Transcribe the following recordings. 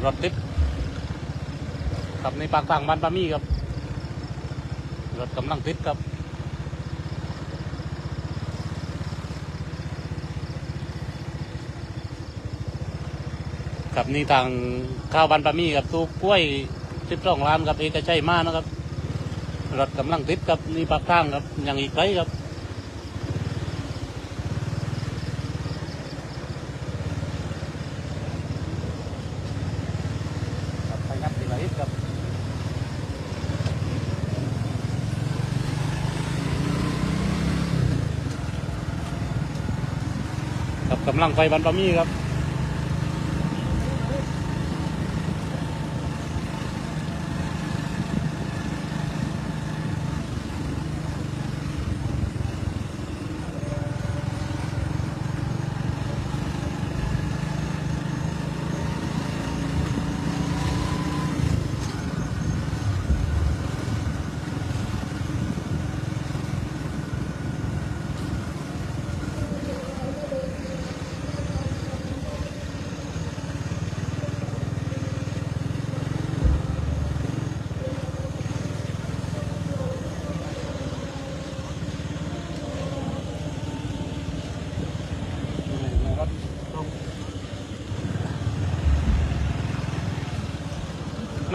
รถติดครับในปากทางบ้านปามี่ครับรถกำลังติดครับครับนี่ทางข้าวบ้านปามี่ครับตู้กล้วย12 ล้านครับเอกชัยมานะครับรถกำลังติดครับนี่ปากทางครับยังอีกไกลครับไปนับทีละนิดครับครับกำลังไปบ้านปามี่ครับ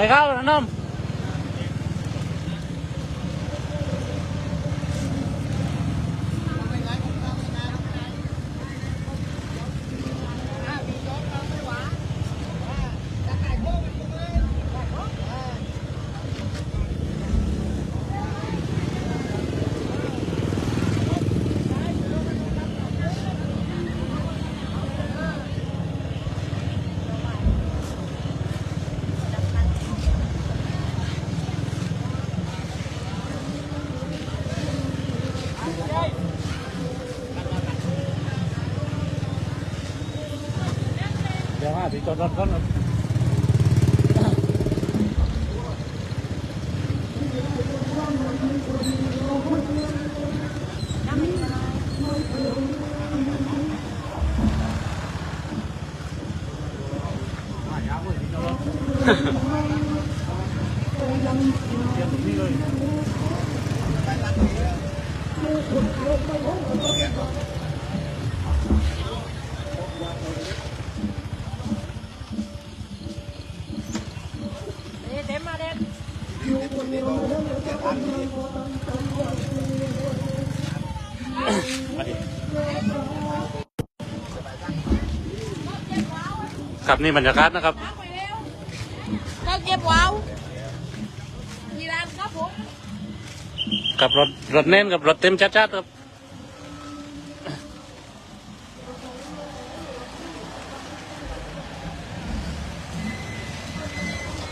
ไม่เข้าน้องเดี๋ยวที่จอดรถก่อนครับนี่บรรยากาศนะครับก็เก็บว้าวมีร้านครับผมกับรถเน้นกับรถเต็มชัดๆครับ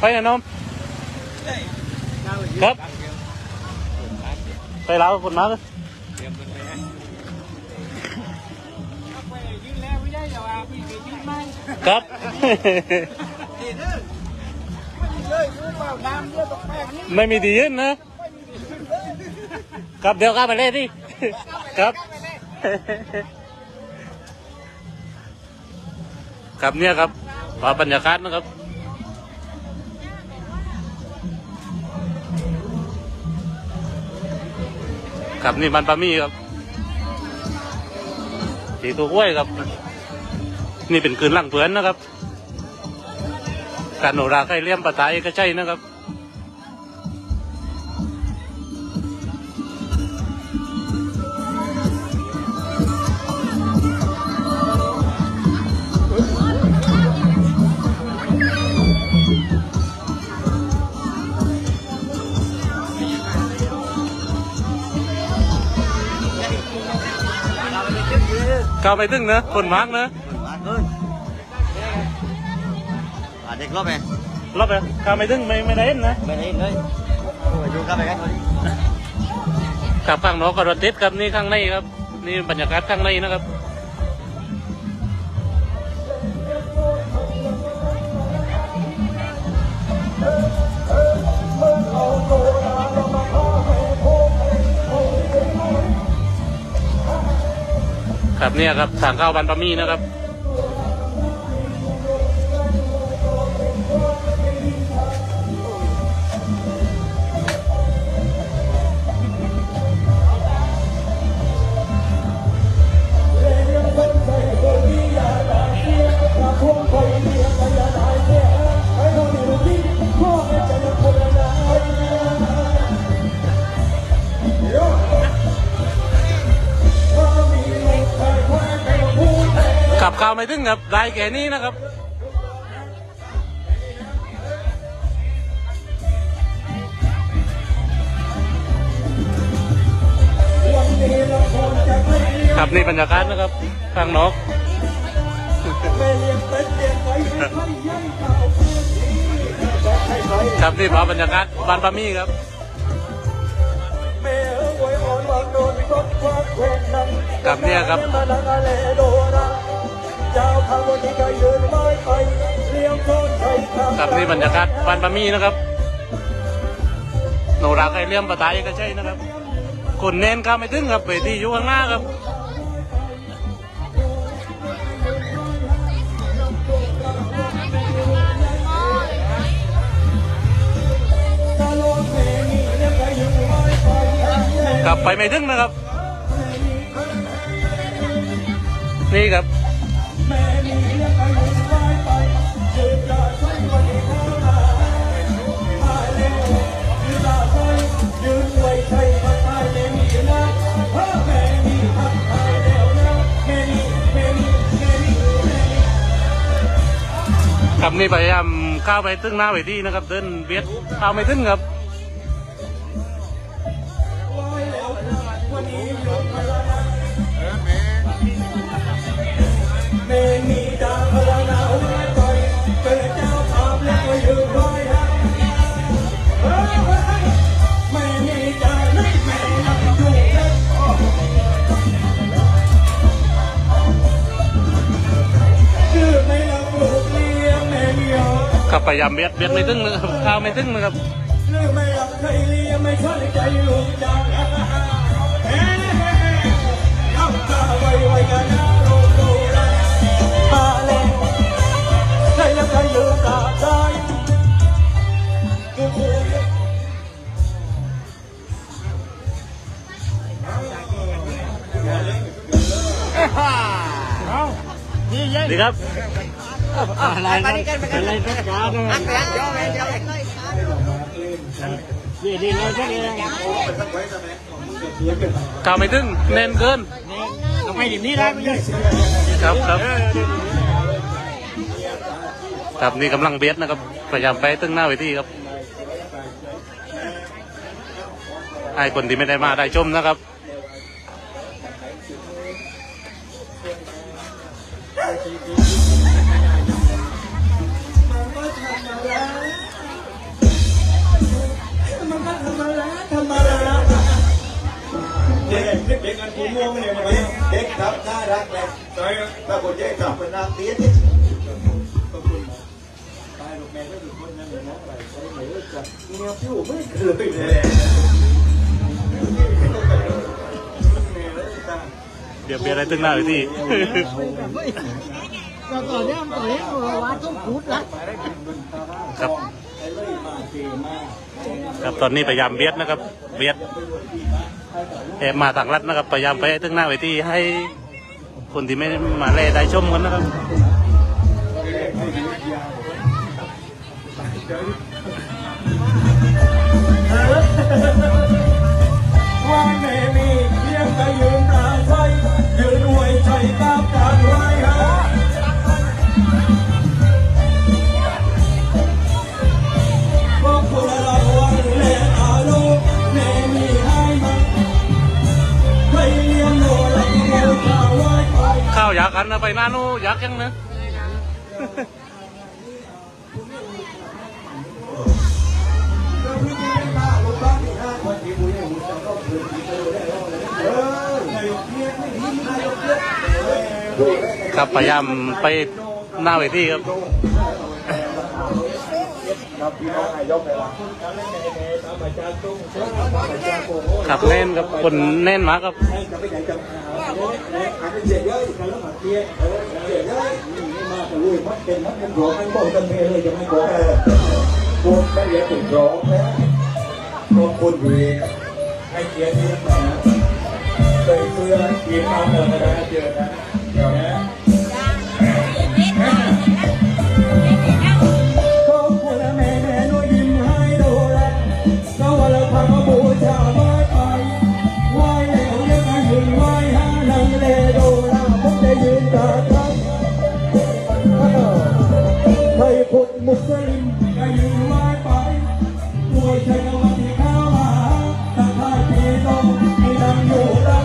ไปนะน้องครับไปแล้วคนมาเลยครับไม่มีดียืนนะครับเดี๋ยวข้าไปเล่นดิครับครับเนี่ยครับบรรยากาศนะครับครับนี่มันปามี่ครับสีตัวกล้วยครับนี่เป็นคืนหลังเพื่อนนะครับการโนราใกล้เลี่ยมปะทายก็ใช่นะครับก้าวไปตึ้งนะคนมากนะเด็กรอบไหมรอบเลยก้าวไปตึ้งไม่ได้เห็นนะไม่ได้เลยดูกันไปกันเลยกับข้างนอกก็รถติดครับนี่ข้างในครับนี่บรรยากาศข้างในนะครับครับเนี่ยครับทางเข้าบ้านปามี่นะครับ ไม่ถึงครับได้แค่นี้นะครับครับนี่บรรยากาศนะครับข้างนอกครับนี่พอบรรยากาศบ้านปามี่ครับกับเนี่ยครับกับนี่บรรยากาศบ้านปามี่นะครับโนราไก่เลี่ยมปะตายก็ใช่นะครับคนเน้นครับไม่ถึงครับเวทีอยู่ข้างหน้าครับกลับไปไม่ถึงนะครับนี่ครับครับนี่พยายามเข้าไปถึงหน้าเวทีนะครับเดินเบียดเข้าไม่ถึงครับขับพยายามเบียดไม่ถึงนะครับเข้าไม่ถึงนะครับดีครับอะไรนะอะไรสักอย่างดีเราใช่ไหมกาวไม่ถึงเน้นเกินทำไมดิบนี้ได้ไม่ใช่ครับครับนี่กำลังเบียดนะครับพยายามไปตึ้งหน้าเวทีครับให้คนที่ไม่ได้มาได้ชมนะครับเด็กกันกูม่วงเลยมั้ยเด็กครับน่ารักเลยใช่ถ้าคนเด็กกลับเป็นนางเตี้ยขอบคุณตายลูกแม่ก็คือคนนั้นเลยนะอะไรใช้เหนือจับเงี้ยผิวไม่เคยเลยเดี๋ยวเบียดอะไรตึ้งหน้าเวทีก็ต่อเนื่องว่าต้องพูดละครับครับตอนนี้พยายามเบียดนะครับเบียดมาต่างรัฐนะครับพยายามไปถึงหน้าเวทีให้คนที่ไม่มาเล่ได้ชมกันนะครับว่าแม่มีเพียงแต่ยืนตาใสยืนไว้ใจตามการไว้ฮะพวกคุณเราวันเล่อาลูกแม่มีให้มันให้เลี้ยงโนรักเลี้ยงข้าวไว้ข้าวอยากกันนะไปหน้านู้อยากยังนะครับพยายามไปหน้าเวทีครับขับเล่นครับคนแน่นมากครับคนดีให้เกียรติที่มาเคยเพื่อนกินมาเจอนะเจอนะเดี๋ยวนะขอบคุณแม่แม่น้อยยิ้มให้ดูแลก็ว่าเราพังบูชาไว้ไปไหวแล้วยังยืนไหวหานังเลดูแลผมจะยืนตาตั้ง ริมก็ยืนไว้ไปป่วยใจกับวันที่เข้ามาตาท้ายพี่ต้องให้นั่งอยู่เรา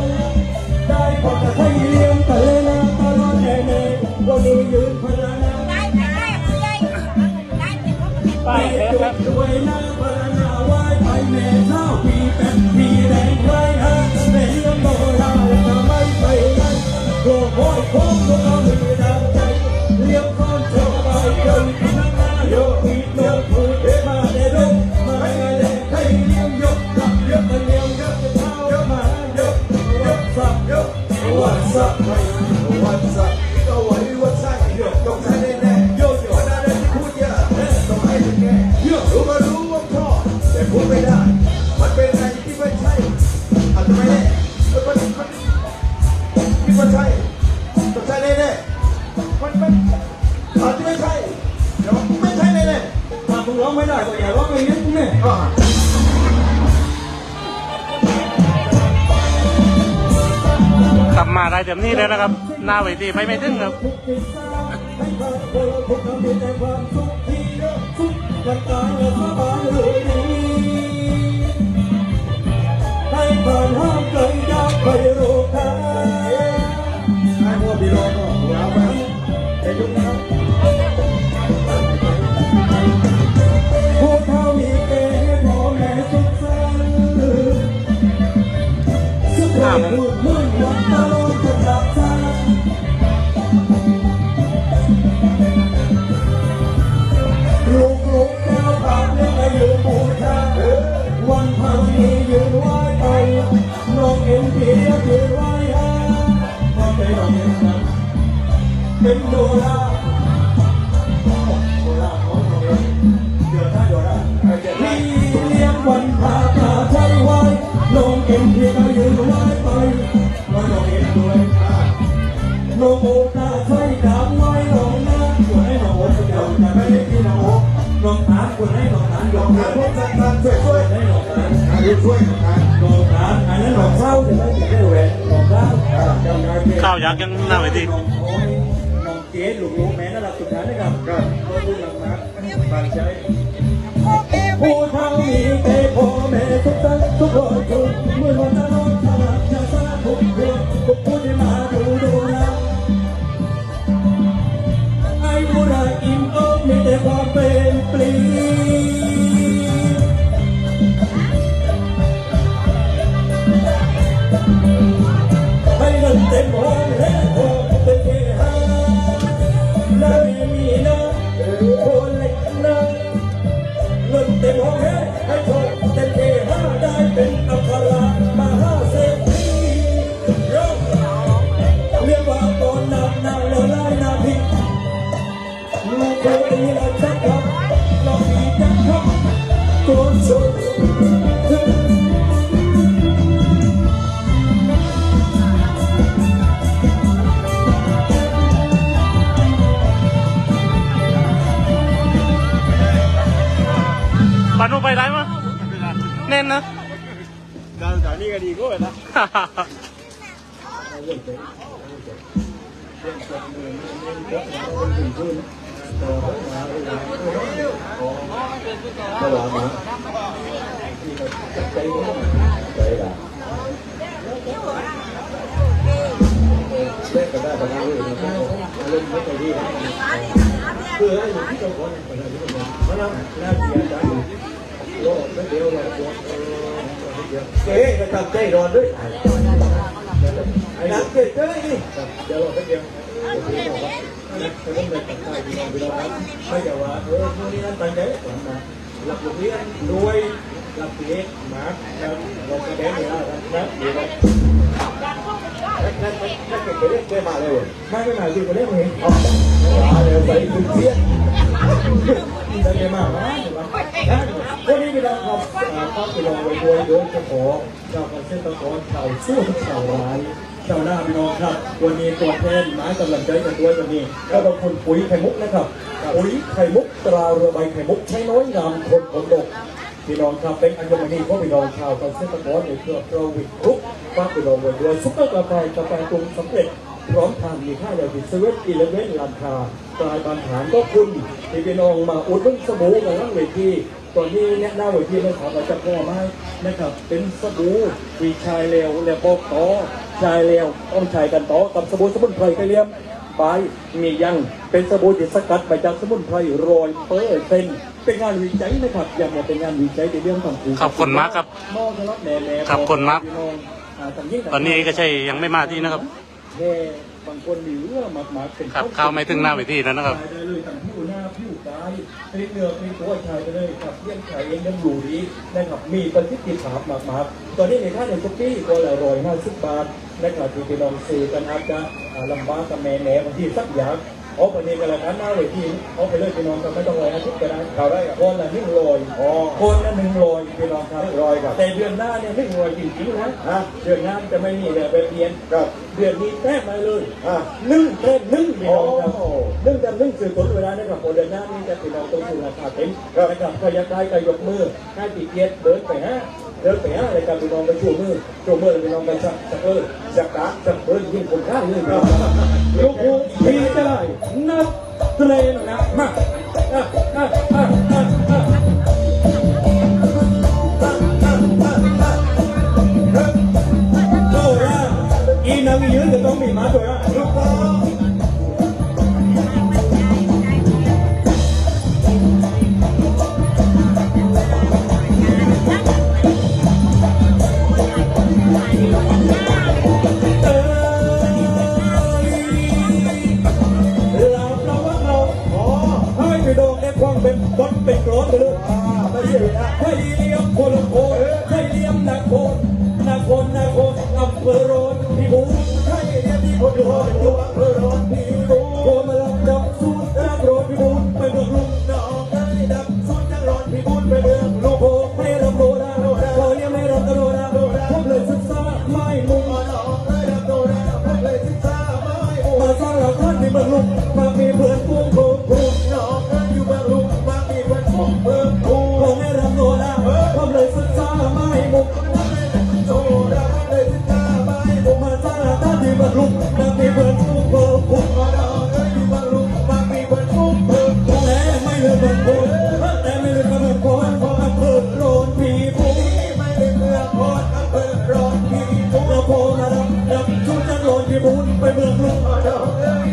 ได้พบกับใครเลี้ยงแต่เลยนะตลอดแน่ๆวันนี้ยืนพลังนะ ป้ายเทปครับ ด้วยนะพลังนาไว้ไปแม่เช้าพี่เป็นพี่แดงไว้ฮะแม่เลี้ยงโบราณจะไม่ไปไหนโอ้โหโค้งก็ต้องมีน้ำใจเลี้ยงคนเจ้าไปเดินนั่งมาโยกอีกโยกมือมาได้ลงมาได้ให้เลี้ยงยกกลับยกเลี้ยงยกเท้ายกมายกยกสับยกวัดสับไม่วัดสับก็ไหววัดใช่ยกต้องใช้แน่ๆยกหัวหน้าได้ที่พูดเยอะต้องให้ถึงแก่ยกรู้ก็รู้ว่าพ่อแต่พูดไม่ได้มันเป็นอะไรที่ไม่ใช่อาจจะไม่แน่มันที่ไม่ใช่ต้องใช่แน่ๆมันอาจจะไม่ใช่เดี๋ยวไม่ใช่แน่ๆถ้าคุณร้องไม่ได้ก็อย่าร้องอย่างนี้คุณแม่กลับมาได้เต็มที่แล้วนะครับ หน้าเวทีไม่ถึงครับ ให้ผ่านห้ามเกินยากไปโรคาให้พวกพี่โรคก็หัวไปแต่ยุคนั้นผู้เท่ามีเกณฑ์พ่อแม่สุขสันต์สุขภาพมืดมืดวันตลอดจะหลับตาลูกแก้วปากเลี้ยงอายุบูชาวันพันนี้ยืนไหวไปน้องเอ็นเพียยืนไหวฮะพอใจน้องเอ็นนะเป็นโดราของน้องเอ็นเดี๋ยวนะโดราพี่เลี้ยงวันพาตาใจไว้น้องเอ็นเพียก็ยืนไหวไปน้องเอ็นด้วยน้องโอ๊ตาใช้ดาบไว้น้องนะควรให้น้องโอ๊ตเดี๋ยวจะไม่ได้ที่น้องโอ๊ตน้องตาควรให้น้องตายอมรับพวกการช่วยให้น้องตาช่วยน้องตาอันนั้นน้องเศร้าจะไม่ได้แหวนน้องเศร้าจำได้ ข้าวยักษ์ยังหน้าเวที น้องโอ้ยน้องเจ๊ลูกแม่นั่นแหละสุดท้ายนะครับก็ผู้หลังมาบางใจผู้เท่ามีแต่พ่อแม่ทุกท่านทุกคนทุกเมื่อวันตลอดตลาดจะสร้างทุกคนทุกผู้ที่มาดูนะไอ้ผู้ใดอิ่มอกมีแต่ความเป็นปลีให้เงินเต็มห้องและพอเป็นเทหาและไม่มีนะคนเล็กนะเงินเต็มห้องให้พอเป็นเทหาได้เป็นอัครมหาเศรษฐีเรียกว่าตอนนางละลายนาพิลูกคนนี้เราชักครับเรามีจังครับตัวสุดปานุไปได้มั้ยแน่นนะ จากนี้ก็ดีกว่านะตลอดมาใจร้อนใจด่าเล่นกันได้ประมาณนี้นะครับเล่นไม่ใจดีคือไอ้หนุ่มที่เจ้าคนคนนั้นเพราะนั้นน่าเสียใจโลกไม่เดียวเลยเจ๊ก็ทำใจร้อนด้วยไอ้นักเจ๊เจ๊นี่เดี๋ยวเราไปเดียวจะต้องไปตัดใจพี่น้องไม่แต่ว่าพวกนี้นั่นตั้งใจก่อนนะหลับลูกเลี้ยงรวยหลับเลี้ยงหมาเราแสดงไม่ได้นะเดี๋ยวนั่นเก็บไปเรียกเจ๊มาเลยไม่มาอยู่ไปเรียกเองอ๋อเดี๋ยวไปถึงเสียได้เจ๊มาวันนี้พี่น้องครับต้องไปลองไปด้วยโดยเฉพาะเจ้าเกษตรกรชาวสู้ชาวร้ายชาวนาพี่น้องครับวันนี้ตัวแทนไม้กำลังใจกันด้วยวันนี้ก็ต้องคุณปุ๋ยไข่มุกนะครับปุ๋ยไข่มุกตราเรือใบไข่มุกใช้น้อยงามคนผลดกพี่น้องครับเป็นอัญมณีของพี่น้องชาวเกษตรกรในเครือโปรวิทกรุ๊ปฝากพี่น้องไว้ด้วยซุปเปอร์กาแฟปรุงสำเร็จ พร้อมทางมีค่าเดียวที่7-11ร้านค้ากลายบานฐานก็คุณที่พี่น้องมาอุดหนุนสบู่กันทั้งเวทีตอนนี้เนี่ยหน้าเวทีเราขอมาจับพ่อไม้นะครับเป็นสบู่วีชายเลวและบอกต่อชายเลวต้องชายกันต่อกับสบู่สมุนไพรกระเลียมบายมียังเป็นสบู่ที่สกัดมาจากสมุนไพร100%เป็นงานวิจัยนะครับยังเป็นงานวิจัยในเรื่องของผิว ขอบคุณมากครับ มองกันแล้วแหน่ๆ ขอบคุณมาก พี่น้องตอนนี้ก็ใช่ยังไม่มาที่นะครับ แค่บางคนมีเรื่องหมากๆเป็น ครับเข้าไม่ถึงหน้าเวทีแล้วนะครับ ได้เลยทั้งผิวหน้าผิวกายพลิกเนื้อพลิกตัวชายไปเลยครับเลี้ยงชายเองยังอยู่ดีนะครับมีประสิทธิภาพมากๆตอนนี้ในค่าในช้อปปี้ก็ละ150 บาทนะครับที่พี่น้องซื้อกันอาจจะลำบากกับแม่แหนบางทีสักอย่างเอาไปนี่กันละกันหน้าเวทีเอาไปเลยพี่น้องกันไม่ต้อง150ก็ได้เขาได้คนละ100คนละ100พี่น้องครับ100ครับแต่เดือนหน้าเนี่ย100จริงๆนะเดือนหน้าจะไม่มีแบบเรียนครับเดือนนี้แท้มาเลย1 พี่น้องครับ1ซื้อตัวเวลานะครับเดือนหน้านี่จะพี่น้องต้องซื้อราคาเต็มนะครับใครอยากได้ก็ยกมือให้ติดเกียรติเดินไปอะไรกันพี่น้องไปชูมือพี่น้องไปสักเบิร์ยิ่งคนข้างเลยครับยกมือพี่จะได้นับเทรนนะมาโดราอีนังยืนจะต้องมีมาโดราลูกพ่อเป็นบดเป็นกรอนไปเลยไม่ใช่นะให้เลี้ยงคนโคนให้เลี้ยงนาโคนอำเภอโรนพิบูลให้เลี้ยงที่คนโคนอยู่อำเภอโรนพิบูลโคมาลับดับสูดรักโรนพิบูลไปเมืองลุงน้องได้ดับสูดรักโรนพิบูลไปเมืองลูกโคไม่รำโดราโคเลี้ยงไม่รำโดราผมเลยศึกษาไม่มุ่งน้องได้รำโดราผมเลยศึกษาไม่มุ่งมาสร้างหลักฐานในเมืองลุงมามีเพื่อนพวกโคน้องอยู่เมืองลุงผมไม่รำโดราผมเลยศึกษาไม่มุ่งโดราเลยศึกษาไม่มุ่งมาสร้างหลักฐานในเมืองลุงมามีเพื่อนพวกโคน้องอยู่เมืองลุงมามีเพื่อนพวกโคแต่ไม่ลืมเมืองโคแต่ไม่ลืมเมืองโคอำเภอโรนพีบูไม่ลืมเมืองโคอำเภอโรนพีบูเราโคมาดับชุดจันโรนพีบูไปเมืองลุง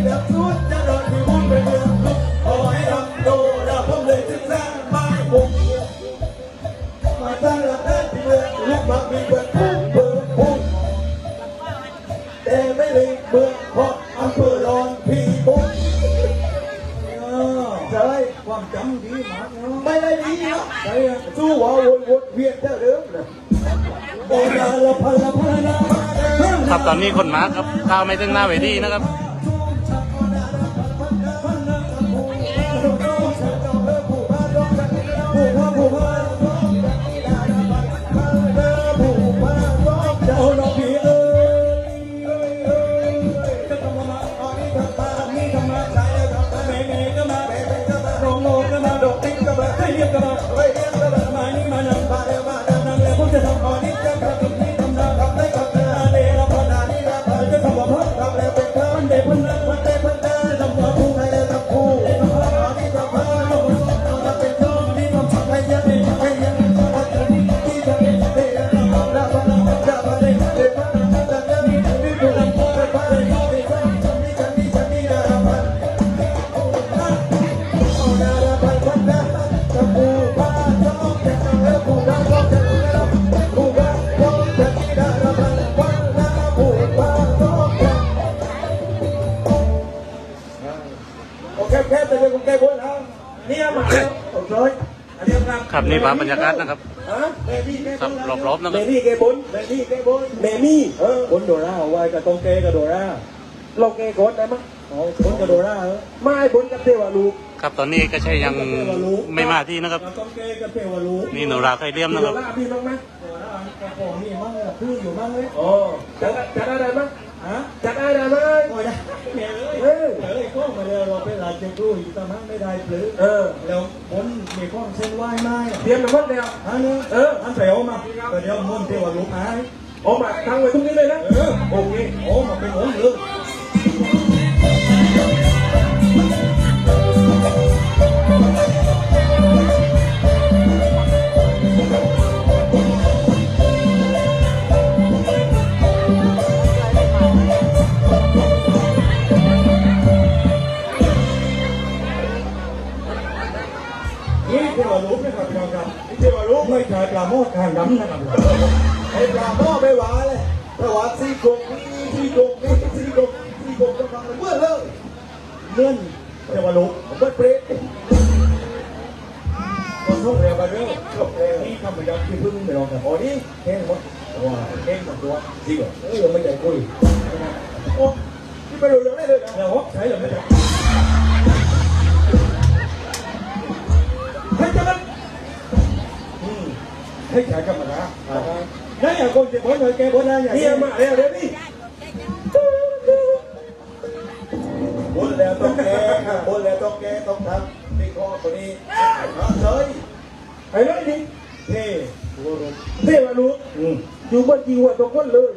ดับชุดจันโรนพีบูไปเมืองลุงขอให้รำโดราผมเลยศึกษาไม่มุ่งมาสร้างหลักฐานที่เมืองลุงมามีเพื่อนพุ่งแต่ไม่ลืมเมืองโคอำเภอโรนพีบูใช่ความจำดีมากไม่ได้ดีนะใช่สู้ว่าวนเวียนเท่าเดิมนะโบราณละพันนะครับ ตอนนี้คนมาครับเข้าไม่ถึงหน้าเวทีนะครับ ครับนี่บรรยากาศนะครับครับรอบๆนะค เบ รับ บี้แกบนเบบี้บนโดราเอาไว้กับตองเกกับโดราเราเกกดได้มั้ยอ๋อบนกับโดราไม่บนกับเทวาลูก ครับตอนนี้ก็ใช่ยังไม่มาที่นะครับ ต้องเกกับเทวาลูก นี่โนราไข่เลี่ยมนะครับ โดราพี่มั้งไหมโดรากระป๋องนี่มั้งพื้นอยู่มั้งเลยอ๋อจัดอะไรมั้งฮะจัดอะไรมั้งโอ้ยก็มาเดี๋ยวเราไปหลักจะรู้อีกตอนนั้นไม่ได้หรือแล้วบนมีข้องเส้นไหวไหมเตรียมมาหมดแล้วอันนี้อันเปลวมาเดี๋ยวมุ่นเทวาลูกหายออกมาทางไว้ตรงนี้เลยนะโอเคโอ้มาเป็นผมเลย นี่คือว่ารู้นะครับพี่น้องครับ นี่คือว่ารู้ ไม่ใช่ปลาโมดทางน้ำนะครับ ไอ้ปลาหม้อไม่หวานเลยถ้าหวานซี่โครงนี่ซี่โครงนี่ซี่โครงซี่โครงต้องทำเมื่อเลย เลื่อนจะมารู้ ผมก็เปรี้ย ก็ทุกเร็วไปเรื่อย จบเลย นี่ทำไปยังที่พึ่งไม่ลองครับ โอ้นี่ แห้งหมดว้าแห้งหมดตัว จริงเหรอ ไม่ใจคุย โอ้นี่ไปดูยังได้เลยนะ แล้วใช้หรือไม่ใช้ ให้จัง ให้ใช้กรรมนะนั่นอย่างคนจะพ้นเลยแกพ้นได้อย่าง นี่มาแล้วเดี๋ยวนี้บนแล้วต้องแก้บนแล้วต้องแก้ต้องทำนี่ข้อตัวนี้เลย ไอ้นั่นนี่เท่เท่มารู้อยู่บนจีวัวตัวก้นเลย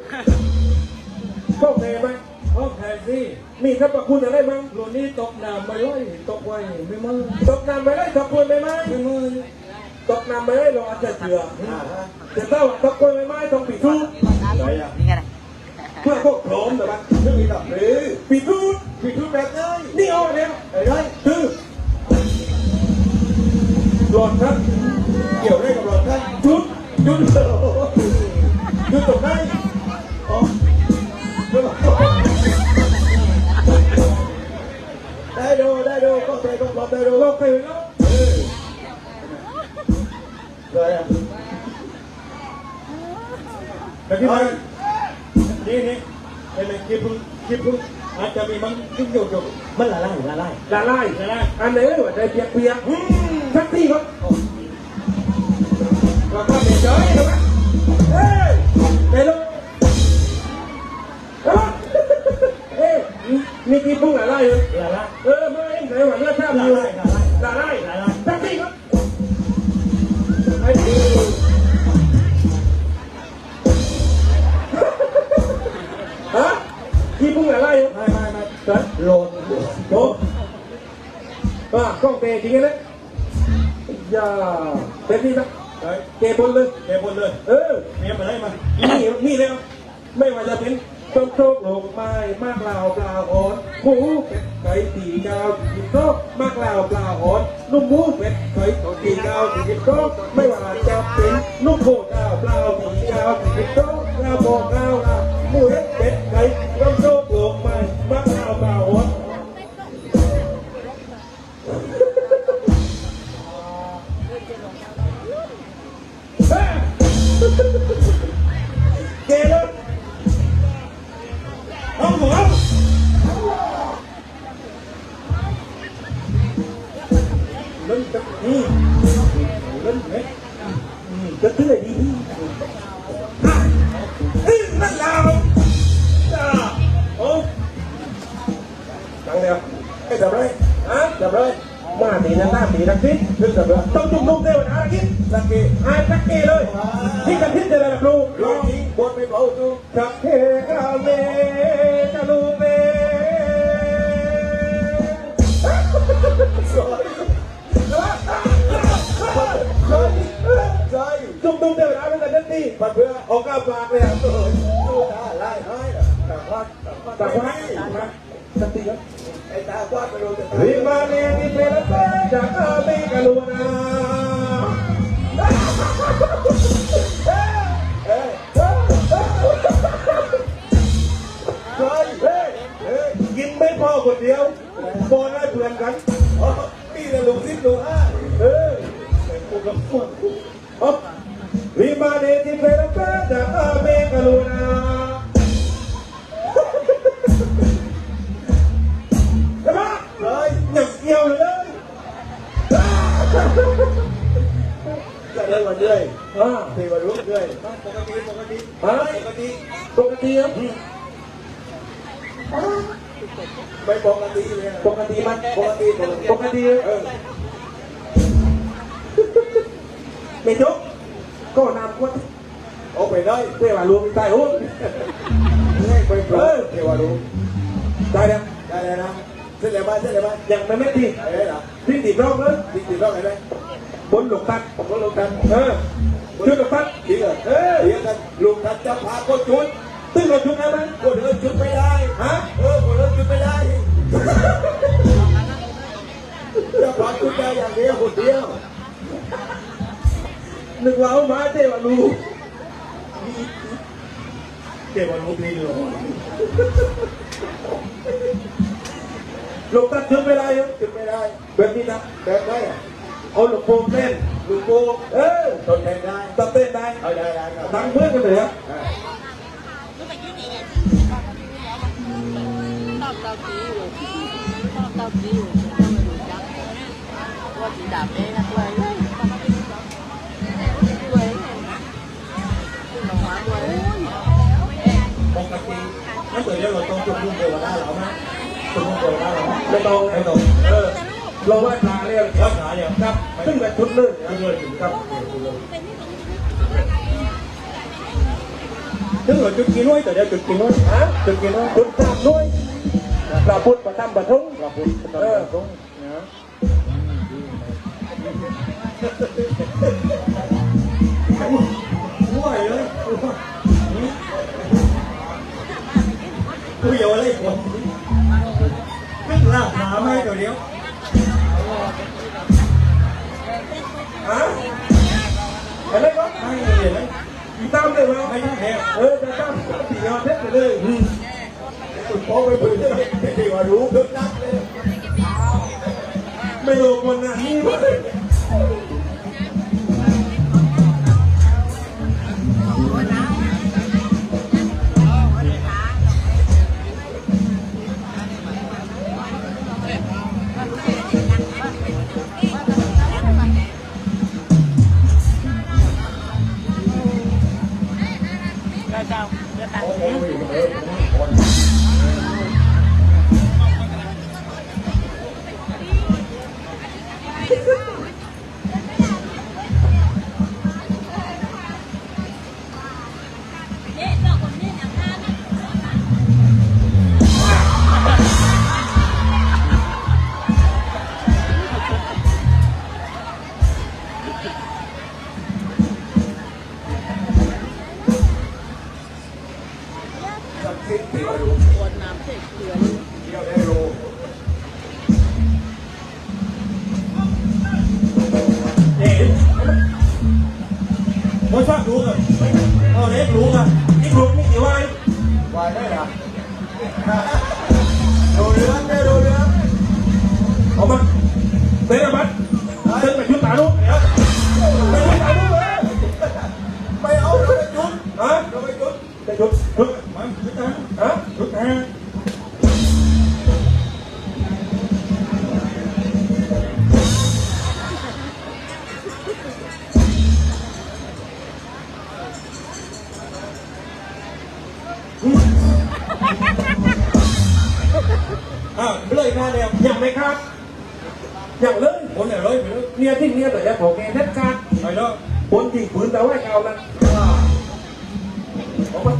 ชอบแพ้ไหมชอบแพ้สิมีสรรพคุณอะไรมั้งรุ่นนี้ตกน้ำไม่ร้อยตกไวไม่มั้งตกน้ำไม่ร้อยตกกล้วยไม่ไหมไม่มั้งตกน้ำไม่ร้อยเราอาจจะเชื่อแต่ถ้าว่าตกกล้วยไม่ไหมต้องปีทุก ไหนอ่ะ เพื่อพวกพร้อมแต่ว่า ไม่มีตับหรือ ปีทุก มีทุกแบบเลย นี่เอาเนี่ย ไอ้ไร คือหลอดครับ เกี่ยวได้กับเราท่าน จุดจุดจุดตรงไหน อ๋อได้ดูก็ใส่ก็พร้อมได้ดู เราเคยแล้ว เลยอ่ะ แต่ที่มันนี่ไอ้คิดพึ่งอาจจะมีมันขึ้นอยู่มันละลายอันไหนว่าได้เปียกสักทีครับเราก็ไม่เจอใช่ไหมเฮ้ยไปลูกเฮ้ยมีกี่พึ่งละลายเลยไม่ไหนว่าเลือดชาติอยู่ละลายสักทีครับไอ้ดีฮะกี่พึ่งละลายไม่โหลดโอ้กล้องเตะจริงนะอย่าเป็นที่นะเตะบนเลยเนี่ยมาให้มานี่เลยไม่ว่าจะเป็นต้นโชคโลกไม้มากลาวปลาอ่อนหมูเป็ดไก่ตีกาวกินโต๊ะมากลาวปลาอ่อนนุ่มหมูเป็ดไก่ตีกาวกินโต๊ะไม่ว่าจะเป็นนุ่มโคกาวปลาตีกาวกินโต๊ะลาบอกลาวหมูเป็ดไก่ต้นโชคโลกไม้มากลาวปลาอ่อนเกลือเอาหัวเล่นจะเล่นไหมจะเท่าไหร่ดีนั่นเราจ้าโอ้ตั้งเดียวไอ้จับเลยจับเลยมาตีนะหน้าตีนักทิศขึ้นจับเลยต้องจุ่มๆเดียวนะนักทิศนักทิศนักทิศเลยที่นักทิศจะได้รับรู้ ลองทิ้งบนไปเผาดู จับเฮกาเมกาลูเม ใช่ จุ่มๆเดียวนะเป็นแต่นักทิศ ปัดเพื่อ ออกกาปากเลยอ่ะ ดูตาไล่ให้ตาควาด แต่ว่านักทิศครับ ไอ้ตาควาดไปดูแต่ตา วิมาเนติเปรตจากอาเมกาลูนากินไม่พอคนเดียวบอลได้เพื่อนกัน นี่นะลุงซิดลุงห้า กูกับพวกวิมาเนติเปรตจากอาเมกาลูนาใช่ไหม เฮ้ย หนักเกี่ยวเลย จะได้วันเรื่อย อ่า ตีวันรุ่งเรื่อยปกติ ฮะ ปกติ ปกติครับ ไม่ปกติเลย ปกติมัน ปกติ ปกติไม่จบก็นำคน เอาไปได้ เรียกว่ารวมใจหุ้น ให้ไปเปิดเทวารุ ได้แล้ว ได้เลยนะเสร็จแล้วบ้านเสร็จแล้วบ้าน ยังไม่ที อะไรนะ ที่ติดรอบเลย ติดรอบไหน บนหลงตัด ผมก็ลงกัน ชุดหลงตัด ดีเลยเดี๋ยวกันลุงทัดจะพาคนชุด ตึ้งเราชุดได้ไหม คนเดินชุดไม่ได้ ฮะ คนเดินชุดไม่ได้จะพาชุดได้อย่างเดียวคนเดียว นึกว่าเอามาเจ๊ว่าลูกเจ๊ว่าลูกนี่เลยลูกตัดถึงไม่ได้ครับถึงไม่ได้แบบนี้นะแบบได้อะเอาลูกโป่งเต้นลูกโป่งต้นเต้นได้ตัดเต้นได้เอาได้ครับตั้งเพื่อนกันเลยครับ รู้ไปยี่นี่ไงชอบเตาตีอยู่ชอบเตาตีอยู่ต้องไปดูจังว่าสีดำเองนะด้วยด้วยหนองหวานด้วย ปกตินั่นเกิดเรื่องเราต้องจุดรุ่งเทวดาเราไหมจุดรุ่งเทวดาเราไม่ต้องเราว่าตาเรียกครับขาเนี่ยครับซึ่งแบบชุดเลื่อนถึงครับถึงเราจุดกี่น้อยแต่เดี๋ยวจุดกี่น้อยฮะจุดกี่น้อยจุดสามน้อยพระพุทธประทับประทงพระพุทธประทับประทงนะห่วยเลยกูเยอะเลยผมไม่ลากขาไม่ตัวเดียวฮะอะไรวะไม่เห็นเลยตามเลยมั้ยไม่ใช่แหกจะตามตียอดเท็จไปเลยสุดโป๊ไปเพื่อนไม่ได้ว่ารู้เลิกนักเลยไม่รู้คนนั้นนี่เลยขวดน้ำเสร็จเกลือ เที่ยวได้รู้ ชอบรู้กันเอาเล็กรู้กันนี่รู้นี่กี่วัน วายได้หรอดูเรื่องได้ดูเรื่อง เอามาเตะบัตรเตะไปชุดตาลูกเดี๋ยวไปชุดตาลูกเลย ไปเอาเราไปจุด ฮะ เราไปจุด ไปชุดมาชุดตาฮะชุดตาเลยมาแล้วยังไหมครับยังเลยคนไหนเลยเนี่ยที่เนี่ยแต่จะขอแกเน็ตการไปแล้วคนที่ฝืนแต่ว่าเอานั้นออกมา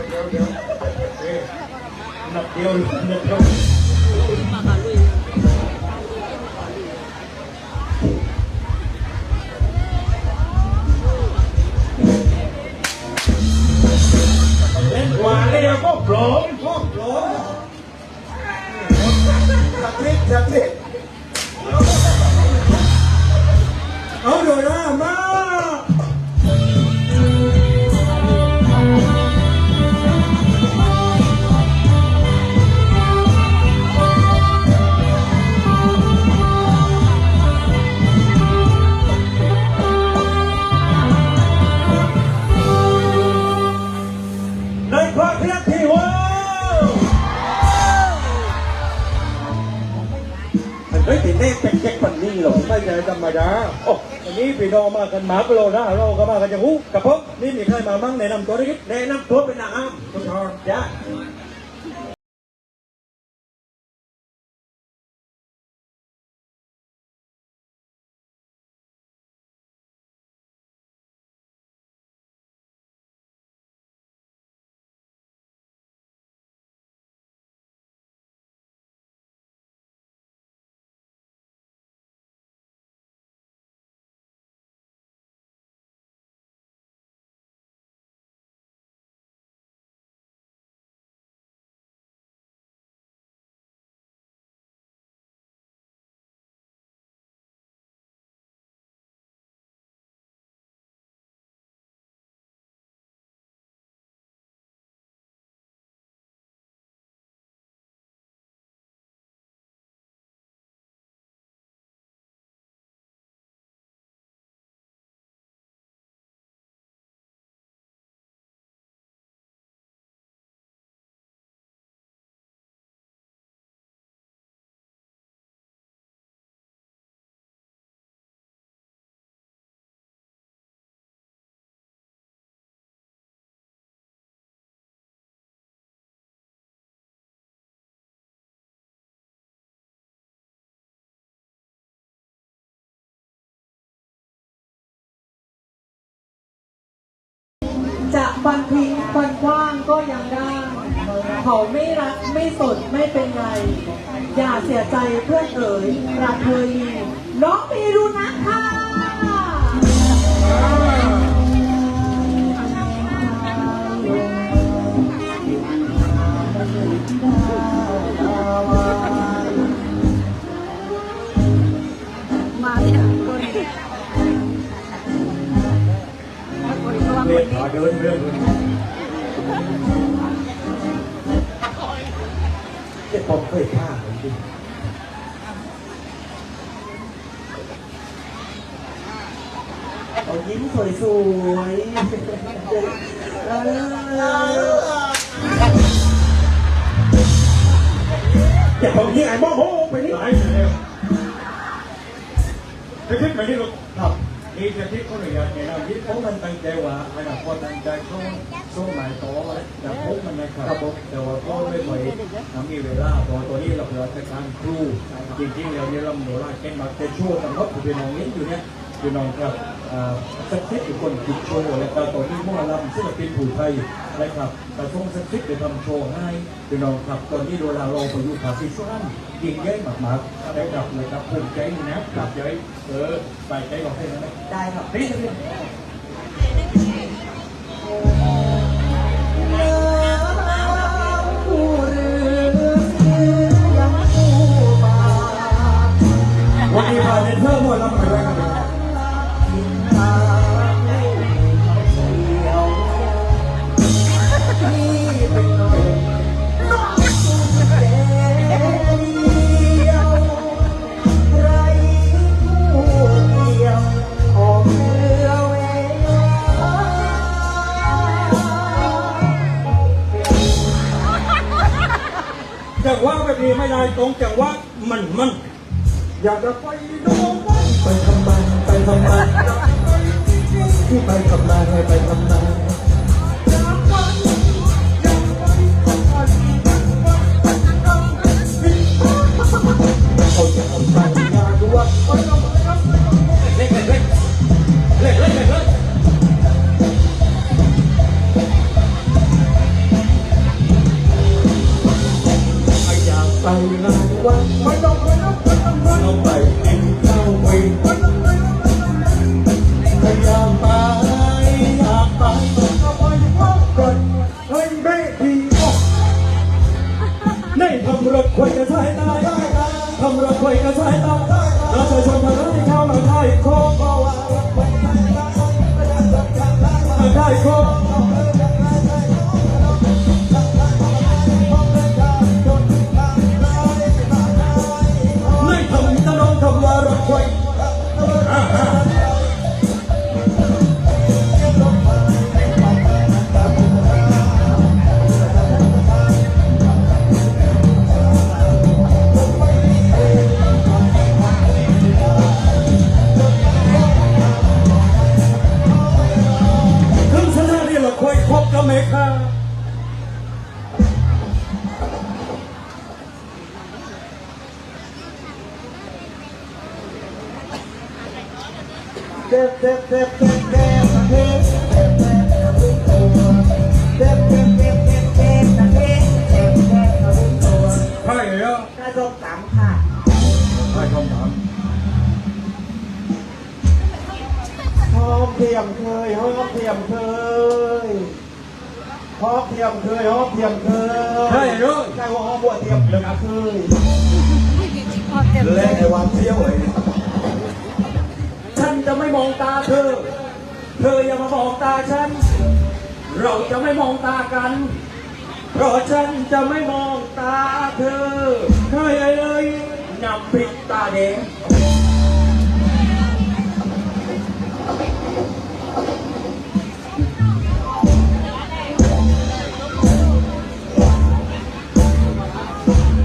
เดี๋ยวนับเดียวนับเดียว มาหาลุย เล่นกว่าแล้วก็ปลอม โอ้โหสักนิดสักนิดเอาเดี๋ยวนะมา ในพระเพียรที่ว่า เฮ้ยตีเต้เป็นเจ๊กปันนี่หรอไม่ใช่ธรรมดา โอ้วันนี้พี่น้องมากันหมาเปโลนะเราก็มากันจะหูกับผมนี่มีใครมามั่งแนะนำตัวได้แนะนำตัวเป็นนางอ้ำคุณทองจ้า จะฟันทิ้งฟันกว้างก็ยังได้ เขาไม่รักไม่สนไม่เป็นไร อย่าเสียใจเพื่อนเอ๋ยรักเธอดีน้องมีรุนะค่ะ มาเนี่ยคนระวัง เรียนขาเดินเรื่องจะผมเคยฆ่าผมจริง เอายิ้มสวยๆแต่ผมยิงไอ้โมโหไปนี่ไหนเลยจะคิดไปนี่ลูกครับนี่จะคิดเขาเลยในนามที่เขามันตั้งใจว่าขนาดพอตั้งใจสู้หมายต่อแต่พบมันนะครับแต่ว่าก็ไม่ไหวมีเวลาตัวนี้เราเป็นการครูจริงๆเราเนี่ยเราหนูว่าแค่มาเป็นช่วงทั้งหมดเป็นน้องนี้อยู่เนี่ยคือน้องครับสักทิศเป็นคนคิดโชว์และตอนนี้มั่วลำซึ่งเป็นผู้ไทยนะครับแต่ทรงสักทิศไปทำโชว์ให้คือน้องครับตอนนี้โดนเราไปอยู่ภาษีช่วงยิงเย้ยมากๆได้ครับเลยครับภูมิใจนะกลับเย้ยไปใจของเพื่อนนะ ได้ครับ นี่คือ ผู้เรือยังผู้มา วันนี้มาในเพิ่มหมดแล้วมาอะไรกัน ทินทางให้เสียวนี่เป็นหน่อยน้องสุดเดียวไรผู้เดียวออกเรือเวลา จังหวะแบบนี้ไม่ได้ตรงจังหวะมันอยากจะไปดูไปทำมันที่ไปทำมันให้ไปทำมันเขาจะเอาไปงานดูว่าเล็กอยากไปงานวันไม่ต้องไปกินข้าวไปอยากไปก่อนให้แม่ดีในทำรถควยกระชายตายทำรถควยกระชายตายประชาชนทำให้เข้ามาได้โค้งได้โค้งไม่ทำตะลงทำว่ารถควยอเมริกาเจ็บใช่เหรอ ถ้าจบสามค่ะ ใช่คำถาม หอมเทียมเคยหอมเทียมเคยหอมเทียมเคยหอมเทียมเคย ใช่เหรอ ใช่ว่าหอมบัวเทียมเลยนะเคย เล่นไอ้วันเที่ยวเลย ฉันจะไม่มองตาเธอ เธออย่ามามองตาฉัน เราจะไม่มองตากัน เพราะฉันจะไม่มองตาเธอใช่เลยนำพริกตาแดง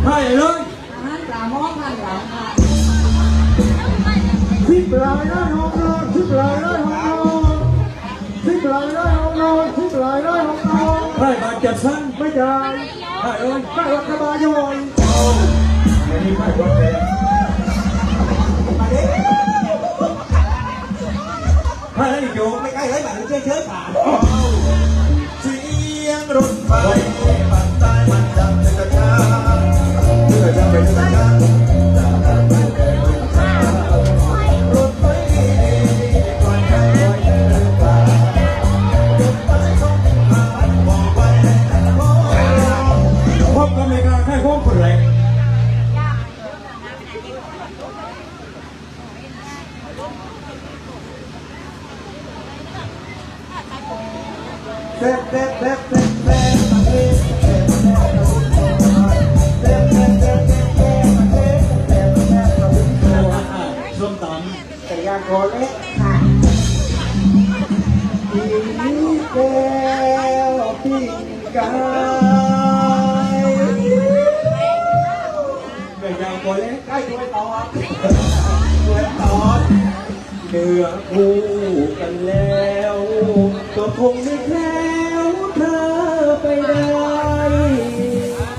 ใช่เลย หันหลังมองหันหลังค่ะ ที่ปลายได้ห้องนอนที่ปลายได้ห้องนอนที่ปลายได้ห้องนอนที่ปลายได้ห้องนอนใช่มาจัดสั้นไม่ได้ใช่เลยใช่รัฐบาลย่อยอันนี้ไม่ว่าแต่ใช่แล้วอยู่ไม่ใกล้เลยแบบเฉยๆผ่าน ส้มต แต่ยางโกเล็กค่ะ ำพี่แก้วพี่กายเกิดอย่างตัวเล็กใกล้ตัวต่อตัวต่อเดือคู่กันแล้วก็คงไม่แคล้วเธอไปได้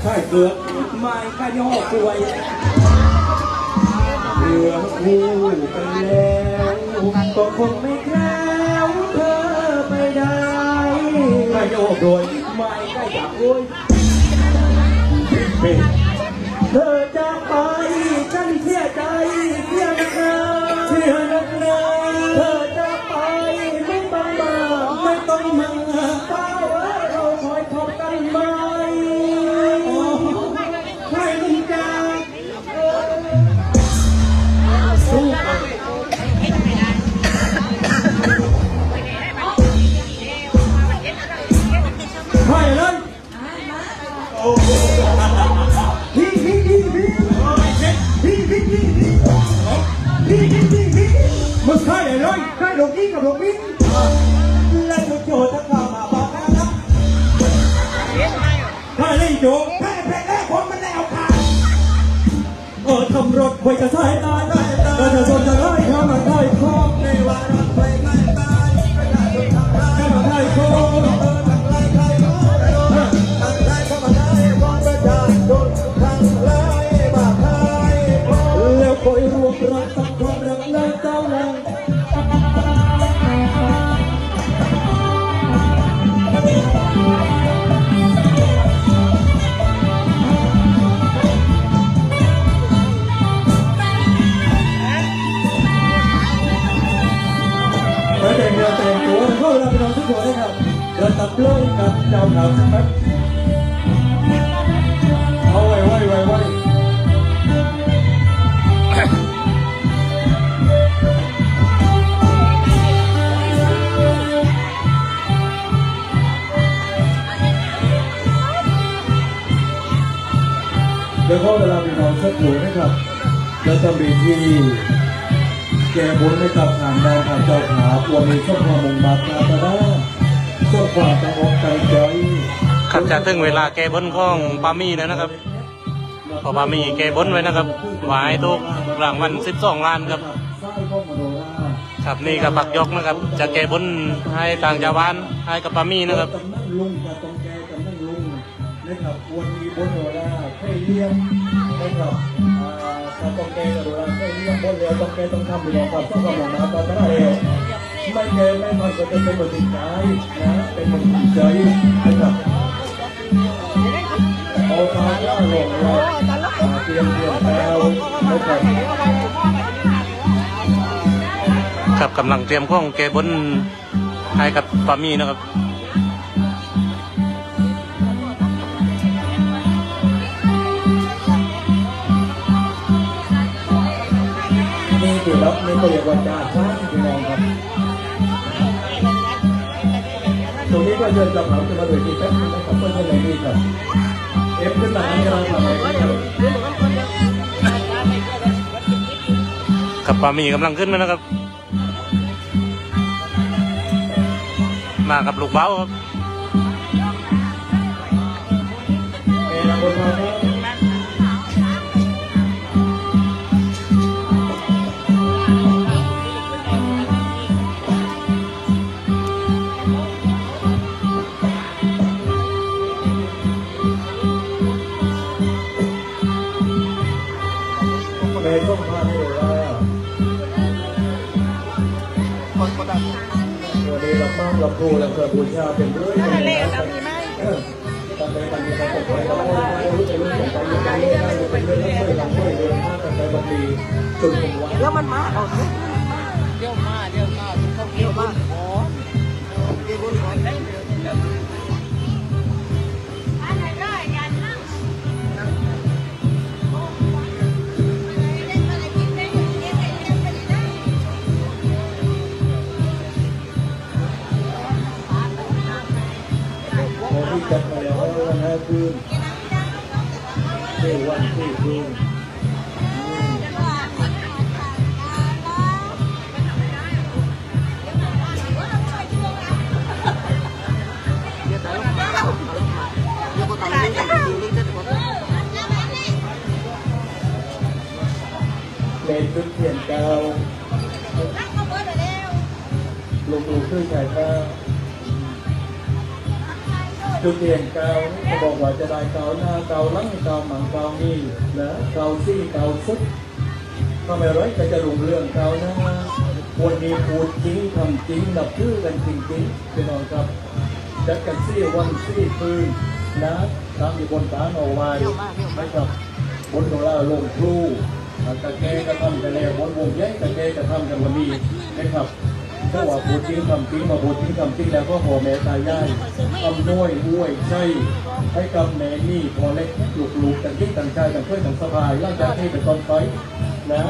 ใช่เกือบไม่กล้าย่อป่วยเดือคู่กันแล้วก็คงไม่แคล้วเธอไปได้ไม่โยกโดยไม่กล้าอยากรวยเธอจะไปฉันเสียใจเสียนักหนาเสียนักหนาเธอจะไปไม่ต้องมาไม่ต้องมาเฝ้าเราคอยพบกันไหมใครจะสู้ใครเลยโอ้มึงใครเลยใครหลงยิ่งกับหลงมิ้นเล่นมึงโจทย์จะเข้ามาบอกนะใครเล่นโจทย์แพ้แพ้แพ้คนมันแล้วค่ะทำรถไว้จะใช้ตายก็จะชนจะไล่ข้ามาไล่คอในวาระไปไม่ตายข้ามาไล่คอแล้วคอยรวมรักสังความรักและเจ้าแรงแล้วแต่งเนื้อแต่งตัวเข้าเวลาไปนอนทุกคนนะครับเราตัดเลยกับเจ้าขาวสักแป๊บเอาไว้เดี๋ยวเข้าเวลาไปนอนสักหน่อยนะครับแล้วจะมีที่แก่บุญให้กับทางดาวทางเจ้าขาวันนี้ช่วงความมุ่งมั่นมาตราช่วงความตั้งอกใจใจ ขับจะถึงเวลาแก้บนของปามี่แล้วนะครับพอปามี่แก้บนไว้นะครับหวายทุกรางวัล12 ล้านครับครับนี่กับปักยกนะครับจะแก้บนให้ทางชาวบ้านให้กับปามี่นะครับ กำนันลุงกับตรงแกกำนันลุงนะครับวันนี้บนโดราให้เลี้ยงนะครับกับตรงแกกับโดราให้เลี้ยงบนเรือตรงแกต้องทำอยู่แล้วครับต้องกำลังมาตอนนั้นเองไม่แกไม่มันก็จะเป็นบทติดใจนะเป็นบทติดใจนะครับเอาทางล่าหลงเราเตรียมแล้วนะครับ ครับกำลังเตรียมข้องแก้บนให้กับปามี่นะครับ นี่คือรับนี่ก็เรียกว่าจ่าช้างพี่น้องครับตรงนี้ก็เชิญกับเราจะมาเลยที่แป๊บนึงนะครับเพื่อนอะไรดีครับเอฟขึ้นมาให้เราทำอะไรครับ กับปามี่กำลังขึ้นมานะครับ มากับลูกเบ้าครับ เอราบนมาครับเมย์ต้องพาให้เลยว่าวันนี้เราบ้างเราครูเราเกิดบูชาเป็นเรื่องของเราตอนนี้มันมีการตกแต่งเรารู้ในเรื่องของการเรียนรู้เป็นเรื่องของการช่วยเรียนมากแต่ในบางทีจนถึงวัน แล้วมันมาเอาเดี๋ยวมาเขาเกี่ยวมาขอเกี่ยวขอได้ เป็นจุดเทียนเก่าลงดูขึ้นใหญ่มากจุดเทียนเก่าเขาบอกว่าจะได้เก่าหน้าเก่าหลังเก่าหมังเก่านี่นะเก่าซี่เก่าซุดก็ไม่ร้อยก็จะรุ่งเรื่องเก่านะวันนี้พูดจริงทำจริงดับชื่อกันจริงๆพี่น้องครับจัดกันซี่วันซี่คืนนะตามที่บนศาลเอาไว้นะครับบนโดราลงครูตะแกก็ทำกันแล้วบนวงใหญ่ตะแกก็ทำกันวันนี้นะครับเพราะว่าพูดจริงทำจริงมาพูดจริงทำจริงแล้วก็พ่อแม่ตายายทำน้อยบ้วยใช่ให้กับแม่นี่พอเล็กลูกๆกันที่ต่างใจกันช่วยต่างสบายร่างกายที่เป็นตอนไฟนะ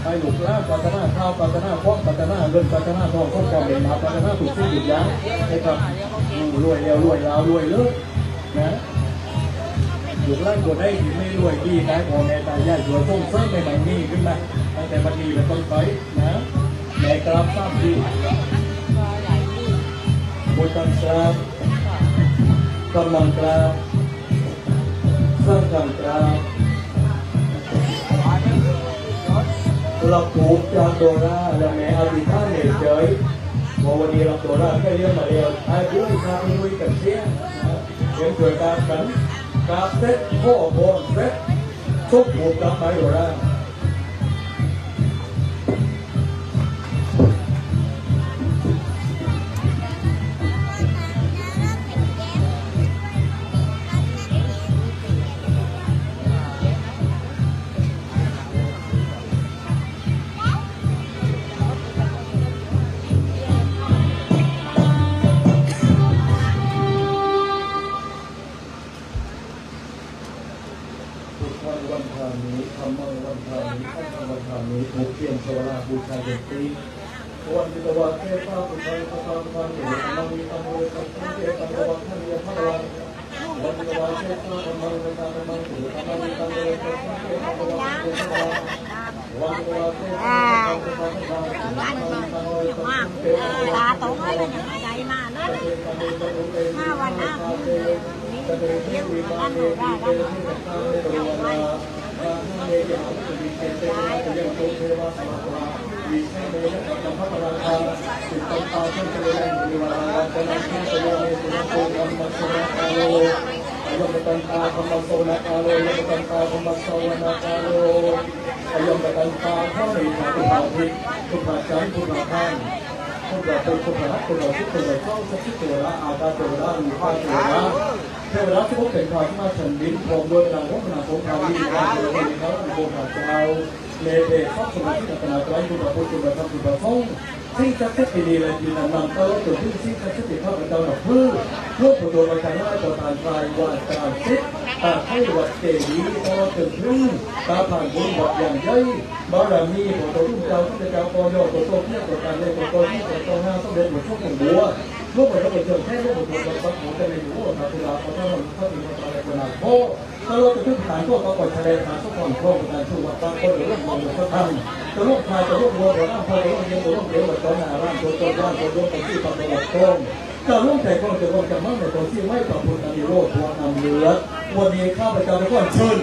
ให้ลูกล้างปัตนาข้าวปัตนาคว้างปัตนาเงินปัตนาทองข้อความเป็นมาปัตนาถูกสิ้นหยุดยั้งนะครับรวยแล้วรวยแล้วรวยเลิศนะอยู่ไล่บนได้ดีไม่รวยดีได้พอแม่ตายายรวยส่งเสริมในใบนี้ขึ้นมาตั้งแต่วันนี้เป็นต้นไปนะแม่กราบทราบดีบุญตังกราบกำลังกราบสร้างกำกราบเราปลูกจานโดราและแม่อธิษฐานเหนื่อยเฉยวันนี้เราโดราแค่เรียกมาเดียวไอ้ผู้ที่ทำลุยกันเชี่ยเห็นช่วยการกันกาเซ็ตพ่อบอลเซ็ตทุกหมู่กับไม้โดราวันทานี้ธรรมะวันทานี้ข้าธรรมวันทานี้ถูกเทียนสวราบูชาเด็กตีวันที่ตะวันเทพาปุถัยพระธรรมธรรมเหตุมังมีตังโลตังเทตังตะวันท่านเรียนพระวันวันที่ตะวันเทพาธรรมังธรรมังธรรมังเหตุมังมีตังโลตังเทตังตะวันเรียนพระวันวันที่ตะวันเทพาธรรมังธรรมังธรรมังเหตุมังมีตังโลตังเทตังตะวัน ตาโตให้มันยังใจมานั่น5 วัน5 คืนนี้เลี้ยงนั่นหนูได้ได้ยมตันตาธรรมโสนาคาโลยมตันตาธรรมโสนาคาโลยมตันตาข้าในขาตุภาพิทุกขาจันทุกขาท่านทุกขาเป็นทุกขาทุกขาทุกขาเข้าสักทุกตัวละอาตาตัวละมีข้าตัวละเทวดาที่พบเป็นข่าวที่มาฉันดินพร้อมด้วยนางวัฒนาสงครามวิญญาณโดยเขาเป็นโบราณเจ้าเลเททรัพย์สมบัติที่ขนาดไร้คุณภาพคุณภาพคุณภาพท่องสิ่งศักดิ์สิทธิ์ดีเลยดีนำนำเข้าตัวที่สิ่งศักดิ์สิทธิ์ข้าพเจ้าหนักพืชเพื่อผลประโยชน์การต่อทานทายวันการซิดตาให้วัดเจดีย์ตลอดจนถึงตาผ่านบุญวัดอย่างใหญ่บารมีของตัวรุ่งเจ้าที่เจ้าปอยตัวโตเพียงตัวการเล่นตัวที่ตัวห้าต้องเดินบนช่วงของบัวลูกเหมือนเราเป็นเชิงแค่ลูกเหมือนเราเป็นหัวใจในหัวเราเป็นเราเขาถ้ามันถ้ามีอะไรเป็นเราโอ้ถ้าเราจะขึ้นฐานพวกเขาปล่อยทะเลฐานทุกคนพร้อมกันช่วยว่าบางคนหรือเรื่องมองหรือเขาทำตัวลูกชายตัวลูกวัวตัวร่างพอตัวลูกเลี้ยงตัวลูกเลี้ยงแบบตัวหน้าร่างตัวร่างตัวลูกตัวที่ทำตัวหลักตรงจะลูกแต่คนจะลงจะมั่งในตัวที่ไม่ปรับปรุงอนิโรธตัวนำเหลือวันนี้ข้าพเจ้าจะก้อนเชิญ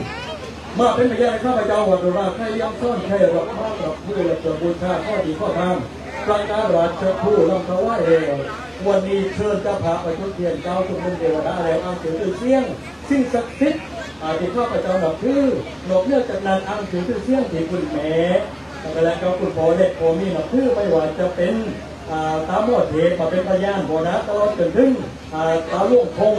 มาเป็นพยานข้าพเจ้าวันราใครย้ำซ่อนใครรับมากรับผู้รับจะบูชาข้อดีข้อธรรมประการราชผู้ลำถวายเร็ววันนี้เชิญเจ้าพระไปทุกเทียนเจ้าทุกมุนเทวดาแล้วอ้างถึงเสียงสิ่งศักดิ์สิทธิ์อาจจะข้าพเจ้าหนักชื่อหลบเลือกจากนั้นอ้างถึงเสียงที่คุณแม่และเจ้าคุณพ่อเด็กพ่อมีหนักชื่อไม่ว่าจะเป็นตาหมดเหตุมาเป็นพยานบ่นะตลอดจนถึงตาลุ่งคง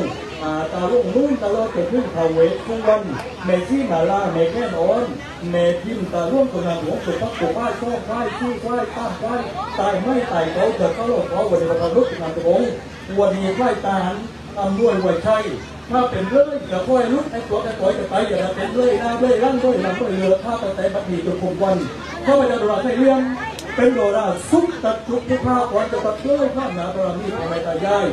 ตาลุ่งนุ่นตลอดจนถึงเขาเวททุกวันเมซี่มาล่าเมแค่นอนเมพิมตาลุ่งตัวงานหัวสุดพักตัวป้ายชอบป้ายชื่อป้ายตั้งป้ายตายไม่ตายเขาเกิดเขาหลบเขาวันนี้มาทำรุกงานตัวงวันนี้ป้ายตาหันทำด้วยไว้ใช่ถ้าเป็นเรื่อยจะค่อยลุกไอ้ตัวจะไปอย่าเป็นเรื่อยหน้าเรื่อยร่างเรื่อยหลังเรื่อยเรือถ้าแต่บัดนี้จุดคุมวันเข้าไปจะดูแลให้เรื่องเป็นโดราซุปตัดทุกที่ภาควันจะตัดเลื่อยข้ามนาบารมีของนายตายาย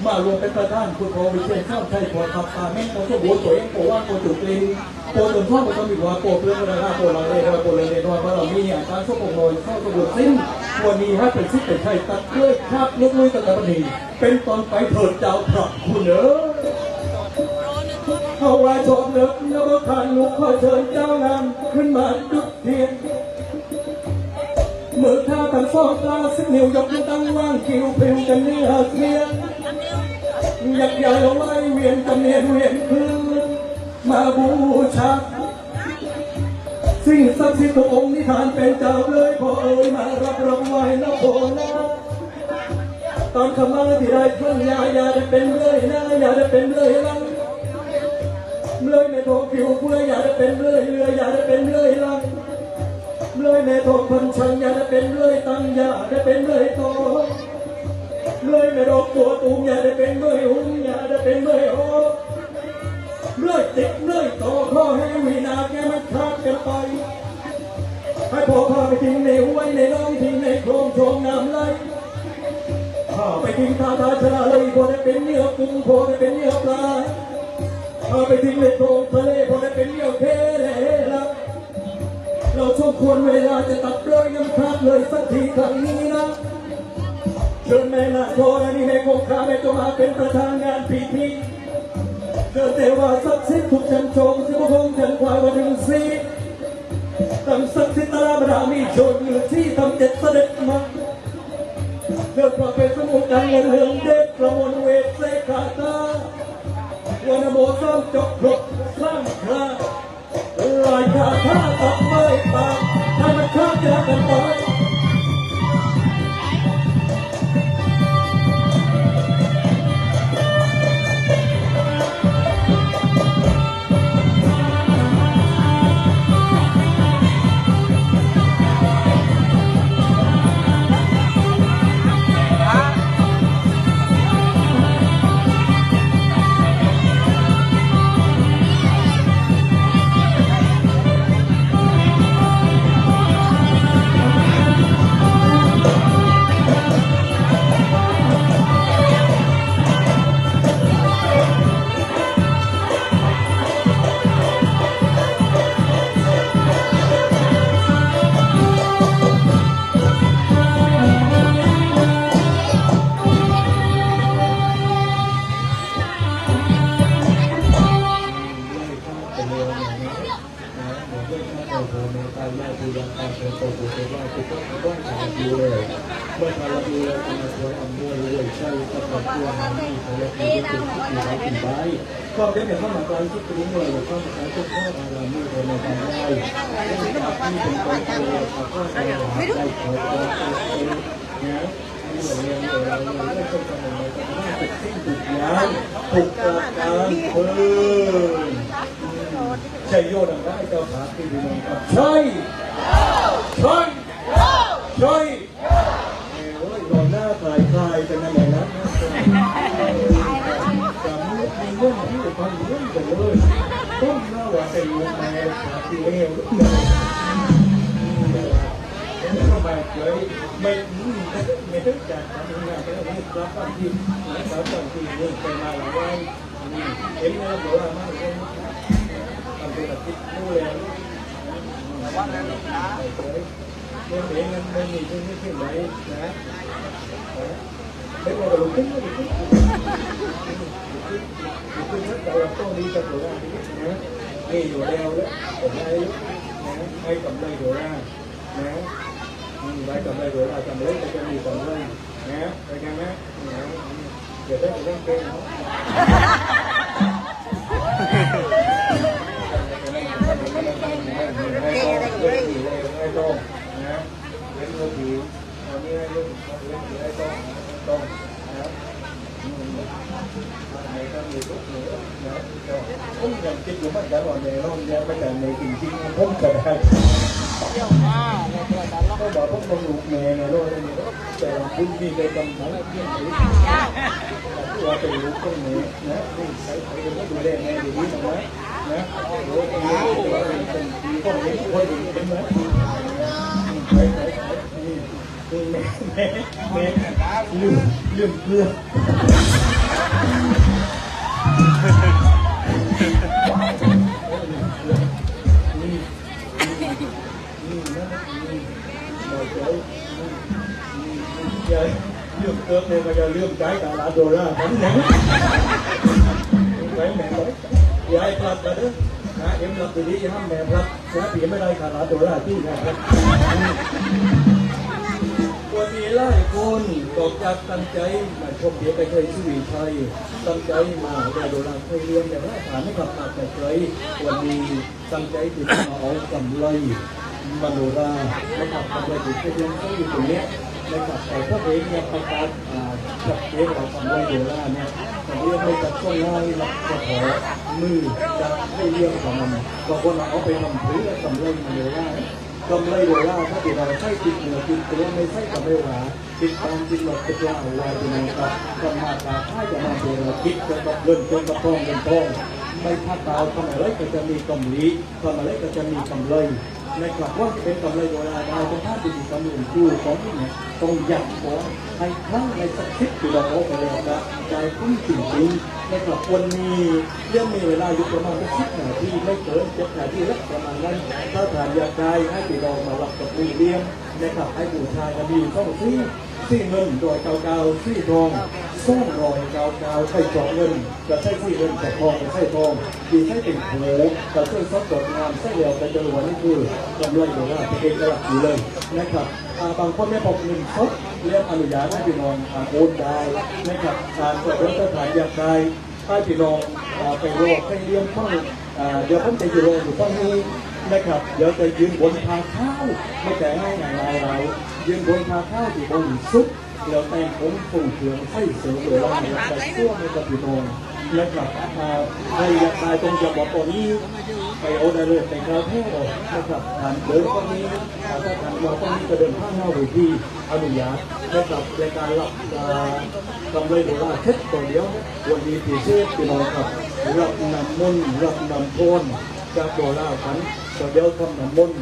มารวมเป็นประธานคุณพอวิเชียรข้าวไทยพอขับตาแม่โคโซโบสวยโคว่างโคจุกลิงโคจนพ่อมันก็มีว่าโคเปลือกระดาโคลังเลโคเลเลโคบารมีอาการโซโปโนยเข้าสมุดสิ้นวันนี้ให้เป็นซิปเป็นไทยตัดเลื่อยคาบลุกลุยตัดบัดนี้เป็นตอนไปเถิดเจ้าพระคุณเอ๋ยเขาว่าชอบเลิกนบขันลุกขอเชิญเจ้างามขึ้นมาจุดเทียน มือเท้าตั้งสองตาสิบนิ้วยกนิ้วตั้งว่างคิวเพลงกันเนื้อเสียงยักใหญ่เอาไว้เวียนจำเนียนเวียนพื้นมาบูชาสิ่งศักดิ์สิทธิ์ทุกองค์นิทานเป็นเจ้าเลยพอเอ่ยมารับรองไว้แล้วโผล่นะตอนขมาที่ได้เพื่อนอย่าได้เป็นเลยนะอย่าได้เป็นเลยลังเลยในทองผิวเพื่ออย่าได้เป็นเลยเรืออย่าได้เป็นเลยลังเลยในทองพันชันอย่าได้เป็นเลยตังอย่าได้เป็นเลยโตเลยในดอกบัวตูมอย่าได้เป็นเลยหุ่นอย่าได้เป็นเลยโอเลยติดเลยโตข้อให้วินาแกมันขาดกันไปให้พอพาไปทิ้งในห้วยในน้องทิ้งในโคลงโชงน้ำไหลพาไปทิ้งท่าทาชลาเลยพอได้เป็นเนื้อกุ้งพอได้เป็นเนื้อปลาพาไปทิ้งในโคลงทะเลพอได้เป็นเนื้อเพลละเราสมควรเวลาจะตัดเลยน้ำขาดเลยสักทีครั้งนี้นะเชิญแม่นาโทและนี่แม่คงคาแม่จงมาเป็นประธานงานพิธีเกิดแต่ว่าศักดิ์สิทธิ์ทุกชั้นชมสิบพงษ์ฉันควายวันหนึ่งสีตั้งศักดิ์สิทธิ์ตาบรามีโชดอยู่ที่ทำเจ็ดเสด็จมาเกิดความเป็นสมุทรดังเงินเรืองเด็กประมวลเวทเสกาตาวันโมซ้ำจบหลบสร้างคราลายคาท่าตับไม่ปากให้มันข้ามจากกันไปเมื่อทำดูแล้วทำมาสวยอ่ำด้วยเลยใช่ก็ขอบคุณที่เขาเรียกว่าเป็นที่เราถึงไปก็เป็นข้าวหมากไก่ที่เป็นหน่วยหรือข้าวหมากไก่ทุกข้าวอะไรมีคนในการได้ที่เป็นคนตัวเขาก็จะได้ขอนะนี่เหมือนเรียนเราเรื่องต้นกำเนิดเราจะต้องติดสิ้นติดย้ายถูกการเพิ่มใช่โยดังได้เจ้าขาที่ดีนะครับใช่ใช่ใช่โดนหน้าคลายเป็นอะไรนะจะมีเรื่องที่จะฟังเรื่องกันเลยต้นหน้าว่าเป็นลูกแม่ขาที่เลวเข้าไปเลยไม่ต้องการทำงานแต่ไม่รับฟังที่รับฟังที่นี่เป็นมาหลายวันเห็นแล้วบอกว่ามากเลยทำตัวคิดรู้แล้วว่าแล้วนะเรื่องเองมันไม่มีที่ไม่ขึ้นไหนนะไม่ว่าเราขึ้นก็ขึ้นนักแต่เราต้องดีกับตัวเรานะนี่อยู่แล้วแล้วผมได้นะให้กำไรตัวเรานะได้กำไรตัวเรากำไรจะมีกำไรนะไปกันนะเดี๋ยวได้ไปเล่นเกมเนาะให้ต้องนะเล่นมือถือตอนนี้ให้ลูกเล่นให้ต้องนะในก็มีลูกเหนือนะผมยังคิดอยู่ว่าจะรอในร่องเนี่ยไม่แต่ในจริงๆผมจะได้ก็บอกผมต้องลูกแม่ในร่องนี้แต่คุณมีใจกำลังเยี่ยมเลยว่าเป็นลูกคนนี้นะนี่ใช้เป็นผู้ดูแลแม่ดีนะนะโอ้ยเป็นคนนี้คนนี้เป็นไหมแม่ลืมเกลือเรื่องเกิดเนี่ยมันจะเรื่องใจกับลาโดราทั้งนั้นไปแม่เลยยายพลัดมาเด้อนะเอ็มรับดีๆห้ามแม่พลัดนะผีไม่ได้ขาลาโดราที่นะครับ วันนี้หลายคนก็อยากตั้งใจมาชมเดียวไปเคยชีวิตไทยตั้งใจมาได้โดราเคยเรียนแต่ว่าฐานให้กับอาจจะเคยวันนี้ตั้งใจที่จะมาเอากำไรมโนรานะครับกำไรที่เคยเรียนก็อยู่ตรงนี้นะครับแต่พวกเองเนี่ยประกาศจับเองเรากำไรโดราเนี่ยแต่เรียกไม่จัดช่วงง่ายหลักจะขอมือจะให้เรียกของมันบางคนเอาไปทำพื้นกำไรมโนรากำไรโดราถ้าติดเราใช้ติดเหนือติดตัวไม่ใช่กำไรหาติดตามติดหลอดติดยาเอาไว้ดูนะครับกำมาตาถ้าจะมาเจอเราคิดจะกับเงินจนกับทองเงินทองไม่ถ้าตาวทำอะไรก็จะมีกำลีทำอะไรก็จะมีกำไรนะครับว่าเป็นกำไรโดราได้แต่ถ้าติดกำลังดูของที่เนี่ยต้องยัดของให้ครั้งในสักทิศที่เราเอาไปแล้วนะใจคุ้มจริงๆนะครับวันนี้เรื่องมีเวลาอยู่ประมาณ10 นาทีไม่เกิน7 นาทีแล้วประมาณนั้นถ้าทานอยากได้ให้ไปลองมาหลับกับมือเลี้ยงนะครับให้บูชากันดีต้องซี่เงินโดยเก่าๆซี่ทองซ่องรอยเก่าๆใช้จอกเงินจะใช้ซี่เงินกับทองใช้ทองดีใช้เป็นโผล่จะช่วยซับดอกงามใช้เหลวเป็นจรวดนี่คือกำไรโดราเป็นเอกลักษณ์อยู่เลยนะครับบางคนไม่บอกเงินสดเรียกอนุญาตให้พี่น้องโอนได้นะครับการเปิดร้านสถานอยากได้ให้พี่น้องไปโลกให้เลี้ยงข้างเดี๋ยวผมจะอยู่โรงอยู่ข้างนี้นะครับเดี๋ยวจะยืนบนทางข้าวไม่แต่ให้ไงเรายืนบนทางข้าวที่บนสุดแล้วแต่งผมฝุ่งเถืองให้เสือเลยเราเนี่ยใส่เสื้อในกระพี่น้องนะครับใครอยากได้ตรงจะบอกตอนนี้ไปโอได้เลยแต่กระเทศนะครับเดินตรงนี้ถ้าทางเราตรงนี้จะเดินข้างหน้าเวทีอนุญาตนะครับในการรับกำไรโดราเช็ดตัวเดียววันนี้ที่เชื่อพี่น้องครับรับนำมนต์รับนำโทนจากโดราขันตัวเดียวทำนำมนต์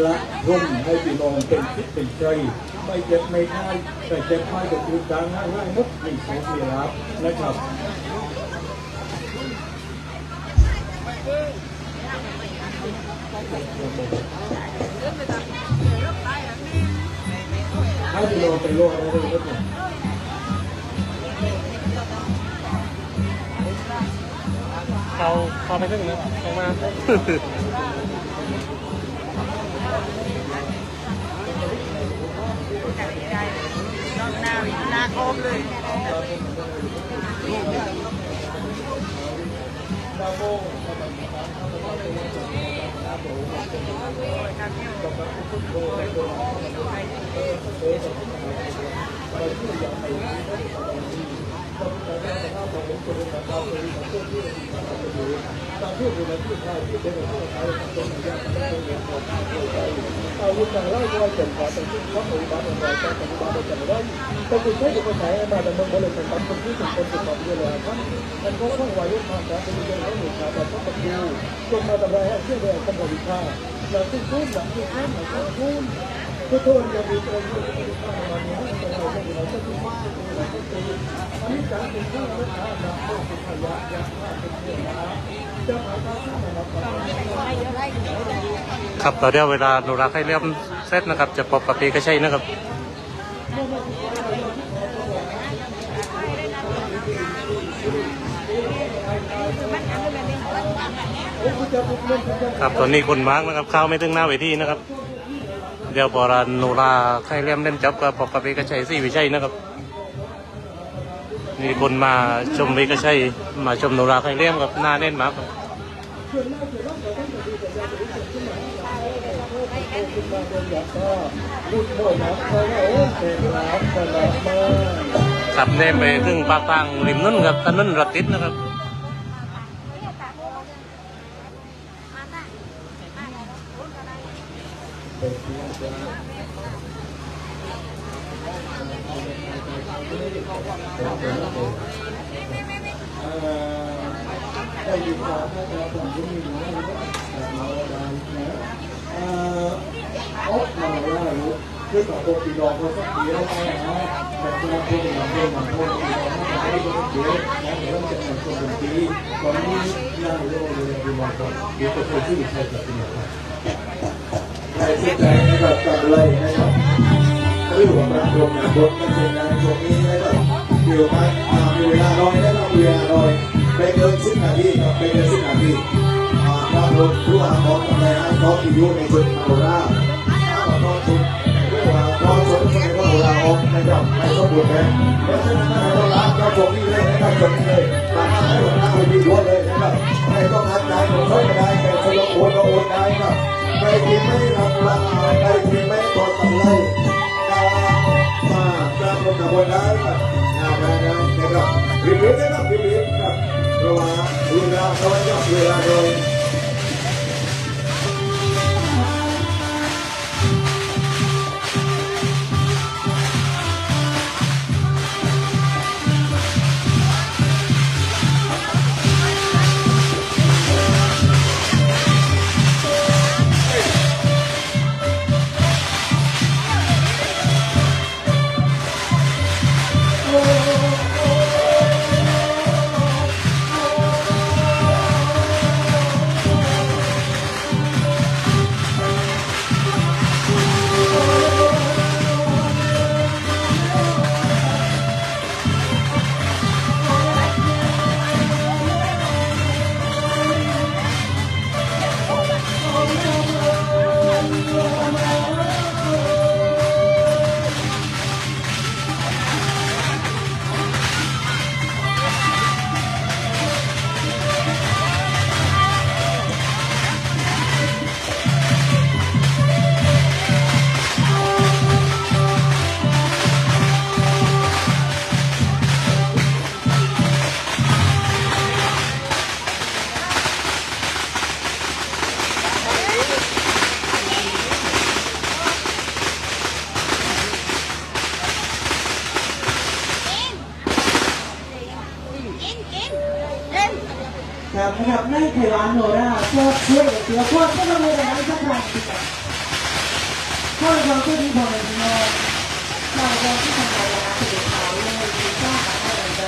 ละรุ่มให้พี่น้องเป็นคิดเป็นใจไม่เจ็บไม่ไข้แต่เจ็บไข้ก็คือการง่ายๆมุดมีโชคมีลาภนะครับให้พี่น้องไปโลกอะไรได้ไหมเขาไปถึงนะออกมา หน้าคมเลย อาวุธต่างไล่ก็เกิดขอเป็นที่วัดอุบาทของเราการปฏิบัติจังได้แต่คุณใช้อุปถัมภ์มาแต่เมื่อเลยเป็นคนที่สุดคนสุดความเยอะเลยครับมันก็ต้องวายุมาจากเป็นเรื่องของหมู่ชาวบ้านต้องประตูจนมาทำลายให้เชื่อเรื่องของบริษัทหลังที่พูดหลังที่พูดหลังที่พูดทุกคนจะมีตัวเรื่องของบริษัทมาเนี่ยให้ตัวเราเป็นเราต้องมาเราต้องตีอันนี้การเป็นข้าวและข้าวหลักต้องเป็นขยะยาฆ่าเป็นเรื่องนะจะหาทางที่มันรับครับต่อเดี๋ยวเวลาโนราใครเริ่มเซตนะครับจะพบกับปีกระชัยนะครับครับตอนนี้คนมาร์กนะครับเข้าไม่ถึงหน้าเวทีนะครับเดี๋ยวพอโนราใครเริ่มเล่นจับกับพบกับปีกระชัย4 วิชัยนะครับมีคนมาชมปีกระชัยมาชมโนราใครเริ่มกับหน้าแน่นมากครับขับเดินไปถึงปากทางริมนุ่นครับถนนรถติดนะครับได้ยินข่าวว่าจะทำที่นี่นะเราได้นะออกมาแล้วคือต่อตัวปีนองเขาสักทีแล้วนะแต่ตัวคนหลังคนหลังคนปีนองไม่ได้เยอะนะเดี๋ยวจะเป็นคนเป็นปีตอนนี้น่าเรียกว่าเรียนปีนองครับเดี๋ยวจะเป็นชื่อใครจะเป็นอะไรใครที่ใจนะครับกับเลยนะครับเรื่องของการรวมกันบนกันเป็นงานตรงนี้นะครับเดี๋ยวมามีเวลาน้อยนะครับเวลาน้อยไปเกิน10 นาทีครับไปเกิน10 นาทีครับรถทั่วของอะไรนะของที่อยู่ในชุดโบราณของชุดทั่วของชุดในโบราณ คุณนะเพราะฉะนั้นเราล้างเราจบนี่เลยนะครับจบนี่เลยมาให้หัวหน้าคนดีด้วยเลยนะครับไม่ต้องทักใจผมช่วยไม่ได้แต่คนละโอนก็โอนได้ครับใครที่ไม่รับราใครที่ไม่กดกำไรมาการลงกับคนได้ครับงานได้นะครับรีบๆนะครับรีบๆครับเพราะว่าเวลาเขาจะเวลาโดยครับนะครับในไทยวันโนราพวกช่วยเหลือพวกที่เราไม่ได้สักครั้งพวกเราที่ดีพอในน้องเราที่ทำงานนะคือเขาเลยที่สร้างอะไรไป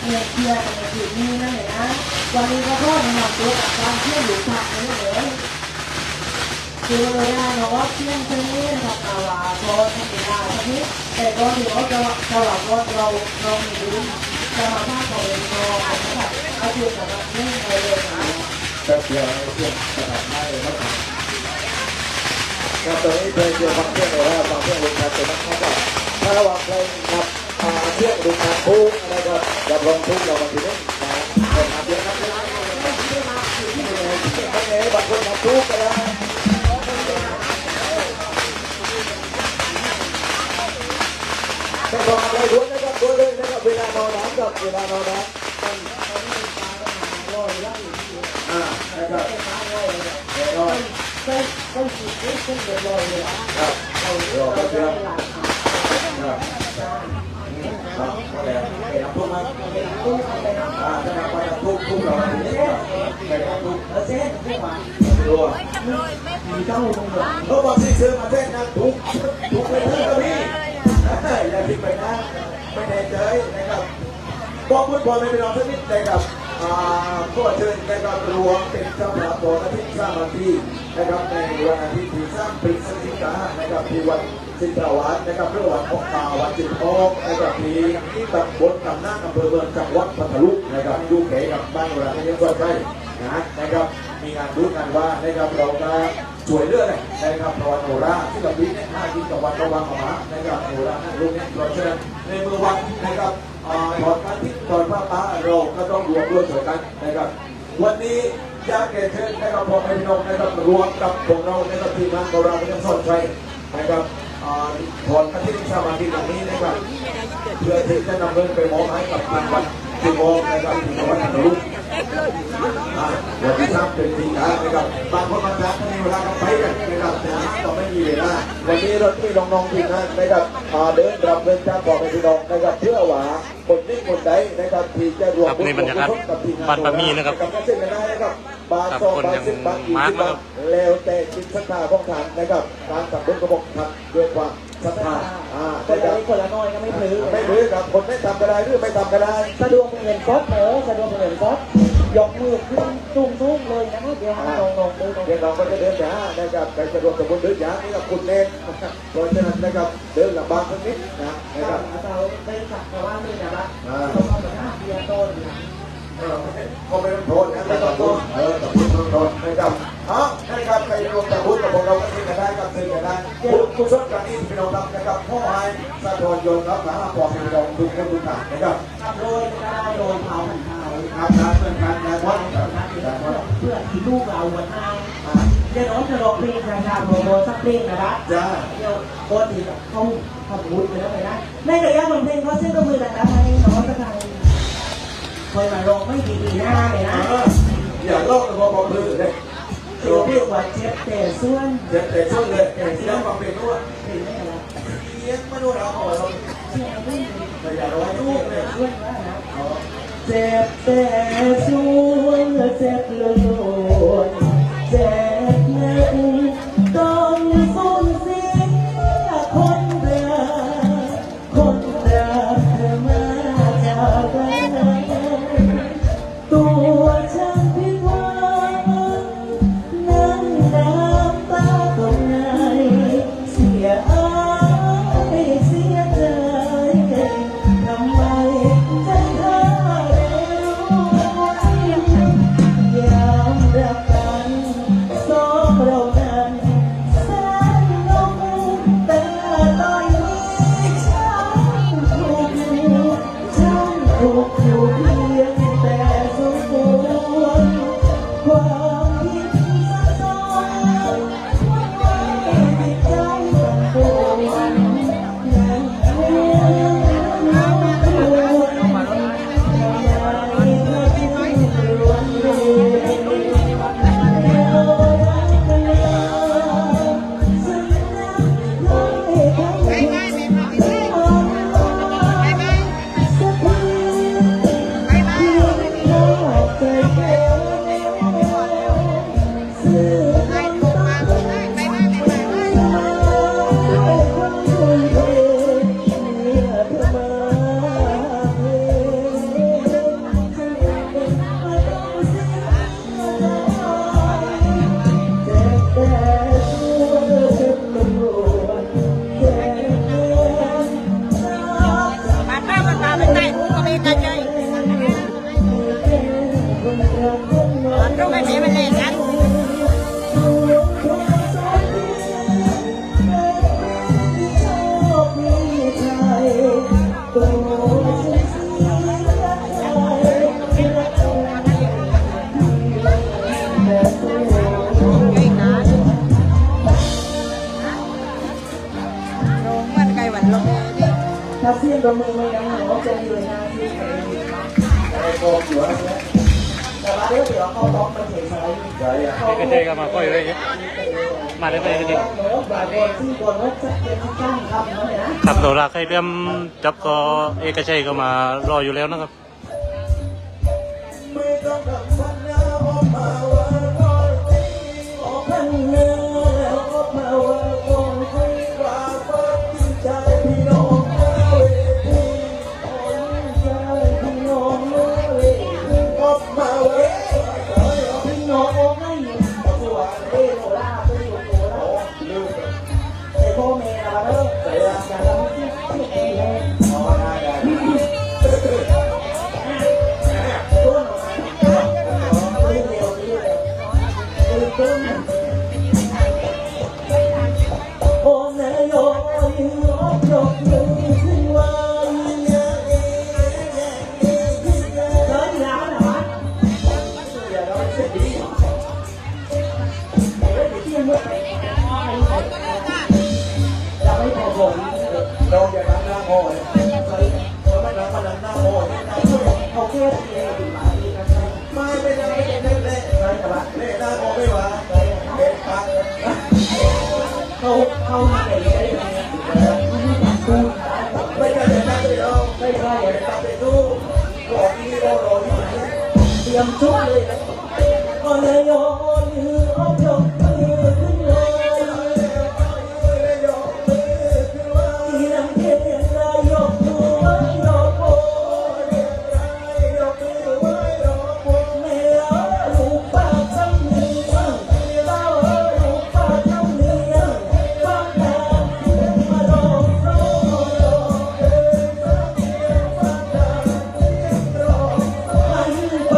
เนี่ยเชื่อกันในจุดนี้นั่นแหละนะวันนี้ก็พ่อมาตัวกับการเชื่อหรือผักนี่เลยคือเลยนะเนาะเชื่อเชื่อเนี่ยกับเราพอทำได้ทีนี้แต่ก็ถือว่าเรามีรู้จะมาสร้างของเรานะครับเอาเชื่อกับเราเนี่ยเลยนะ แป๊บเดียวเพื่อนจะทำได้เลยครับตอนนี้เพลงเดียวฟังเพื่อนเลยว่าฟังเพื่อนลงการเป็นนักข่าวถ้าระหว่างเพลงครับเพื่อนลงการทุกนะครับรับรองทุกเราบางทีนี่นะแต่ทำเยอะครับบางคนทำทุกไปแล้วแต่พอมาเลยด้วยนะครับด้วยเลยนะครับเวลานอนน้ำกับเวลานอนน้ำนะครับรอแป๊บเดียวทุกมาจะนำมาทุกเราไปทุกเส้นรัวเขาบอกที่ซื้อมาเส้นนะทุกไปเท่านี้อย่าทิ้งไปนะไม่แน่ใจนะครับบอกคุณพ่อไม่เป็นรองสักนิดนะครับก็เชิญนะครับรวมเป็นเจ้าภาพตอนอาทิตย์สร้างวันที่นะครับในวันอาทิตย์ที่3 พฤศจิกายนนะครับที่วัดสิงห์วัดนะครับเพื่อวันพกพาวันจิตโอกนะครับที่ตำบลกำนันอำเภอเมืองจังหวัดพัทลุงนะครับยูเขกับบ้านเวลาที่ยังก็ใช่นะครับมีงานรู้กันว่านะครับเราจะช่วยเรื่องนะครับพรโนราที่เราดิ้น5 กินต่อวันระวังมานะครับโนราลูกนี้เราเชิญในมือวันนะครับถอดการทิศถอดผ้าป่าเราก็ต้องรวมด้วยช่วยกันนะครับวันนี้อยากเชิญนะครับพ่อแม่พี่น้องนะครับรวมกับพวกเรานะครับทีมงานของเราเป็นส่วนใจนะครับถอดการทิศสมาธิตรงนี้นะครับเพื่อที่จะนำเงินไปมอบให้กับทางวัดที่มอบนะครับที่จังหวัดพัทลุงวันที่3 เป็นทีนะครับบางคนบางท่านมีเวลาก็ไปกันนะครับแต่ก็ไม่มีเวลาวันนี้เราที่น้องๆทีมงานนะครับเดินรับเงินจากพ่อแม่พี่น้องนะครับเพื่อว่าคนนี้คนใดนะครับที่จะรวม ครับนี่บรรยากาศบ้านปามี่นะครับ กับเส้นกันได้นะครับบาท ครับ 2 คน บาท ยัง 10 บาท มาร์ค 20 บาทแล้วแต่จิตศรัทธาของท่านนะครับการสับบุญกระบอกทำด้วยความศรัทธาคนละน้อยก็ไม่ถือ ไม่ถือกับคนไม่ทำก็ได้หรือไม่ทำก็ได้ สะดวกเงินก๊อฟสะดวกเงินก๊อฟยกมือขึ้นตุ้มเลยนะครับเดี๋ยวลงเลย เดี๋ยวเราก็จะเดินหานะครับไปสะดวกสมบูรณ์เดินหานี่กับคุณเองเพราะฉะนั้นนะครับเดินลำบากสักนิดนะครับ เราได้สักแต่ว่านี่นะครับเราเอาหน้าเบียร์ต้น ก็ไม่ต้องโทษนะไม่ต้องโทษแต่พูดต้องโทษนะครับนะครับใครลงแต่พูดกับพวกเราก็ทิ้งกันได้กับซึ้งกันได้คุณสดกันนี่พี่น้องครับนะครับพ่อไอ้สะทอนโยนครับสามารถบอกพี่น้องทุกคนทุกท่านนะครับ ขับโดยก็ได้โดยเผาหันเผา ครับนะเป็นการงานวัดครับ เพื่อที่ลูกเราวันหน้าเดี๋ยวน้องจะลองเพลงชาโปรโมทสักเพลงนะครับ จ้า เดี๋ยวโคตรดีเขาพูดไปแล้วไปนะในระยะของเพลงเขาเส้นก็มือแต่ทำให้น้องก็ทำคอยมาลองไม่ดีหน้าเลยนะ อย่าโลกตัวบอกเลยเลย เรียกว่าเจ็บแต่ส่วน เจ็บแต่ช่วยเลยแต่ที่แล้วฟังเพลงด้วย เป็นไม่อะไร เลี้ยงไม่รู้เราขอเรา เสียไม่ดี แต่อย่าร้อยลูกเลย ส่วนว่านะเจ็บแต่ส่วนเจ็บล้วนเจ็บหนักต้องสูญเสียคนรักคนรักเธอมาจากกันตัวฉันผิดหวังนั่งน้ำตาตกในเสียอายเสียใจทำไมใจเธอเร็วยามรักกันสองเรานั้นแสนงงแต่ตอนนี้ฉันถูกอยู่เพียงแต่สมควรความผิดซ้อนจิตใจต้องปวดยังคงถ้าเสียงกับมือไม่ยังหนูจะอยู่นานที่ไหนไอ้กองอยู่อะไรเนี่ยแต่ว่าเดี๋ยวเขาต้องมาเฉยๆ ก็เจก็มาค่อยเลยมาได้ไปก็เจ บาดเจ็บที่โดนรถจักรยานข้างทำนั่นเลยนะครับ โดราใครเริ่มจับก็เอกชัยก็มารออยู่แล้วนะครับ ไม่ต้องกังวลนะออกมาว่าร้อยปีออกพันเนื้อออกมาว่าคงคุยว่าฟังใจพี่น้องเลยคนใจพี่น้องเลยออกมาเว้ย พี่น้องไม่ตัวเอโรล่าตัวอยู่ตัวแล้วไอ้พ่อแม่เราเลิกแต่อย่าทำที่เองเลยตัวหนูไม่เร็วนี่เลยตัวโอ้แม่โยยืนยกมือขึ้นมาเนี่ยเดินยาวนะวะอย่าเราเสียดีเราไม่พอบอก เราอย่าทำหน้าโง่เลยเราไม่ทำมาทำหน้าโง่เนี่ย เขาแค่เองถึงมาดีกัน มาไม่ได้เล่นเล่นใช่ปะเล่นหน้าโง่ไม่หวาเด็กปาก เขามาไหนได้ยังไง ไม่ใช่เด็กนักเรียนไม่ใช่เด็กนักเรียนดูหลอกที่โง่หลอกที่ไหน เตรียมชุดเลยก็เลยโยนมือออกยกมือขึ้นเลยที่นั่งเทียนรายยกมือไว้ยกโอยแม่ลูกป้าทำเนียงเต้าลูกป้าทำเนียงฟังแม่มาร้องโซ่ให้ไป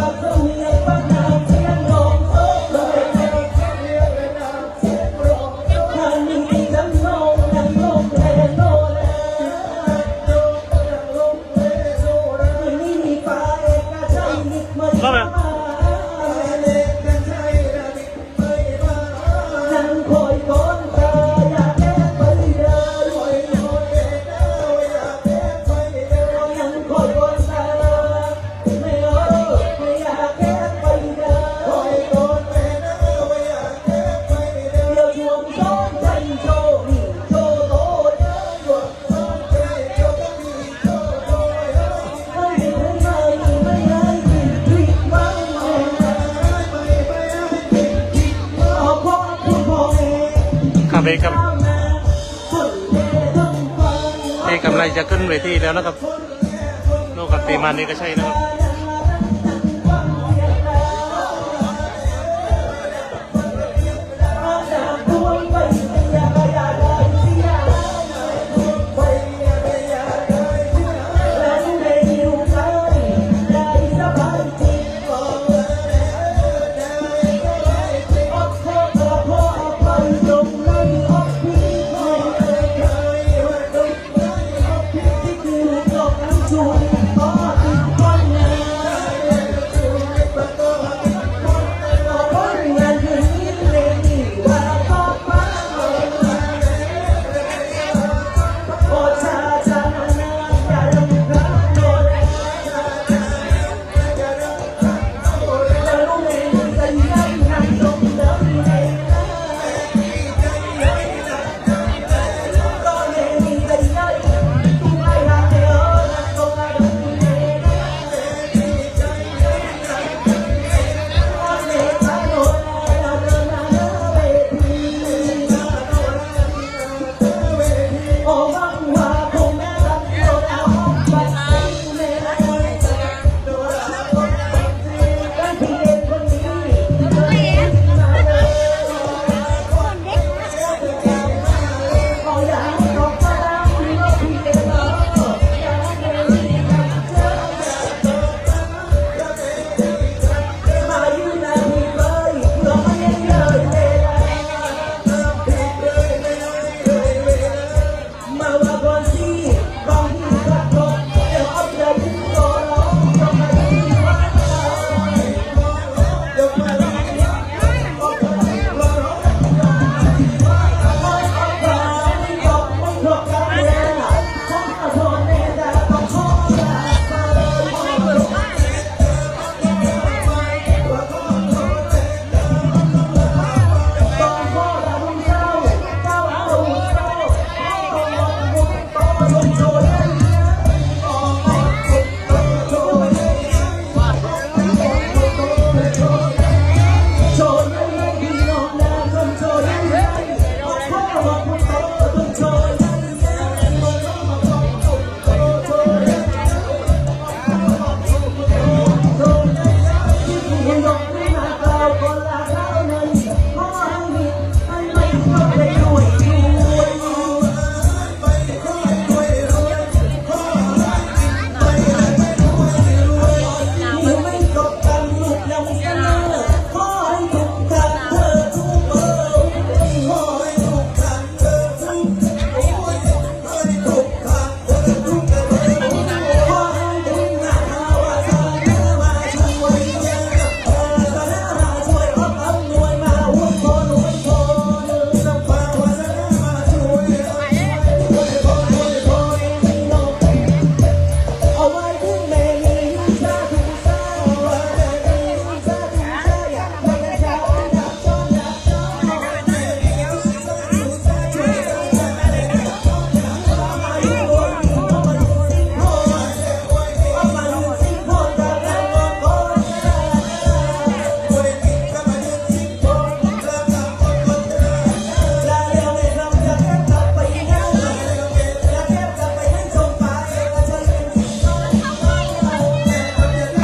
ที่กำลังจะขึ้นเวทีแล้วนะครับโลกกับตีมันนี่ก็ใช่นะครับ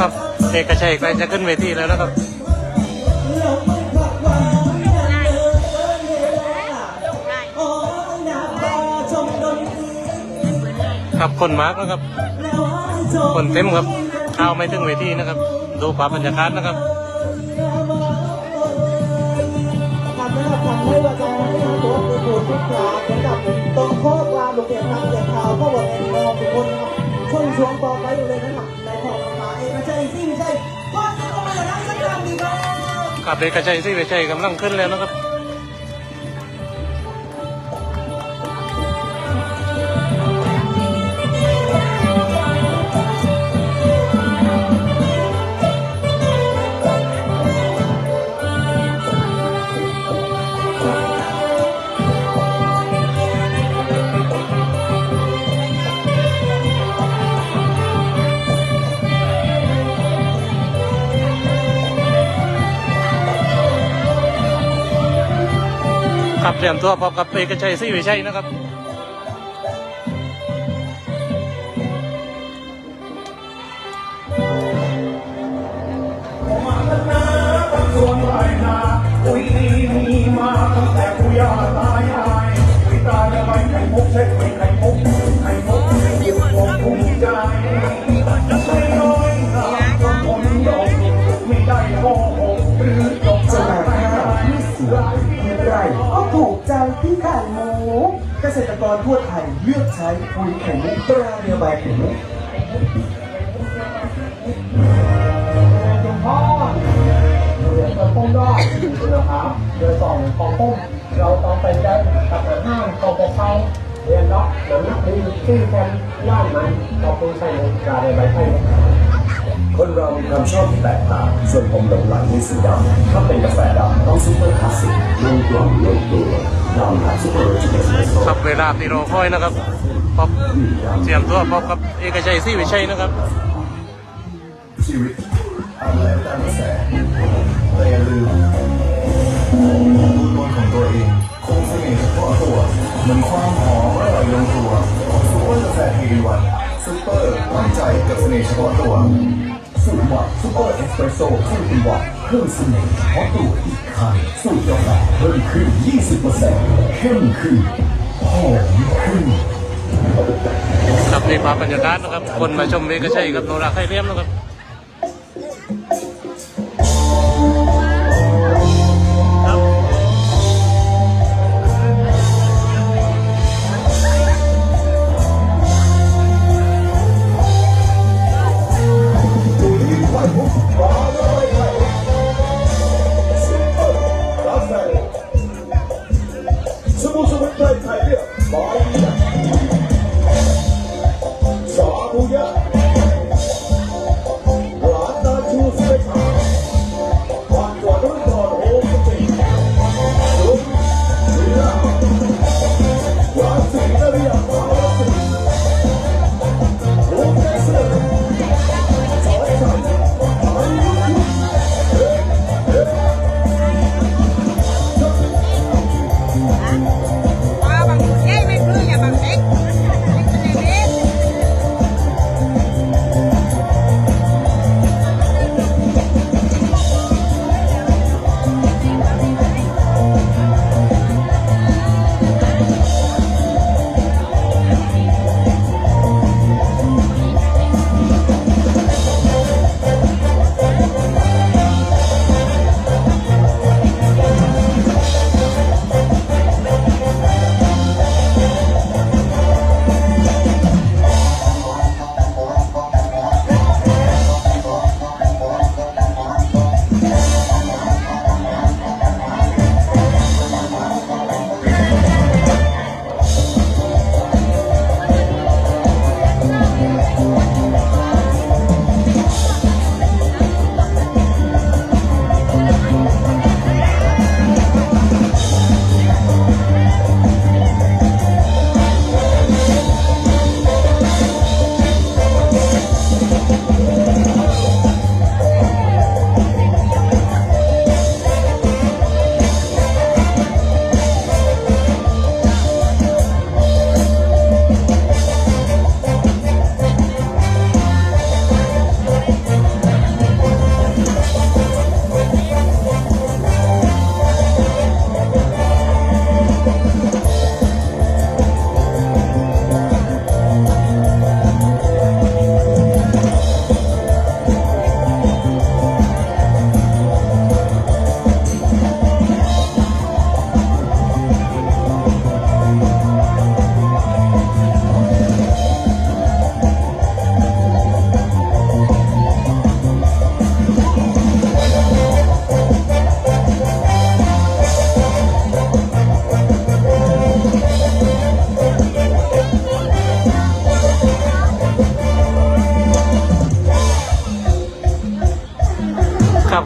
ครับเอกชัยใกล้จะขึ้นเวทีแล้วนะครับครับคนมาร์กนะครับคนเต็มครับเข้าไม่ถึงเวทีนะครับดูภาพบรรยากาศนะครับ ไม่ว่าจะให้ตัวคือผู้ทุกข์เหมือนกับตรงข้อกลางลูกเก็บทำเก็บข่าวข้อบอกเองรอทุกคนนะครับช่วงช่วงต่อไปอยู่เลยนะครับในของมาเอกชัยซิ่งชัยพ่อจะต้องมาล้างสักการดีครับ ครับเอกชัยสิเอกชัยกำลังขึ้นแล้วนะครับครับเตรียมตัวพบกับเอกชัยสิเอกชัยนะครับ ตั้งแต่ผู้ยาตายายวิตาจะไปไข่มุกเช็คไข่มุกไข่มุกอยู่ของภูมิใจไม่น้อยหนาก็คนดอกไม่ได้โกหกหรือจบ จะมาหน้าที่สวยเพียงไรก็ถูกใจที่ไข่มุกเกษตรกรทั่วไทยเลือกใช้ปุ๋ยไข่มุกตราเดียวใบไข่มุก พ่อเรียนต้นต้นได้นะครับเดือนสองของต้นเราต้องไปได้กับห้างกบเปาเรียนเนาะเดี๋ยวนักเรียนที่แทนย่านมันขอบคุณใส่ในกาในใบไผ่คนเรามีความชอบที่แตกต่างส่วนผมหลงไหลในสีดำถ้าเป็นกาแฟดำต้องซุปเปอร์คลาสสิกลงกล่องลงตัวดำแบบซุปเปอร์ออริจินอลเอสเปรสโซ่ ครับเวลาที่เราค่อยนะครับพบเตรียมตัวพบกับเอกชัยศรีวิชัยนะครับ ชีวิตอะไรตามกระแสแต่อย่าลืมตัวตนของตัวเองคงเสน่ห์เฉพาะตัวเหมือนความหอมอร่อยลงตัวของซุปเปอร์กาแฟทีวันซุปเปอร์มั่นใจกับเสน่ห์เฉพาะตัวสูตรหวานซุปเปอร์เอสเปรสโซ่ขึ้นเป็นหวานเพิ่มเสน่ห์เฉพาะตัวอีกครั้งสูตรกาแฟเพิ่มขึ้น 20% เข้มขึ้นหอมขึ้น ครับในภาพบรรยากาศนะครับคนมาชมเอกชัยกับโนราไข่เลี้ยมนะครับครับ สมุทรสาครไทยเรียกบอยสาบุยะหลานตาชูสเปคาบ้านกว่ารุ่นก่อนโอ้สติลุงลีลาวาสีนาริยาวาสีลุงเนสเลอร์สอยสันอายุเฮ้เฮ้ bằng dây mấy cưa nhà bằng đấy cái này biết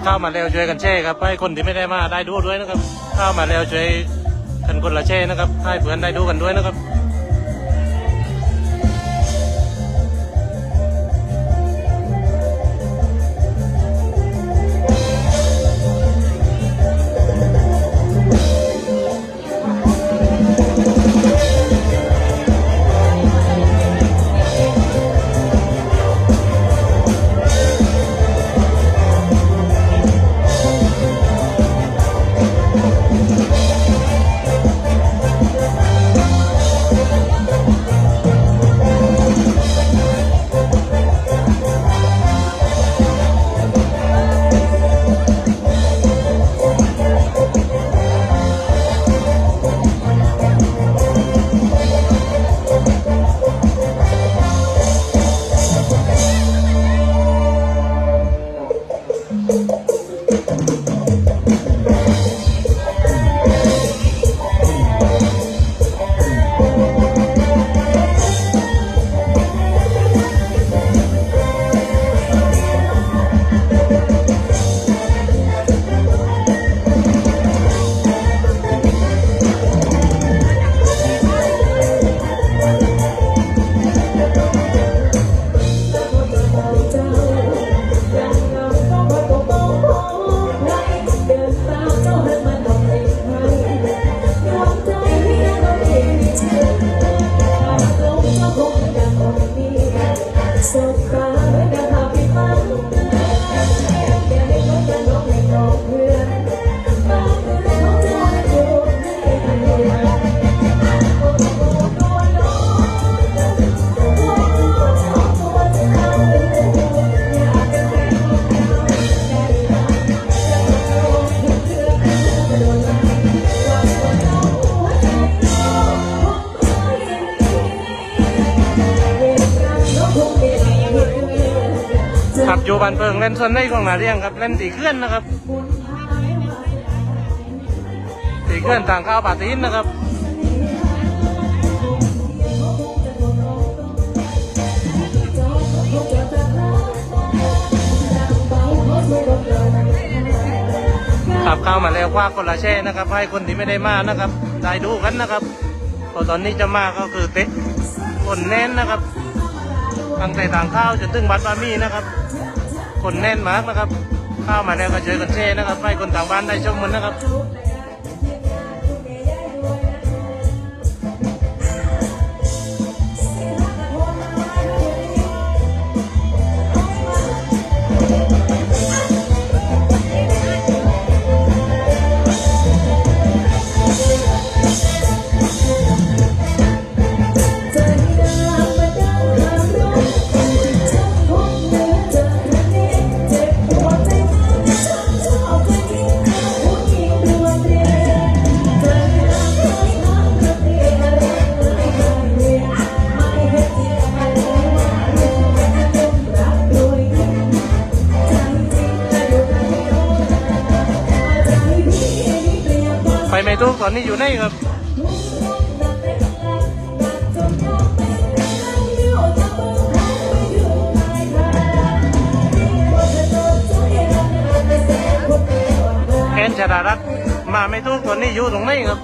เข้ามาแล้วช่วยกันแชร์ครับให้คนที่ไม่ได้มาได้ดูด้วยนะครับเข้ามาแล้วช่วยกันคนละแชร์นะครับให้เพื่อนได้ดูกันด้วยนะครับ จูบันเพิงเล่นส่วนในของนาเรียงครับเล่นตีเคลื่อนนะครับตีเคลื่อนต่างข้าวป่าตีนนะครับขับเข้ามาแล้วคว้าคนละแช่นะครับให้คนที่ไม่ได้มานะครับได้ดูกันนะครับพอตอนนี้จะมาก็คือเตะคนแน่นนะครับตั้งแต่ต่างข้าวจนถึงบัดบามี่นะครับคนแน่นมากนะครับเข้ามาแล้วก็เจอกันแช่นะครับให้คนต่างบ้านได้ชมมันนะครับไปไม่ถูกตอนนี้อยู่ไหนครับแอนชาดารัตน์มาไม่ถูกตอนนี้อยู่ตรงไหนครับ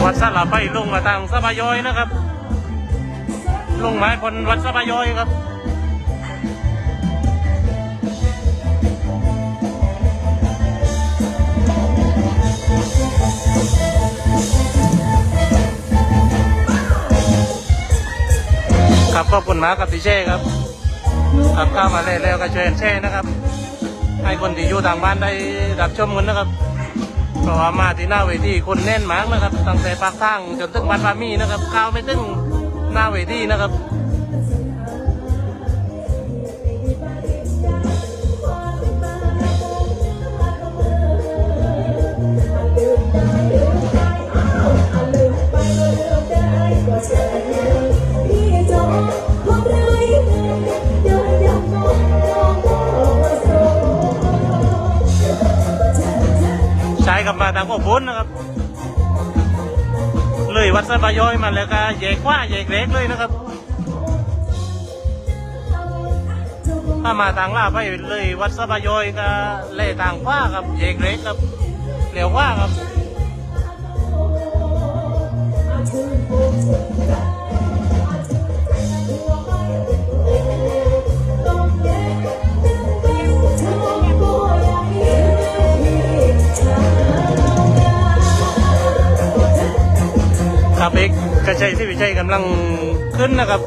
วัดสระไปลงมาทางสะพายอยนะครับลงมาคนวัดสะพายอยครับครับขอบคุณมากครับที่แช่ครับขับเข้ามาแล้วก็ช่วยแช่นะครับให้คนที่อยู่ทางบ้านได้รับชมกันนะครับเพราะว่ามาที่หน้าเวทีคนแน่นมากนะครับตั้งแต่ปากทางจนถึงบัดบามี่นะครับก้าวไม่ถึงหน้าเวทีนะครับใช้กับมาทางโอ้พ้นนะครับเลยวัดสะพายอยมาแล้วก็แยกขวาแยกเล็กเลยนะครับถ้ามาทางลาไปเลยวัดสะพายอยก็เล่ทางขวาครับแยกเล็กครับเลี้ยวขวาครับครับเอกกระชัยที่วิชัยกำลังขึ้นนะครับ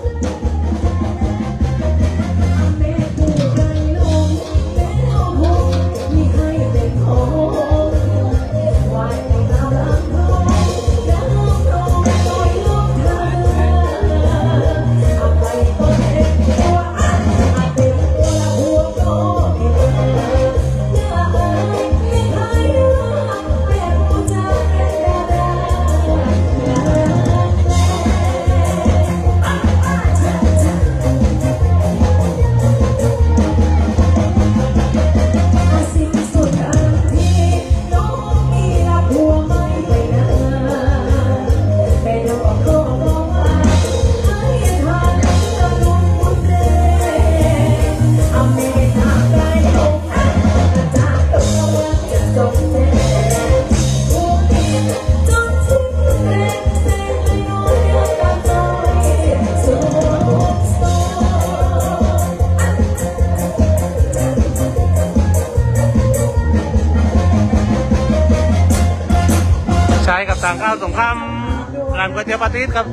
ใช้กับทางข้าวสงครามร้านก๋วยเตี๋ยวปาติสครับ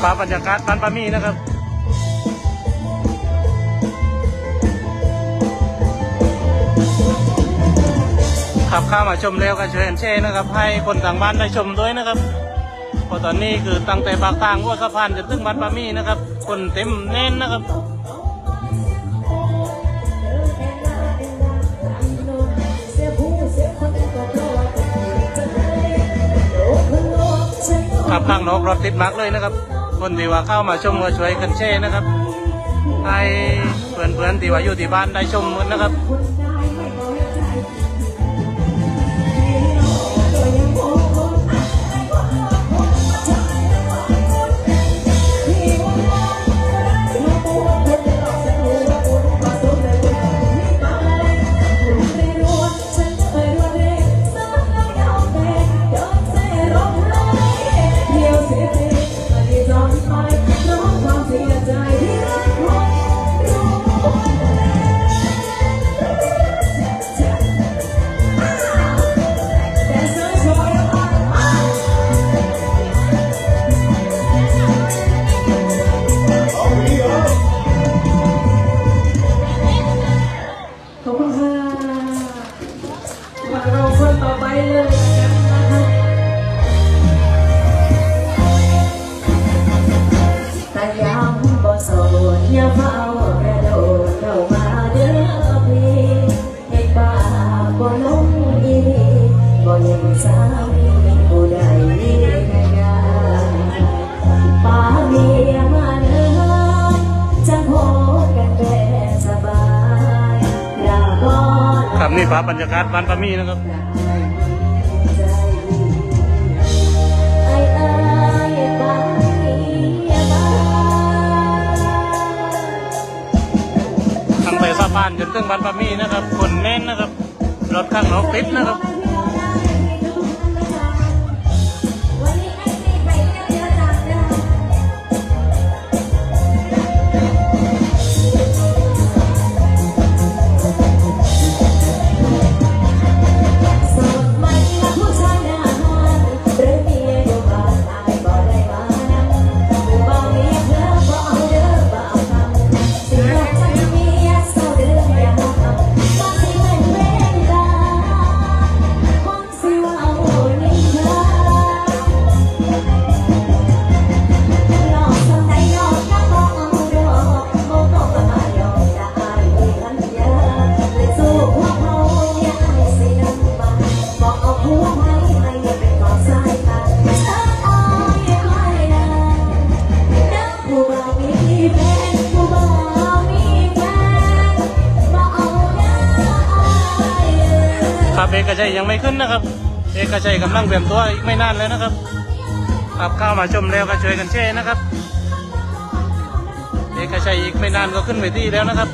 ภาพบรรยากาศบ้านปามี่นะครับขับเข้ามาชมแล้วก็ช่วยกันแชร์นะครับ ให้คนต่างบ้านได้ชมด้วยนะครับเพราะตอนนี้คือตั้งแต่ปากทางวัวสะพานจนถึงบ้านปามี่นะครับคนเต็มแน่นนะครับขับข้างนอกรถติดมากเลยนะครับคนที่ว่าเข้ามาชมก็ช่วยกันแชร์นะครับให้เพื่อนๆที่ว่าอยู่ที่บ้านได้ชมกันนะครับครับนี่ภาพบรรยากาศบ้านปามี่นะครับตั้งแต่สะพานจนถึงบ้านปามี่นะครับคนแน่นนะครับรถข้างนอกติดนะครับเอกชัยยังไม่ขึ้นนะครับเอกชัยกำลังเตรียมตัวอีกไม่นานเลยนะครับขับเข้ามาชมแล้วก็ช่วยกันแชร์นะครับเอกชัยอีกไม่นานก็ขึ้นเวทีแล้วนะครับ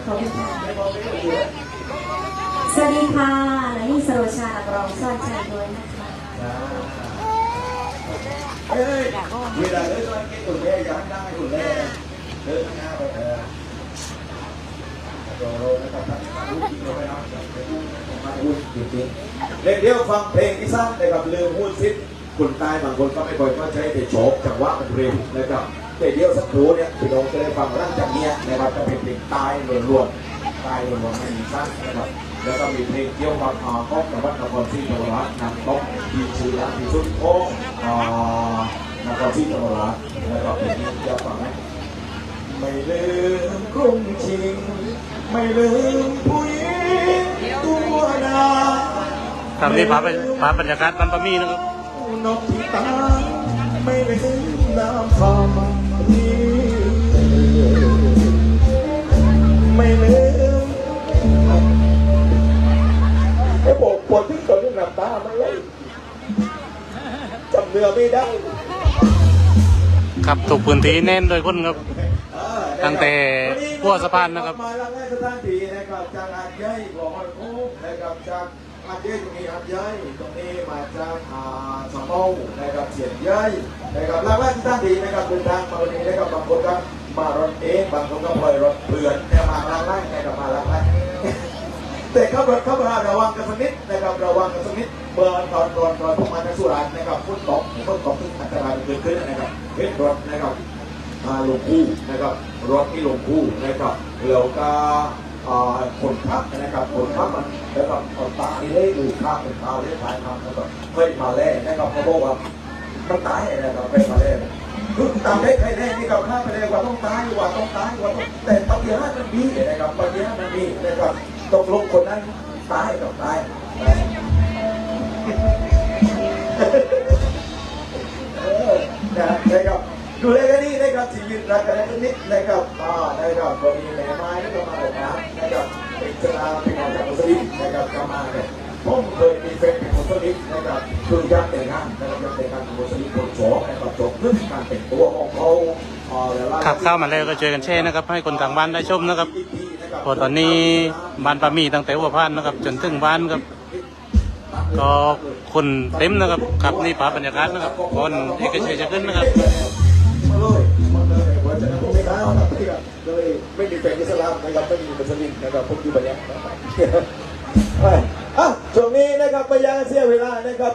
ขอบคุณค่ะสวัสดีค่ะนายสโรชานักร้องซ่อนใจด้วยนะคะ เฮ้ยเวลาเลิกก็เก็บตัวแม่ย้ำได้ตัวแม่เลิกหน้าไปเถอะโรนะครับท่านรู้จริงเราไม่รับมาพูดจริงๆเดี๋ยวฟังเพลงที่สร้างนะครับลืมพูดซิคนตายบางคนก็ไม่ค่อยเข้าใจแต่โฉบจังหวะมันเร็วนะครับแต่เดี๋ยวสักครู่เนี่ยพี่น้องจะได้ฟังร่างจากเนี้ยนะครับจะเป็นเพลงตายล้วนๆตายล้วนๆไม่มีสั้นนะครับแล้วก็มีเพลงเกี่ยวกับก้องกับวัดนครศรีธรรมราชนำต้องที่ชื่อร้านที่สุดโค้งนครศรีธรรมราชแล้วก็เพลงนี้เกี่ยวกับไหมไม่ลืมกรุงชิงไม่ลืมผู้หญิงตัวนา ครับนี่ภาพบรรยากาศบ้านปามี่นะครับ นกที่ตาไม่ลืมน้ำฟ้านี้ไม่ลืมไอ้บอกปวดที่เกิดขึ้นน้ำตาไม่เลยจำเนื้อไม่ได้ ครับถูกพื้นที่แน่นโดยคนครับ ตั้งแต่หัวสะพานนะครับ มาแล้วแม่สถานที่นะครับจากอาดใหญ่ของหอยโค้งนะครับจากอาดใหญ่ตรงนี้อาดใหญ่ตรงนี้มาจากสมองนะครับเสียนใหญ่นะครับแล้วแม่สถานที่นะครับเดินทางมาวันนี้นะครับบางคนก็มารถเองบางคนก็ปล่อยรถเพื่อนแต่มาล้างไล่นะครับมาล้างไล่แต่ขับรถขับราระวังกันสักนิดนะครับระวังกันสักนิดเมื่อตอนพวกมันในสุราษฎร์นะครับฝนตกที่อันตรายเกิดขึ้นนะครับเห็นรถนะครับลงคู่นะครับรถที่ลงคู่นะครับแล้วก็คนขับนะครับคนขับมันแล้วก็ตาที่ได้ดูข้ามเป็นข้าวได้ถ่ายทำแล้วก็ไม่มาแล่นะครับเขาบอกว่ามันตายนะครับไม่มาแล่คือตามได้ใครแน่นี่กับข้าไปเลยว่าต้องตายว่าต้องตายว่าต้องแต่ปฏิหารมันมีนะครับปฏิหารมันมีนะครับตกลงคนนั้นตายกับตายนะครับดูแลกันดีนะครับชีวิตรักกันนิดนะครับนะครับก็มีแม่ไม้ก็มาแบบนั้นนะครับเป็นชนะเป็นของจากมุสลิมนะครับก็มาเนี่ยผมเคยมีแฟนเป็นมุสลิมนะครับคือยักษ์แต่งงานนะครับยักษ์แต่งงานเป็นมุสลิมคนสองนะครับจบเรื่องการแต่งตัวของเขา ขับเข้ามาแล้วก็เจอกันแช่นะครับให้คนทางบ้านได้ชมนะครับพอตอนนี้บ้านปามี่ตั้งแต่หัวพานนะครับจนถึงบ้านครับก็คนเต็มนะครับครับนี่ภาพบรรยากาศนะครับคนเอกชัยจะขึ้นนะครับ มาจะนั่งไม่ได้นะครับที่เลยไม่มีแฟนอิสลามนะครับไม่มีมุสลิมนะครับผมอยู่แบบนี้ช่วงนี้นะครับไม่ยังเสียเวลานะครับ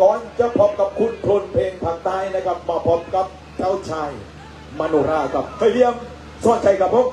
ก่อนจะพบกับคุณพลเพลงทางใต้นะครับมาพบกับเจ้าชายมโนรากับเฮียมสอนใจกับผม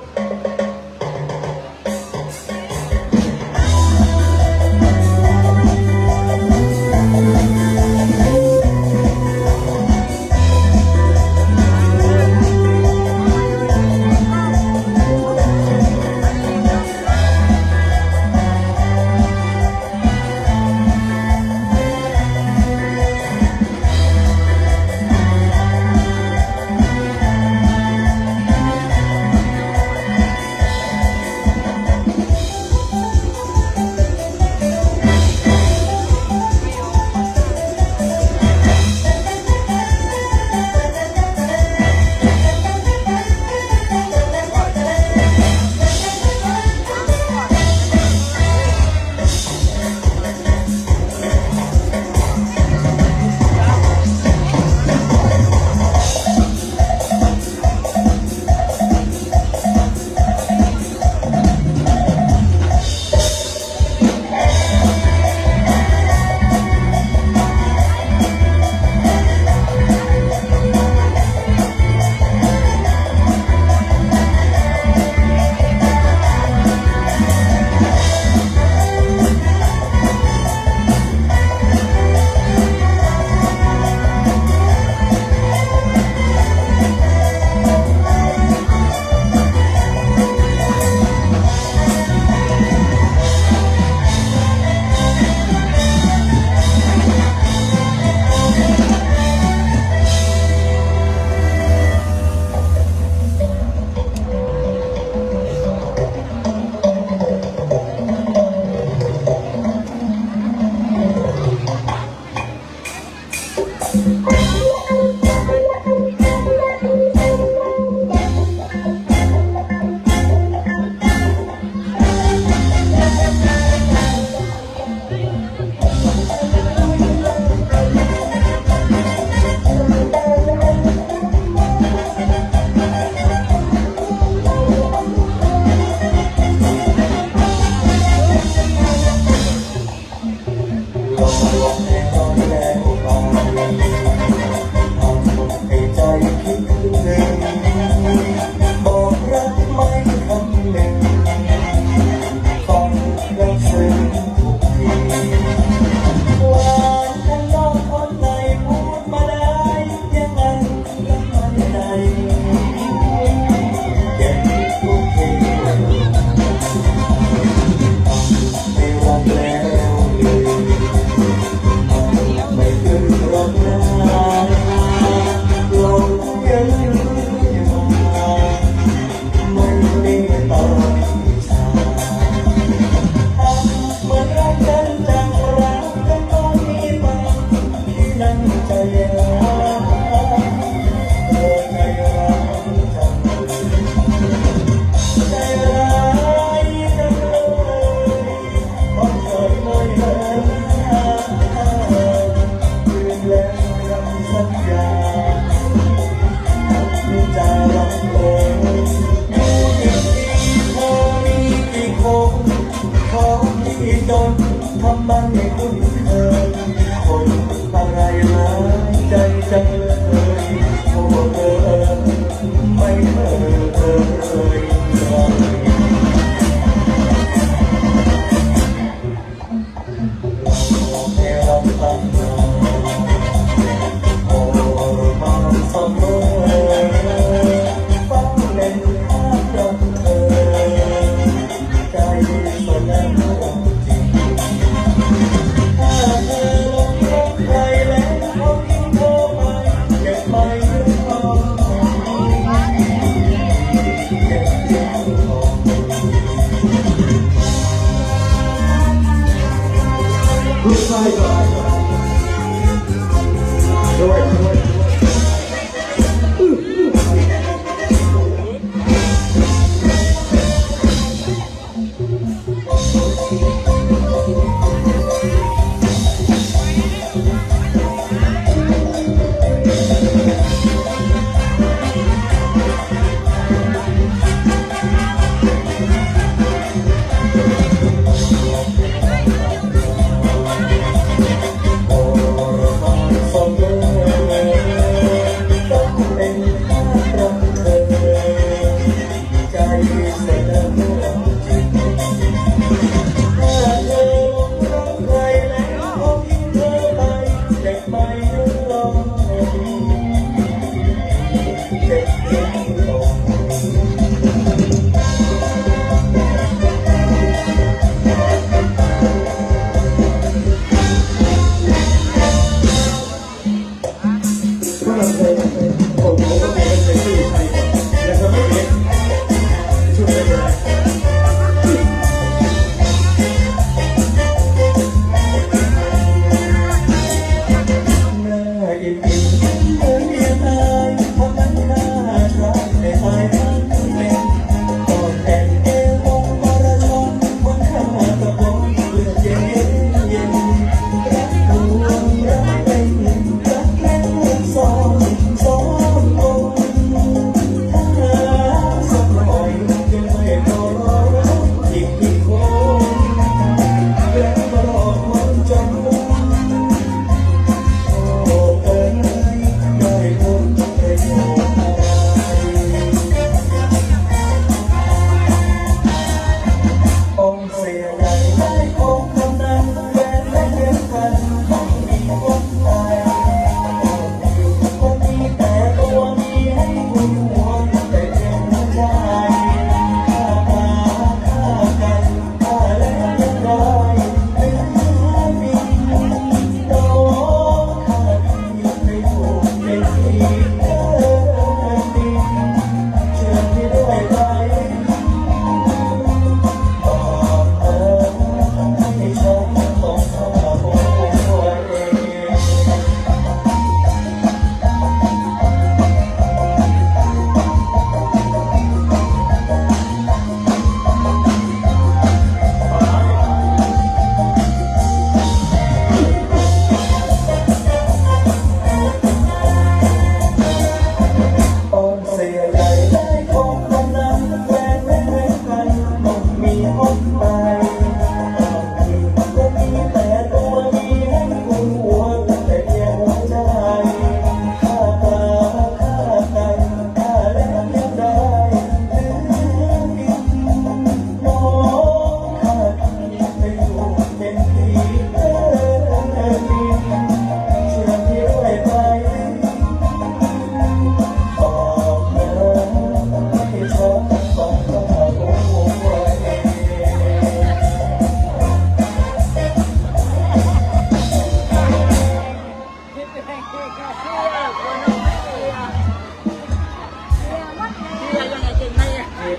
นทำมันไม่คุ้นเคยคนอะไรร้ายใจจังเลยโอ้เธอไม่เคยลองแค่ลำพังโอ้มาสมมติฟังเล่นข้ารักเธอใจสนั่นจริงถ้าเธอลงรักใครแล้วเขาทิ้งเธอไปเก็บไปเอาเก็บเอาลูกชายก่อนด้วย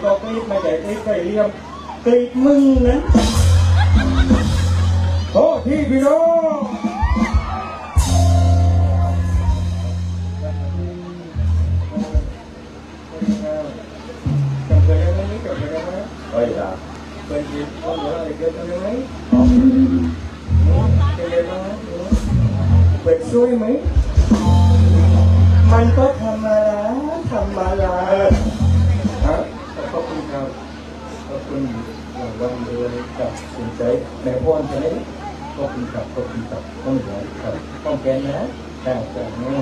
ก็กรีดมาใหญ่กรีดไปเรียมกรีดมึงนะโอ้พี่น้องจำเป็นอะไรไม่จำเป็นอะไรเฮ้ยจ้าเป็นจีบคนเยอะอะไรเกินอะไรไหมเป็นอะไรบ้างเป็นช่วยไหมมันก็ธรรมดาฮะขอบคุณครับขอบ คุณรางวัลด้วยกับสนใจแม่พ่อนใช่ไหมขอบคุณครับต้องเหลือครับต้องแกนนะแต่นี่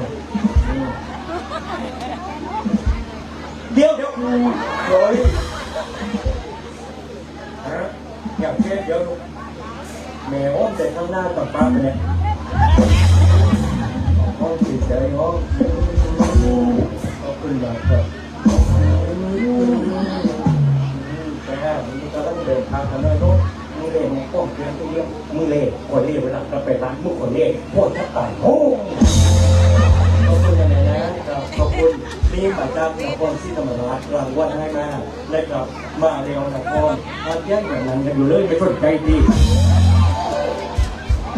เดี๋ยวโอ้ยฮะอยากเช็ดเดี๋ยวแม่อ้อมใจข้างหน้ากับป้าเนี่ยห้องติดใจห้องขอบคุณมากครับแต่มึงก็ต้องเดินทางกันด้วยรถมือเล่ในกล้องเพียงตัวเดียวมือเล่คนเล่เวลาเราไปร้านมือคนเล่โคตรชัดตายโอ้ขอบคุณนะนะครับขอบคุณนี่มาจากนครศรีธรรมราชรางวัลให้มาและกับมาเร็วนครอาเทียนอย่างนั้นกันอยู่เลยไม่สนใจดี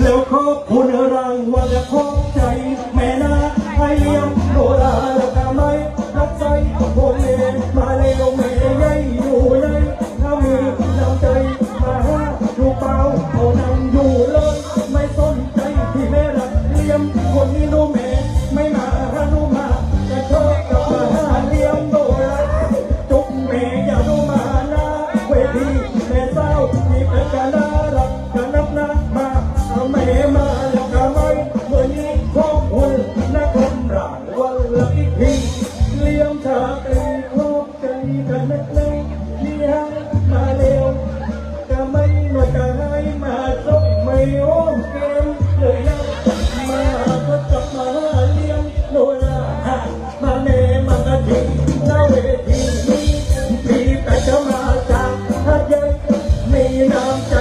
แล้วขอบคุณรางวัลขอบใจแม่นาให้เลี้ยงโนราแล้วก็ไม่รักใจคนเล่มาเร็วแม่ใหญ่อยู่ในถ้ามีน้ำใจมาหาดูเปล่าเอานำอยู่เลยไม่สนใจที่แม่รักเลี้ยงคนนี้ดูแม่ไม่มาหาดูมาแต่เธอกับมาหาเลี้ยงโนราจุกแม่อย่าดูมาหน้าเวทีแม่เศร้าที่เป็นการน่ารักกันนับนะมาเอาแม่มาแล้วก็ไม่เมื่อนี้ขอบคุณนะครับรางวัลละอีกทีเลี้ยงชาเป็นขอบใจกันนักเลยที่ให้มาเร็วก็ไม่มาก็ให้มาจบไม่โอ้มเกมเลยนะมาก็จับมาเลี้ยงโนรามาเนมากะทิหน้าเวทีนี้พี่แต่จะมาจากหัดใหญ่มีน้ำใจ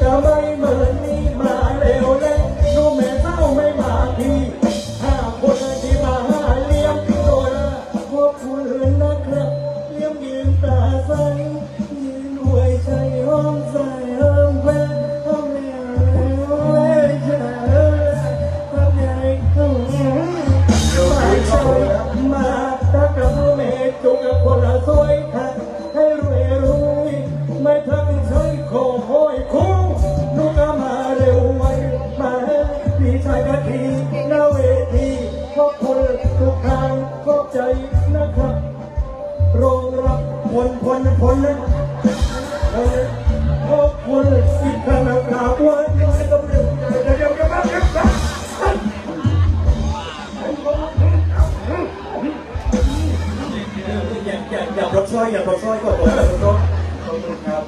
ก็ไม่เหมือนนี้มาเร็วเลยดูแม่เศร้าไม่มาที5 คนที่มาเลี้ยงโนราขอบคุณนะครับเลี้ยงยืนตาใสยืนหวยใจห้องใส่ห้องแพ้ห้องแม่เลยใจห้องใหญ่ห้องใหญ่มาใจมาตากับแม่จุกกับคนละสวยค่ะให้รวยรวยไม่ทั้งใช้ขอห้อยคุ้งนุกมาเร็วไวมาพี่ชายกะทีหน้าเวทีขอบคุณทุกทางขอบใจนะครับรองรับพลนะขอบคุณอีกครั้งนะครับว่าไม่ต้องเดี๋ยวอย่ารบซ้อยก่อนตัวขอบคุณครับ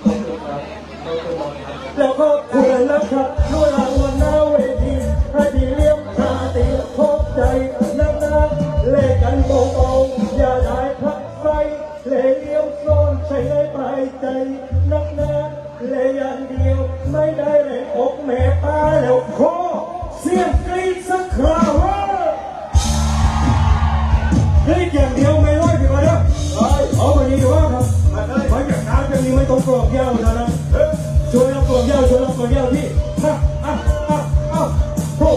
แล้วขอบคุณนะครับด้วยรางวัลหน้าเวทีให้ดีเลี้ยงชาติพบใจนักเล่กันโบๆอย่าได้พักไฟเล่เลี้ยงซ้อนใช้ได้ไปใจนักเล่อย่างเดียวไม่ได้แรงอกแม่ป้าแล้วขอเสียงกรี๊ดสักคราวกรี๊ดอย่างเดียวไม่ร้อยพี่มาเด้อเอาวันนี้ดีว่าครับไปจากน้ำจะมีไม่ต้องกรอบยาวนะช่วยรับกรอบยาวพี่โอ้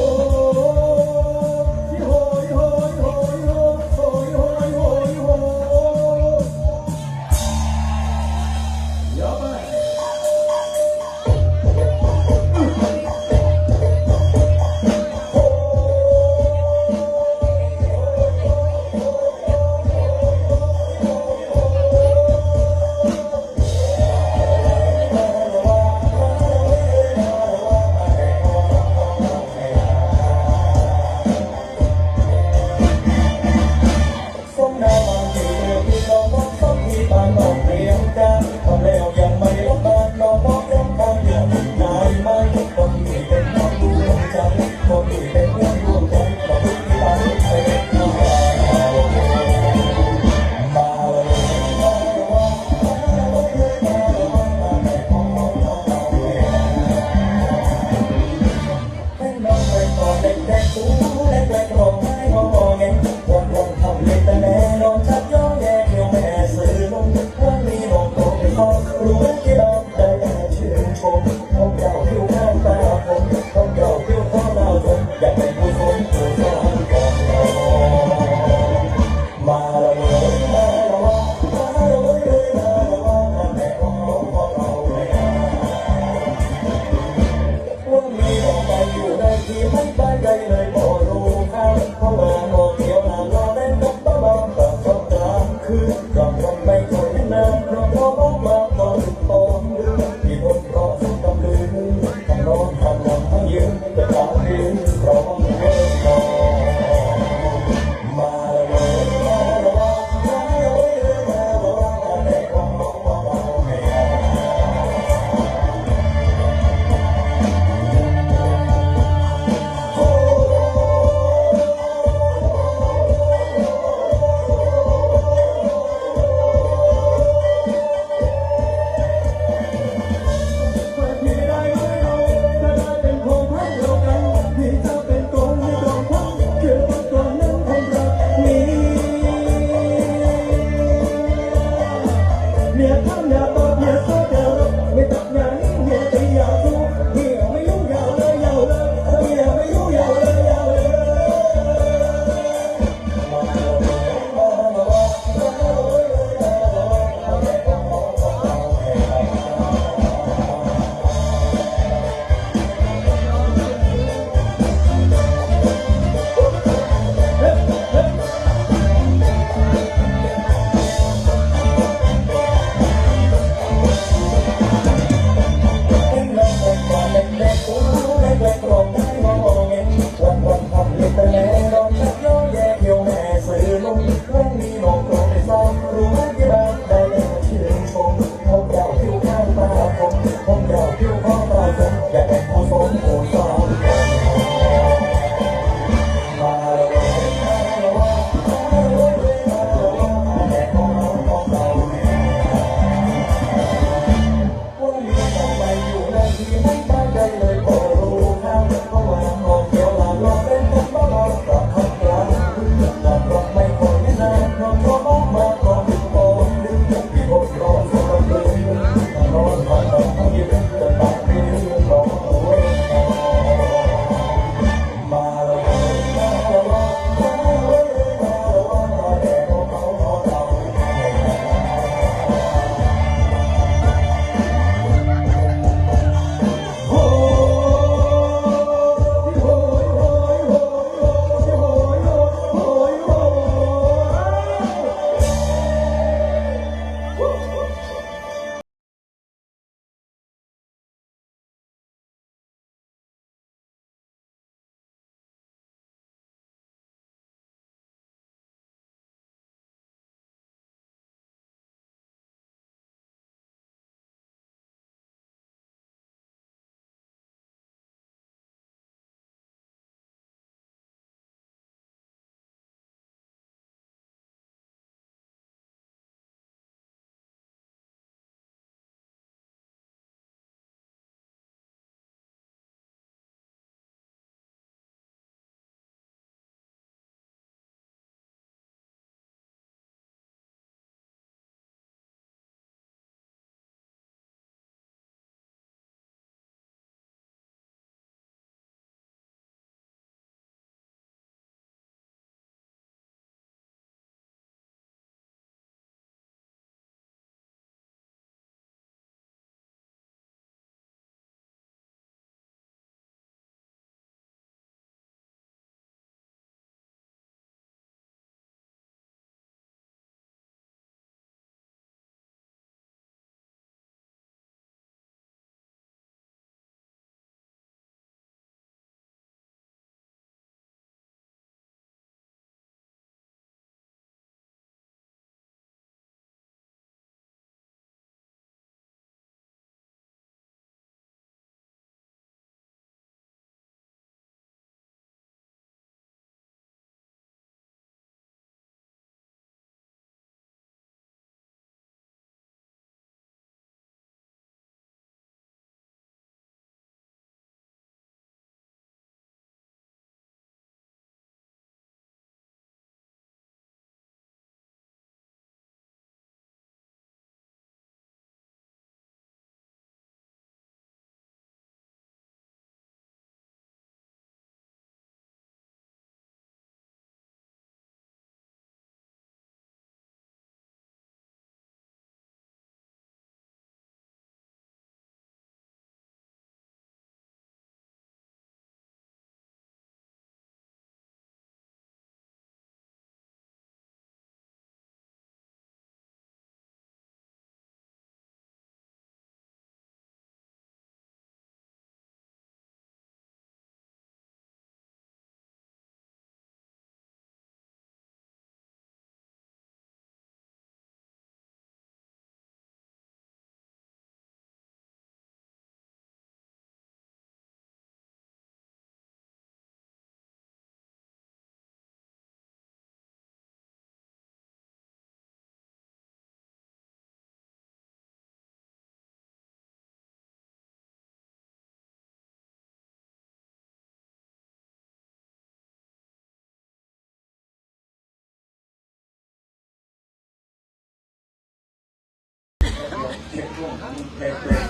ช็คร่วงแต่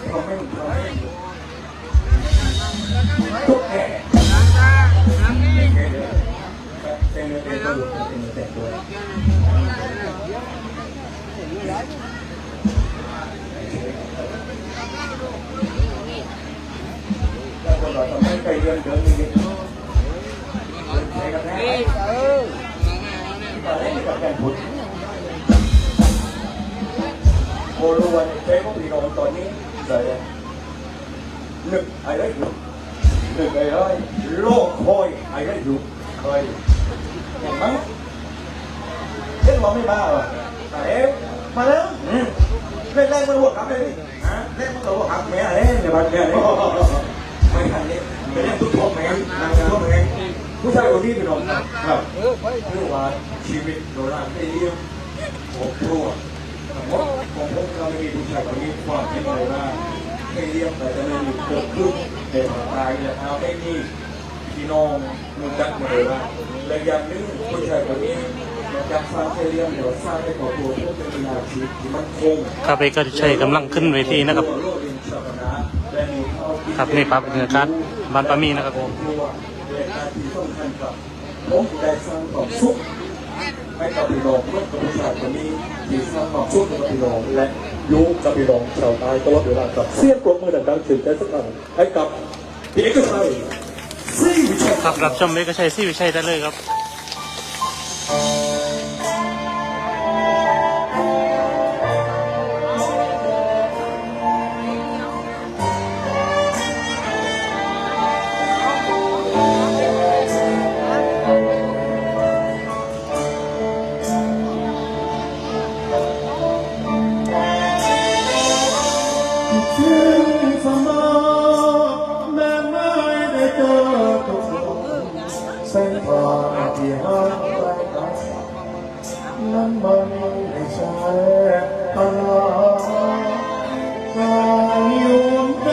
เขาไม่ทุกแก่เป็นเนื้อเป็นตัวเป็นเนื้อแต่ตัวแล้วคนเราทำให้ไปเดินนี่ใช้กันแน่แต่เล่นกับแฟนพุทธโมลวันใช้พวกพี่น้องตอนนี้เลยนึกอะไรอยู่นึกอะไรโลกคอยอะไรอยู่คอยอย่างมั้งเล่นเราไม่บ้าหรอแต่มาแล้วเล่นแรกมันหัวขับเลยฮะเล่นมันหัวขับแม่เล่นเดี๋ยวมันแม่เล่นไม่ทันเล่นไปเล่นทุกทบแม่นั่งทุกแม่ผู้ชายคนนี้เป็นน้องครับเรื่องว่าชีวิตโดนอะไรเลี้ยงโอ้โหของผมเราไม่มีผู้ชายคนนี้ความคิดเลยว่าให้เลี้ยงแต่จะไม่มีเกิดขึ้นเด็กตายเนี่ยเอาไม่มีพี่น้องมึงจักเลยว่าและอย่างนึงผู้ชายคนนี้จากสร้างให้เลี้ยงเดี๋ยวสร้างให้ตัวเพื่อเป็นอาชีพที่มันคง ครับเอกก็ใช้กำลังขึ้นเวทีนะครับ ครับนี่ปั๊บเนื้อคัดบ้านปามีนะครับ ผมได้สร้างความสุขให้กับพี่น้องเมื่อกับผู้ชายคนนี้ที่สร้างความสุขให้กับพี่น้องและ ยุกับพี่น้องชาวใต้ตลอดเวลากับเสียงปรบมือดังๆถึงใจสักครั้งให้กับพี่เอกชัยศรีวิชัย ครับรับชมเอกชัยศรีวิชัยได้เลยครับ ถึงเสมอแม้ไม่ได้เจอทุกคนเส้นทางที่ห่างไกลกันนั้นมันไม่ใช่ตลอดการอยู่ใจ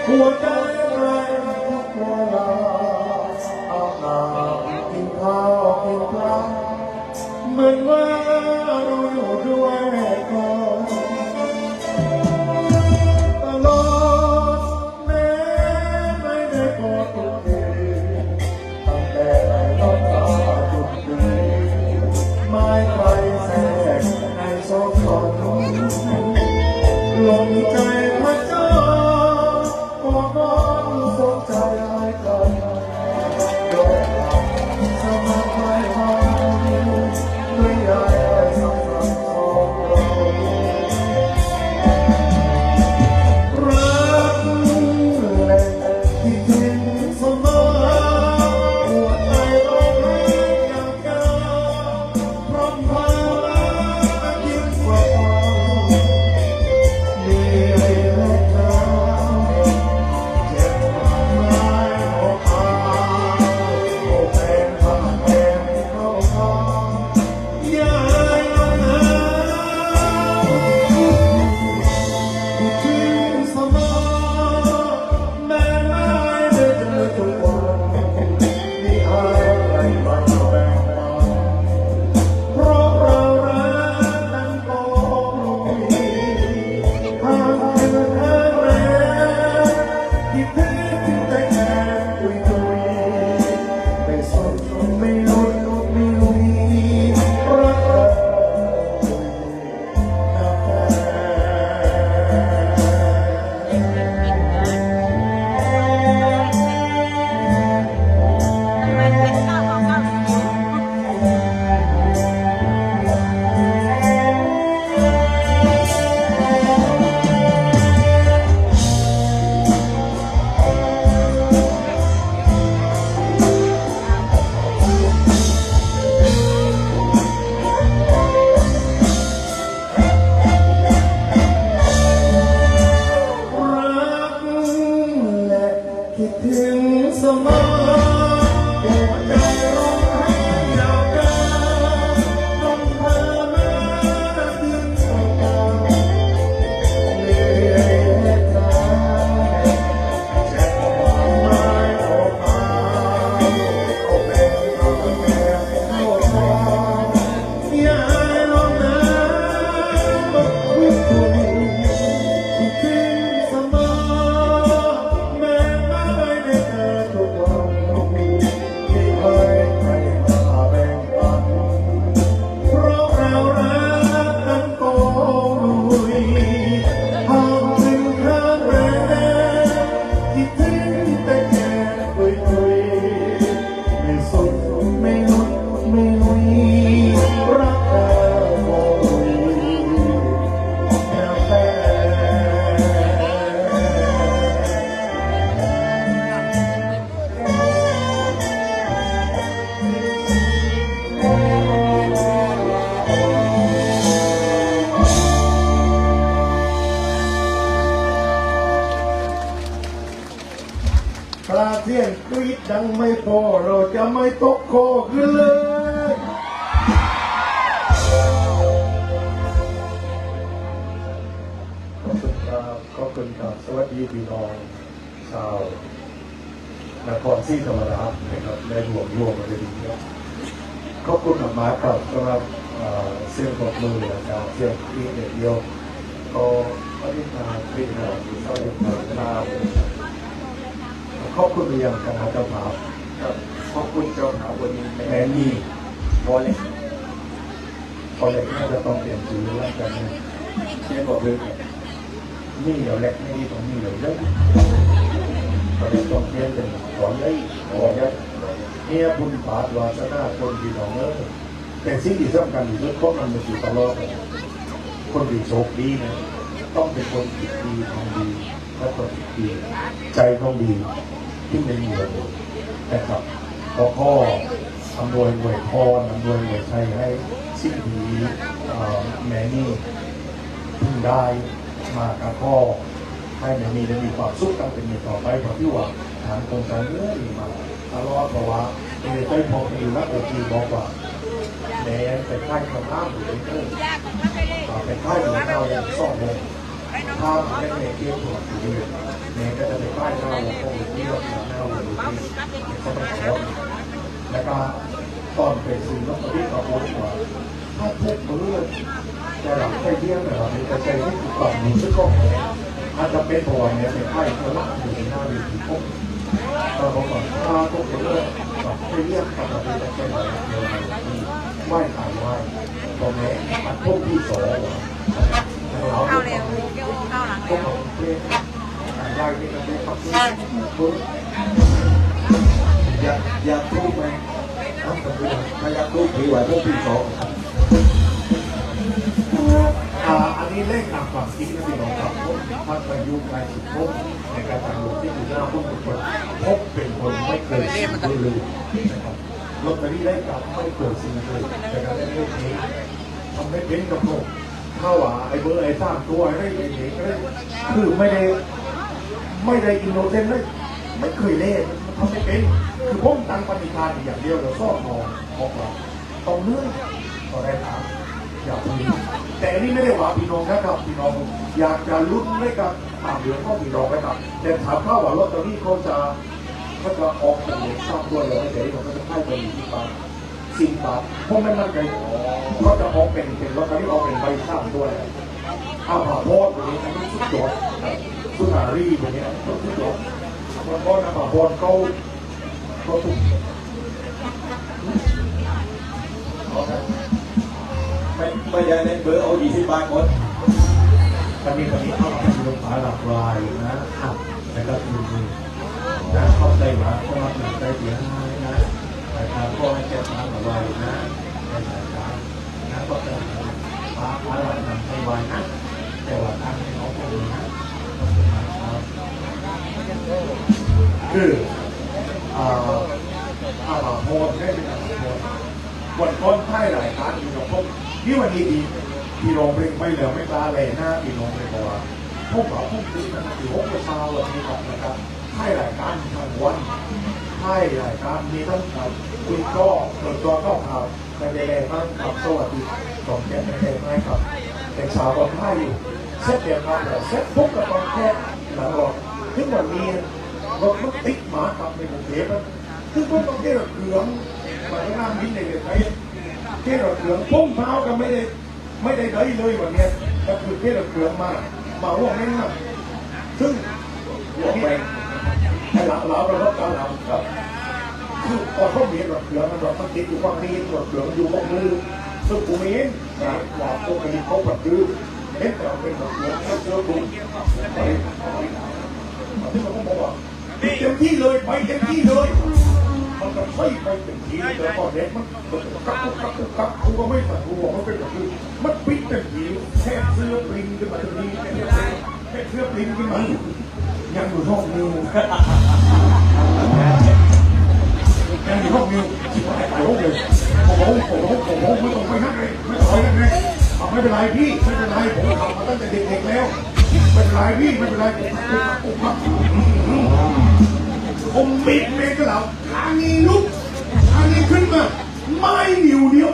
หัวใจไรทุกเวลาเอาหน้ากินข้าวกินปลาเหมือนว่าเราอยู่ด้วยกัน ตลอดแม้ไม่ได้พบทุกทีตั้งแต่น้องตาจุดดีไม่ใครแทรกในสองคนหลงใจพระเจ้าขอน้องสนใจให้กันโดยสมัครไม่ให้ไม่อยากให้สำคัญของเรา รักแหล่ที่ทิ้งเสมอหัวใจเราเรียกอย่างเก่าพร้อมพายิ่งกว่าเก่ามีอะไร เสียงกรี๊ดดังไม่พอเราจะไม่ตกคอขึ้นเลย ขอบคุณครับขอบคุณครับสวัสดีพี่น้องชาวนครศรีธรรมราชนะครับได้รวมกันเลยดีครับขอบคุณมากครับสำหรับเสียงปรบมือนะครับเสียงกรี๊ดเดียวก็อธิษฐานพิจารณาดูสวัสดีครับขอบคุณอย่างคณะเจ้าภาพครับขอบคุณเจ้าภาพวันนี้แม่นี่พอเลยน่าจะต้องเปลี่ยนชื่อแล้วกันนะเช่นบอกเลยนี่เดี๋ยวแรกนี่ตรงนี้เดี๋ยวเยอะตอนนี้ต้องเปลี่ยนเป็นสอนได้ขอได้เนี่ยบุญบาทวาสนาคนดีน้องแต่สิ่งที่สำคัญที่สุดเพราะมันอยู่ตลอดคนที่โชคดีนะต้องเป็นคนจิตดีทำดีและคนจิตดีใจต้องดีที่ไม่มีอะไรนะครับพ่ออำนวยหน่วยพรอำนวยหน่วยชัยให้สิ่งดีแม่นี่พึงได้มากับพ่อให้แม่นี่ได้มีความสุขตั้งเป็นมีต่อไปเพราะที่ว่าทางโครงการเรื่อยมาตลอดเพราะว่าในใจพอมีนักโอทีบอกว่าแม่ไปค่ายทำน้ำอยู่ในเรื่องไปค่ายอยู่ในเราอย่างซ่อมเลยถ้าไม่ได้เกี่ยวกับสิ่งนี้แม่ก็จะไปค่ายเราแล้วก็เที่ยวหน้าเลยเขาต้องขอแล้วก็ตอนไปซื้อลอตเตอรี่กับโอนว่าถ้าเท็จเลื่อนจะหลังไปเที่ยวแต่เราจะใช้ที่ถูกต้องมีซึ่งก็อาจจะเป็นตัวเนี่ยเป็นไข้เธอละอยู่ในหน้าดีที่พบเราบอกว่าถ้าพวกเลื่อนกับไปเรียกกับเราจะเป็นอะไรเดียวกันไหว้ขายไหว้ตรงนี้อันพวกที่สองเรา เข้าเร็วเข้าหลัง พว เร็ ก ว เราเรียกขายได้ที่เราเรียกครับอยากรู้ไหมถ้าอยากรู้ผีไหวพวกที่สองอันนี้เลขตามความคิดนะพี่น้องครับพัฒนายุคการสุดพบในการทำลงที่อยู่หน้าพวกคนพบเป็นคนไม่เคยซื้อเลยนะครับลอตเตอรี่ได้กลับไม่เคยซื้อเลยในการได้เลขนี้ทำให้เป็นกับโลกถ้าว่าไอ้เบอร์ไอ้สามตัวไอ้เด็กคือไม่ได้อินโนเซนต์เลยไม่เคยเล่นทำไม่เป็นคือพ้องตังปณิธานอย่างเดียวเราชอบมองว่าต้องเลื่อนต่อได้ถามอย่าพูดแต่อันนี้ไม่ได้ว่าพี่น้องนะครับพี่น้องอยากจะลุ้นให้กับเดือนก็พี่น้องนะครับแต่ถามข้าวว่าลอตเตอรี่เขาจะออกเป็นเลข3ตัวเลยแต่ที่ผมก็จะให้ไปอยู่ที่10 บาทเพราะไม่มั่นใจเขาจะออกเป็นลอตเตอรี่ออกเป็นใบ3ตัวเลยผ่าโพดตัวนี้อันนี้สุดยอดสุนารีตัวนี้สุดยอดมันก็นะผ่าโพดเขาถูกไม่ได้เล่นเบอร์เอา20 บาทหมดวันนี้เข้าไปดูลูกค้าหลากหลายนะครับแล้วก็คือนะเข้าใจว่าเข้ามาถึงใจเสียงนะนะครับก็ให้แก้ปัญหาหลากหลายนะในสายตานะก็จะพาเรานำไปไว้นะแต่ว่าทางให้น้องพวกนี้นะคือโพสได้เป็นโพสวันก้นไพ่หลายครั้งอยู่กับพวกนี่วันดีพี่ลงเพลงไม่เหลือไม่กล้าเลยนะพี่ลงเพลงบอกว่าพวกเราพวกนี้มันถือว่าเป็นชาวแบบนี้ก่อนนะครับไพ่หลายครั้งทางวันไพ่หลายครั้งมีทั้งคุยก็เปิดตัวก็ข่าวในเดย์บ้างครับสวัสดีสองแก่ในเดย์ไม่ครับแต่ชาวบนไพ่อยู่เซ็ตเดียวกันแต่เซ็ตพวกกับตอนแค่หลังรถถึงวันนี้รถมันติดหมาครับในกรุงเทพซึ่งพวกต้องเที่ยวเหลืองมาที่น้ำมิ้นในเด็กไทยเที่ยวเหลืองพุ่งเท้ากันไม่ได้เลยวันนี้ก็คือเที่ยวเหลืองมาร่วมเล่นนะซึ่งร่วมไปให้หลังเราเราต้องการหลังครับคือตอนเขาเมียเหลืองมันติดอยู่ความนี้เหลืองอยู่บนมือซึ่งกูเองนะว่าพวกนี้เขาแบบดื้อเห็นแต่เป็นเหลืองเขาเจอบุญไปที่เราก็บอกว่าเต็มที่เลยไปเต็มที่เลยมันก็ไม่ไปเต็มที่แต่พอเด็กมันกักกูก็ไม่สั่งกูบอกว่าเป็นแบบนี้มันปิดเต็มที่แค่เสื้อปริงขึ้นมาตรงนี้แค่เสื้อปริงขึ้นมายังอยู่ห้องนิวยังอยู่ห้องนิวไปห้องเลยผมไม่ต้องไปนั่งเลยไม่ต้องไปนั่งเลยไม่เป็นไรพี่ไม่เป็นไรผมทำมาตั้งแต่เด็กๆแล้วไม่เป็นไรพี่ไม่เป็นไรผม ผมบิดเมกะเหล่าทางนี้ลุกทางนี้ขึ้นมาไม่หนิวเดียว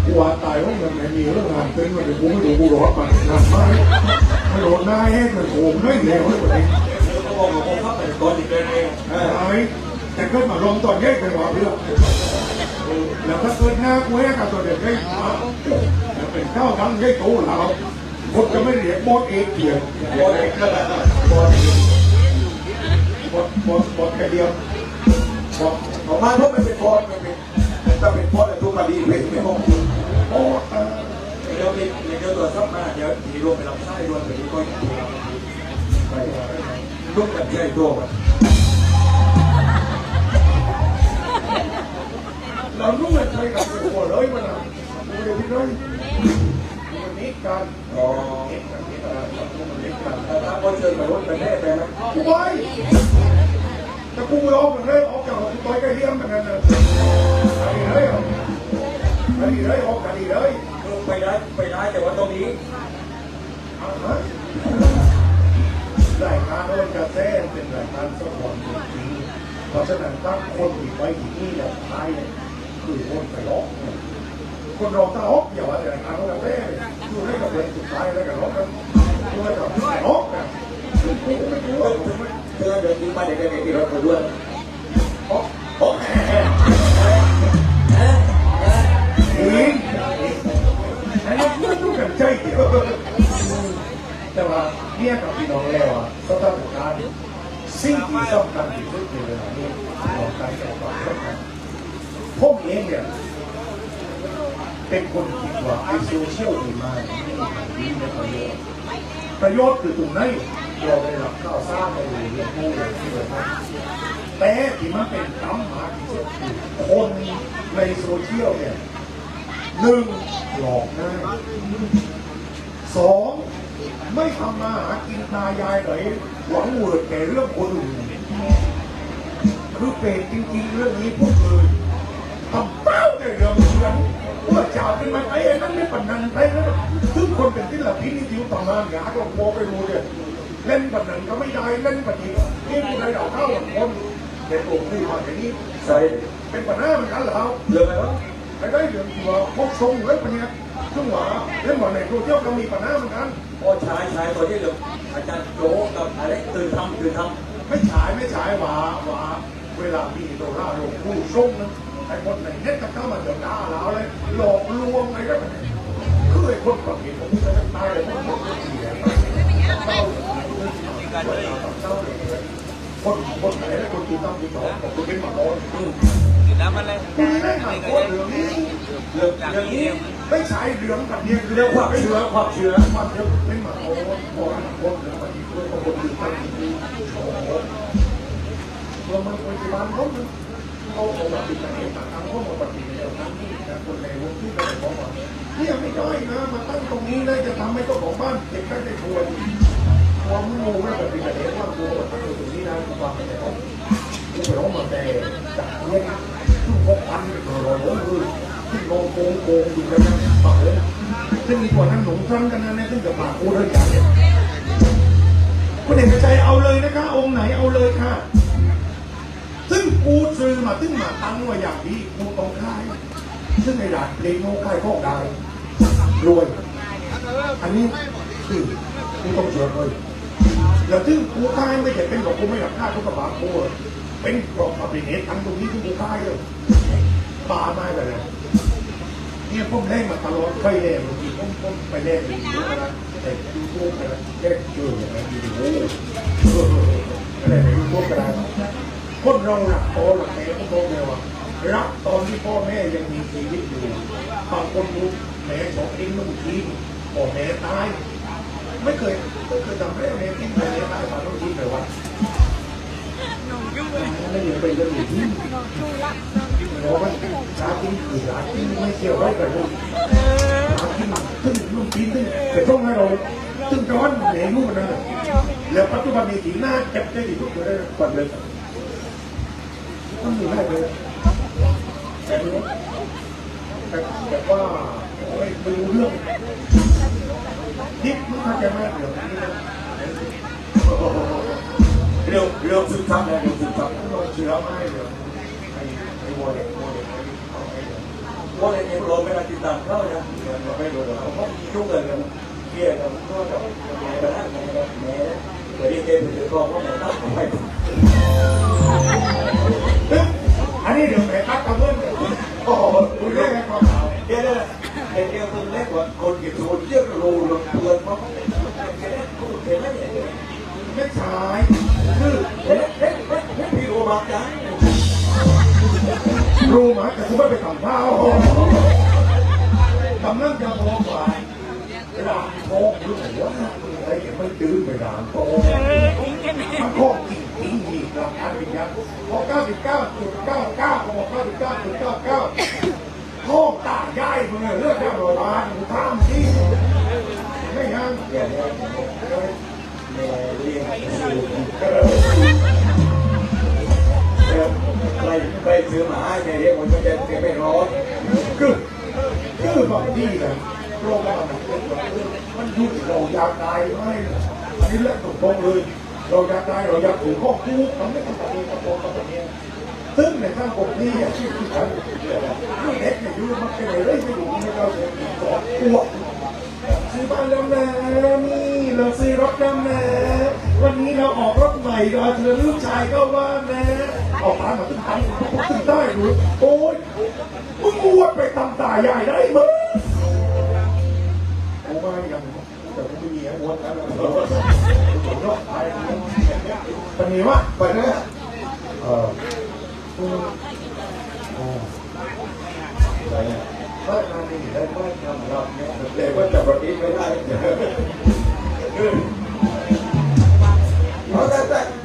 กูว่าตายว่ามันไม่มีเรื่องงานเป็นมันกูไม่ดูกูรอมันงานไม่โดนหน้าแห้งมันโง่ไม่แนวเลยวันนี้ เขาบอกว่าเขาเป็นตอนอีกเลย แต่ก็มาลงตอนแยกเป็นว่าเรื่องแล้วถ้าเกิดหน้ากูแห้งกับตัวเด็กได้มาแล้วเป็นข้าวทั้งให้โตเราคนจะไม่เรียกบอสเอกเกียร์บอสเอกบอสแค่เดียวบอสของมันเพราะมันเป็นบอสมันเป็นถ้าเป็นบอสทุกมาดีเป็นไม่ห้องโอ้เดี๋ยวตัวซับมาเดี๋ยวทีรวมไปลำไส้รวมไปที่ก้อยไปร่วมกันใช้ตัวกัน เราต้องมาใช้กับตัวเลยมันอ่ะดูเดี๋ยวพี่เลยมันนิดกันอ๋อนิดกันถ้าก็เชิญไปร่วมกันแน่ไปไหม กูไปแต่กูร้องกันเลยออกจากกูต่อยกระเทียมกันนะอันนี้เลยอันนี้เลยออกกันดีเลย ไปได้แต่ว่าตรงนี้ รายการโอนกระแสเป็นรายการสปอนจริงเพราะฉะนั้นตั้งคนที่ไว้ที่นี่เนี่ยท้ายเนี่ยคือคนไปร้องคนร้องตลกอย่าว่าแต่รายการโอนกระแสอยู่ให้กับเรื่องสุดท้ายแล้วกันร้องกันด้วยกับร้องกันไม่รู้ว่า เดินเดินมาเด็กๆที่รถไปด้วย โอ้ยอันนี้มันดูกันใจแต่ว่าเนี่ยกับพี่น้องแล้วอ่ะสถานการณ์สิ่งที่สำคัญที่สุดในเวลานี้เราการแก้ปัญหาผมเองเนี่ยเป็นคนคิดว่าไอ้โซเชียลมีมาดีในประโยชน์คือตรงไหนเราได้รับข่าวสารในเรื่องนี้ที่เราทำแต่ที่มันเป็นปัญหาที่สุดคือคนในโซเชียลเนี่ยหนึ่งหลอกง่ายสองไม่ทำมาหากินตายายไหนหวังเวิร์ดแก่เรื่องคนอื่นคือเป็นจริงๆเรื่องนี้พูดเลยทำเป้าในเรื่องเงินว่าจ่าเป็นมันไอ้นั่นไม่ปันนันไอ้นั่นทุกคนเป็นที่หลับที่นี่ที่ต่างงานหาก็โมไปดูเนี่ยเล่นปันนันก็ไม่ได้เล่นปันนี้นี่ผู้ใดเอาเข้าคนเด็กโอ้ยมาอย่างนี้ใส่เป็นปัญหาเหมือนกันเหรอเรื่องอะไรวะไม่ได้เรื่องที่ว่าพกทรงเล่นปันนี้ซึ่งว่าเล่นบอลในโซเชียลก็มีปัญหาเหมือนกันพอชายตัวที่เหลืออาจารย์โจกับอะไรตื่นทำไม่ฉายว่าเวลาพี่โดราลงผู้ส่งนั้นไอ้คนไหนเน็ตก็เข้ามาเดือดร้อนเราเลยหลอกลวงอะไรก็คือไอ้คนประเภทผมจะตายเลยคนไหนแล้วคนที่ต้องที่สองคนเป็นหมาโดนแล้วมันเลย คุณได้หมาโดนเรื่องนี้ไม่ใช่เรื่องกับเนี่ยเรื่องความเชื่อเป็นหมาโดนคนเรื่องปฏิบัติคนอื่นตั้งที่เรามันปัจจุบันเขาเอาแบบติดกันเองต่างๆเขามาปฏิบัติทั้งที่คนในวงที่เขาบอกว่านี่ยังไม่ย่อยนะมาตั้งตรงนี้เลยจะทำให้เจ้าของบ้านเจ็บได้ทัวร์ความงูไม่ปฏิบัติเองว่ากูมาตั้งตรงนี้นะกูฟังไม่ได้กูไปร้องมาแต่จากเรื่องทุกพกพันเราล้มมือที่โกงดูกันนะปากเลยซึ่งมีตัวนั้นหลงซ้ำกันนะเนี่ยซึ่งจะปากกูเลยอย่างเนี่ยคุณเอกชัยเอาเลยนะคะองค์ไหนเอาเลยค่ะซึ่งกูซื้อมาซึ่งมาตั้งไว้อย่างนี้กูต้องค่ายซึ่งในด่านเพลงโน้ค่ายข้อได้รวยอันนี้คือกูต้องเชื่อเลยแล้วซึ่งกูค่ายไม่ใช่เป็นบอกกูไม่อยากฆ่าทุกกระบาดกูเป็นกองทัพเนตทั้งตรงนี้ที่กูค่ายเลยป่าไม่ไปเลยเนี่ยผมเล่นมาตลอดเคยเล่นบางทีผมไปเล่นอยู่นะแต่ยูทูบไปแล้วแค่เจออย่างนั้นอยู่อะไรในยูทูบก็ได้คนเราหลักโตหลักแม่ก็โตแม่ว่ารักตอนที่พ่อแม่ยังมีชีวิตอยู่บางคนรู้แม่สองทิ้งลูกทิ้งพ่อแม่ตายไม่เคยทำให้แม่ทิ้งแม่ตายมาต้องทิ้งเลยว่าไม่เหลือไปเลยทิ้งเพราะว่าร้านทิ้งคือร้านทิ้งไม่เกี่ยวไว้กับลูกร้านทิ้งซึ่งลูกทิ้งซึ่งแต่ต้องให้เราซึ่งย้อนเหนื่อยลูกนั่นแล้วปัจจุบันนี้ที่หน้าเจ็บได้ที่สุดเลยปัดเลยต้องมีได้เลยแต่ว่าไม่รู้เรื่องทิพย์มันเข้าใจไหมเดี๋ยวนี้ เรื่องซึมซับนะเรื่องซึมซับเชื่อไม่เรื่องไอ้โมเดลเนี่ยเราไม่ได้ติดตามเขานะเราไม่รู้เราเขายุ่งกันเกี่ยกันก็กับแม่บ้านแม่เคยเกมหรือกองว่าแม่ตั้งไม่อันนี้เดี๋ยวแม่ตั้งกับเพื่อนโอ้โหคุณเรียกไงความเขาเดี๋ยวเดี๋ยวคนเล็กกว่าคนกี่คนเยอะรูลงเตือนเพราะเห็นไหมไม่ใช่คือเฮ้พี่รู้มาจังรู้มาแต่คุณไม่ไปทำข้าวทำนั่งจะพอกว่าเวลาโค้งรู้หัวอะไรมันตื้นไปด่านโตมันโค้งจริงจริงหลักการเป็นยังพอ99.99บอก99.99โค้งตาใหญ่มึงเลือดได้ร้อยล้านมึงทำที่ไม่ยังแม่เลี้ยงไปซื้อหมาให้เลี้ยงมันจะไม่ร้อนคือบางทีนะโรคมันยุ่งเราอยากตายไม่อันนี้เรื่องตรงเลยเราอยากตายเราอยากถือข้อคู่มันไม่ต้องตัดเองกับตัวตัวนี้ซึ่งในข้างกบนี้ที่คือการเด็กเนี่ยยุ่งมันเป็นอะไรไม่รู้ไม่เราจะสอนอ้วกซื้อบ้านแล้วนะนี่เราซื้อรถแล้วนะวันนี้เราออกรถใหม่เราเธอลูกชายก็ว่านะออกตามมาตึ้งได้รู้โอ้ยมึงอ้วนไปทำตาใหญ่ได้มั้ยกูไม่ยังแต่กูไม่มีอ้วนแล้วรถไปเป็นไงวะไปนะอะไรเนี่ยบ้านนาดีได้บ้านทำเราเนี่ยแต่ว่าจับรถนี้ไม่ได้เพราะแ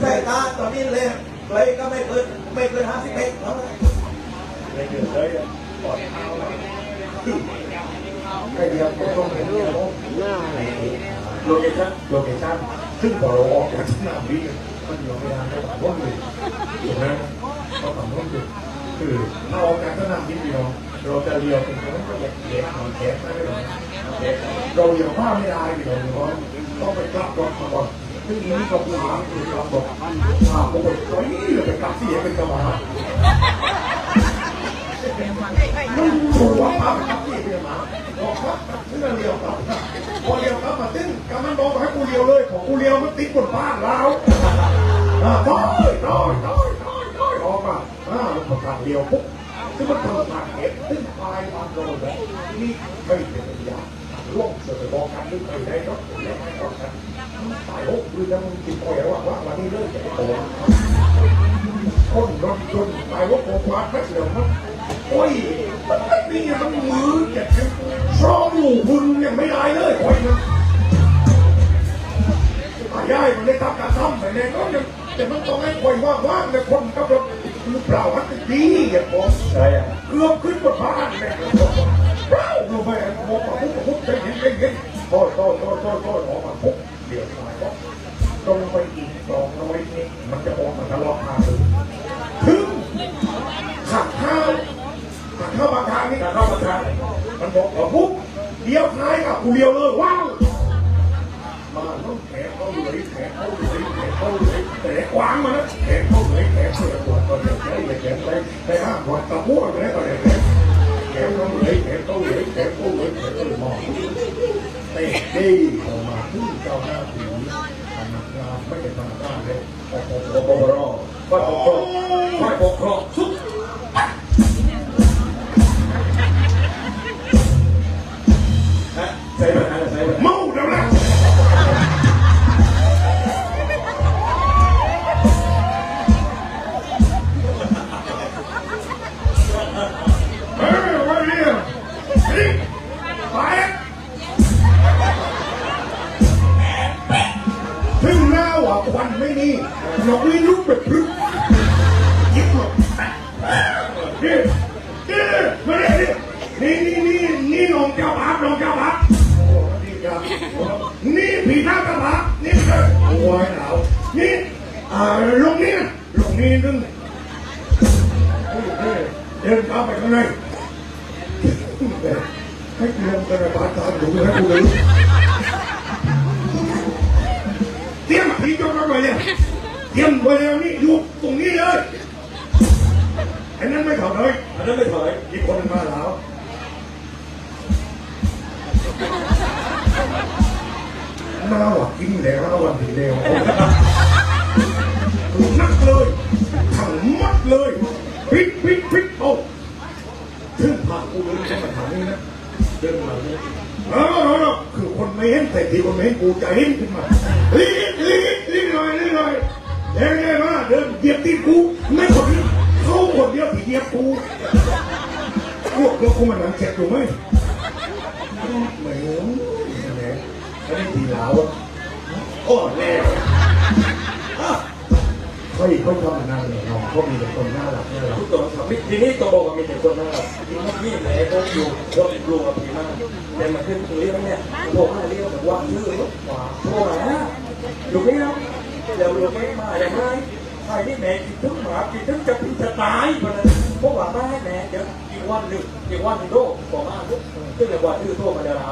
ต่ตาตอนนี้เลยก็ไม่เกิน50 เมตรแล้วเลยเดือดเลยปอดเท้าใครเดียวก็ต้องเห็นโลเคชั่นซึ่งพอเราออกจากสนามบินมันอยู่ไม่นานเราต้องอยู่ถูกไหมเราต้องอยู่คือถ้าออกจากสนามบินเราจะเลี้ยวเป็นคนก็เล็กนอนแคบไม่ได้เราเลี้ยวผ้าไม่ได้เราต้องไปกลับรถมาก่อนซึ่งนี้ก็คือหาคือเราบอกปกติตอนนี้เราไปกลับที่เป็นกระบะไม่รู้ว่าพาไปกลับที่เป็นมาบอกว่าซึ่งเราเลี้ยวกลับพอเลี้ยวกลับมาซึ่งกำมันบอกให้กูเลี้ยวเลยของกูเลี้ยวมันติดบนบ้านเราน้อยออกมาเราประกาศเลี้ยวปุ๊บซึ่งมันทำทางเก็บซึ่งปลายทางโดนแล้วนี่ไม่เป็นปัญญาร่วมเสนอบอกกันด้วยใครได้รถและให้รถกันตายโอ้คือจะมึงกินโอยว่าวันนี้เลิกจะโตคนรถยนต์ตายว่าโกวาดไม่เสียมั้งโอ้ยมันไม่มีมันมือจะชอบหมู่คุณยังไม่ได้เลยโอ้ยมันตายได้มันได้ทำการทำแต่เนี่ยก็ยังแต่มันต้องให้คอยว่างๆแต่คนกับรถมือเปล่ามันจะดีอย่างผมใช่เกือบขึ้นบนบ้านเนี่ยเราลงไปมองมาปุ๊บใจเย็นโต้ออกมาปุ๊บเดี๋ยวตายก็ตรงไปอีก200 เมตรมันจะออกมาทะเลาะกันเลยถึงขับเข้าบางทางนี่ขับเข้าบางทางมันบอกปุ๊บเดี๋ยวท้ายกับกูเลี้ยวเลยว้าวมาต้องแขกเข้าเลยแต่ขวางมานะแขกเข้าเลยปวดตอนนี้แขกไปห้ามปวดตะพูดไปแล้วตอนนี้แขกเข้าเลยมองเตะดีออกมาที่เจ้าหน้าที่ทำงานไม่ได้ทำงานเลยปปรฝ่ายปกครองสุดใช่ไหมเมาแล้วนะถึงหน้าว่าควันไม่มีเราไม่ลุกแบบพึ่งยิบหมดมาเลยนี่น้องเจ้าพับนี่ผีท่ากระพับนี่โอ้ยหนาวนี่ลงนี่นึงเดินเข้าไปข้างในให้กูลงกระบาดตามหนูให้กูเลยเตรียมผีจงมาเลยเนี่ยเตรียมบ วยแล้วนี่อยู่ตรงนี้เลยไอ้นั้นไม่ถอยเลย อันนั้นไม่ถอย อีกคนมาแล้วน่าหวังกินแล้วน่าหวังถึงแล้วนักเลยถังมัดเลยพลิกโอ้ถึงผ่านกูเลยเข้ามาถามนี่นะเดินมาเนี่ยคือคนไม่เห็นแต่ที่คนไม่เห็นกูจะเห็นขึ้นมารีบหน่อยเดินมาเดินเหยียบตีนกูไม่คนนี้เขาคนเดียวที่เหยียบกูพวกเราคงมันหลังเจ็บถูกไหมไม่รู้ไม่ได้ตีแล้วอ่อนแล้วเขาทำงานเนี่ยน้องเขามีแต่คนน่ารัก ทุกตัวครับทีนี้ตัวบอกว่ามีแต่คนน่ารักทีนี้พี่แหละก็อยู่ก็รวมกับพี่มากแต่มาขึ้นตรงนี้แล้วเนี่ยบอกว่าเรียกแบบว่าชื่อหวานโทรมาลูกนี้ครับเดี๋ยวลูกนี้มาอย่างไรใครนี่แม่กินทึ่งหมากินทึ่งจะพิจะตายเพราะว่าไม่ให้แม่เดี๋ยวอีกวันหนึ่งโตบอกมาลูกซึ่งในวันที่โทรมาเดี๋ยวเรา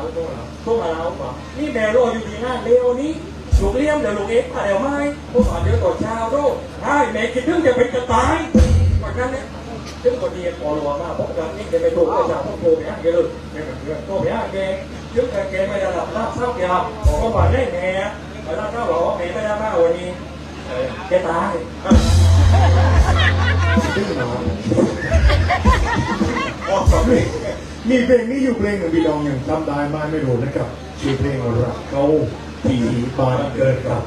โทรมาแล้วว่านี่แม่รออยู่ดีหน้าเร็วนี้ลูกเลี้ยงเดี๋ยวลูกเอ็กซ์มาเดี๋ยวไม่พวกเดี๋ยวต่อเช้าโตให้แม่กินทึ่งจะเป็นจะตายเพราะงั้นเนี่ยซึ่งคนดีพอรัวมากเพราะงั้นนี่จะไปถูกประชาชนโทรไปหาแกเลยโทรไปหาแกซึ่งแกไม่ได้รับทราบเศร้าแกบอกว่าได้แม่แต่ถ้าเขาบอกว่าแม่ไม่ได้มาวันนี้แกตาย ออกสำเร็จมีเพลงนี้อยู่เพลงหนึ่งพี่น้องยังจำได้ไหมไม่รู้นะครับชื่อเพลงรักเขาที่บานเกิดครับ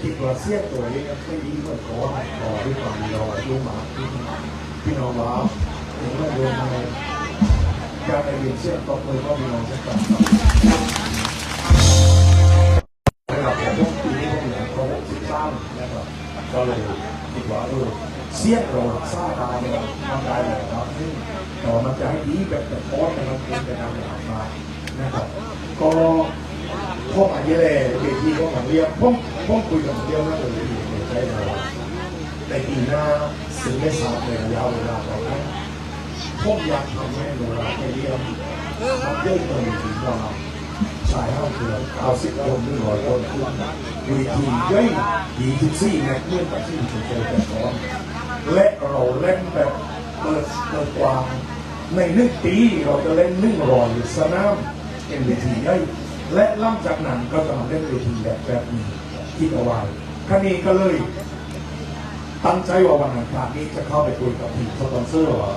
คิดว่าเสี้ยนตัวนี้ไม่ดีเมื่อก่อนต่อด้วยความมีรอยรู้หมาพี่น้องว่าถึงเมื่อเดือนในการไปเรียนเสี้ยนต่อไปก็มีน้องสักการนะครับแต่พวกปีนี้ก็มีหลายคน13นะครับก็เลยคิดว่าเสี้ยนเราซาดาเนี่ยมันได้เลยครับซึ่งต่อมันจะให้ดีแบบแต่พอดมันเป็นไปตามอย่างมานะครับก็พวกอันนี้เลยเวทีก็ของเรียกพวกคุยกับเรียกแล้วเลยใช่ไหมในปีหน้าซึ่งไม่ทราบเลยยาวเวลาต่อไปพวกอยากทำให้โนราไปเรียกทำเรื่องตัวถึงว่าชายห้าเดือน90 คนหรือ100 คนขึ้นเวทีย่อย24แมตช์เมื่อตัดสินใจแต่ก่อนและเราเล่นแบบเปิดกว้างใน1 ปีเราจะเล่น100 สนามเป็นเวทีย่อยและหลังจากนั้นก็จะมาเล่นเวทีแบบนี้คิดเอาไว้ครั้นี้ก็เลยตั้งใจว่าวันอังคารนี้จะเข้าไปคุยกับทีมสปอนเซอร์ว่า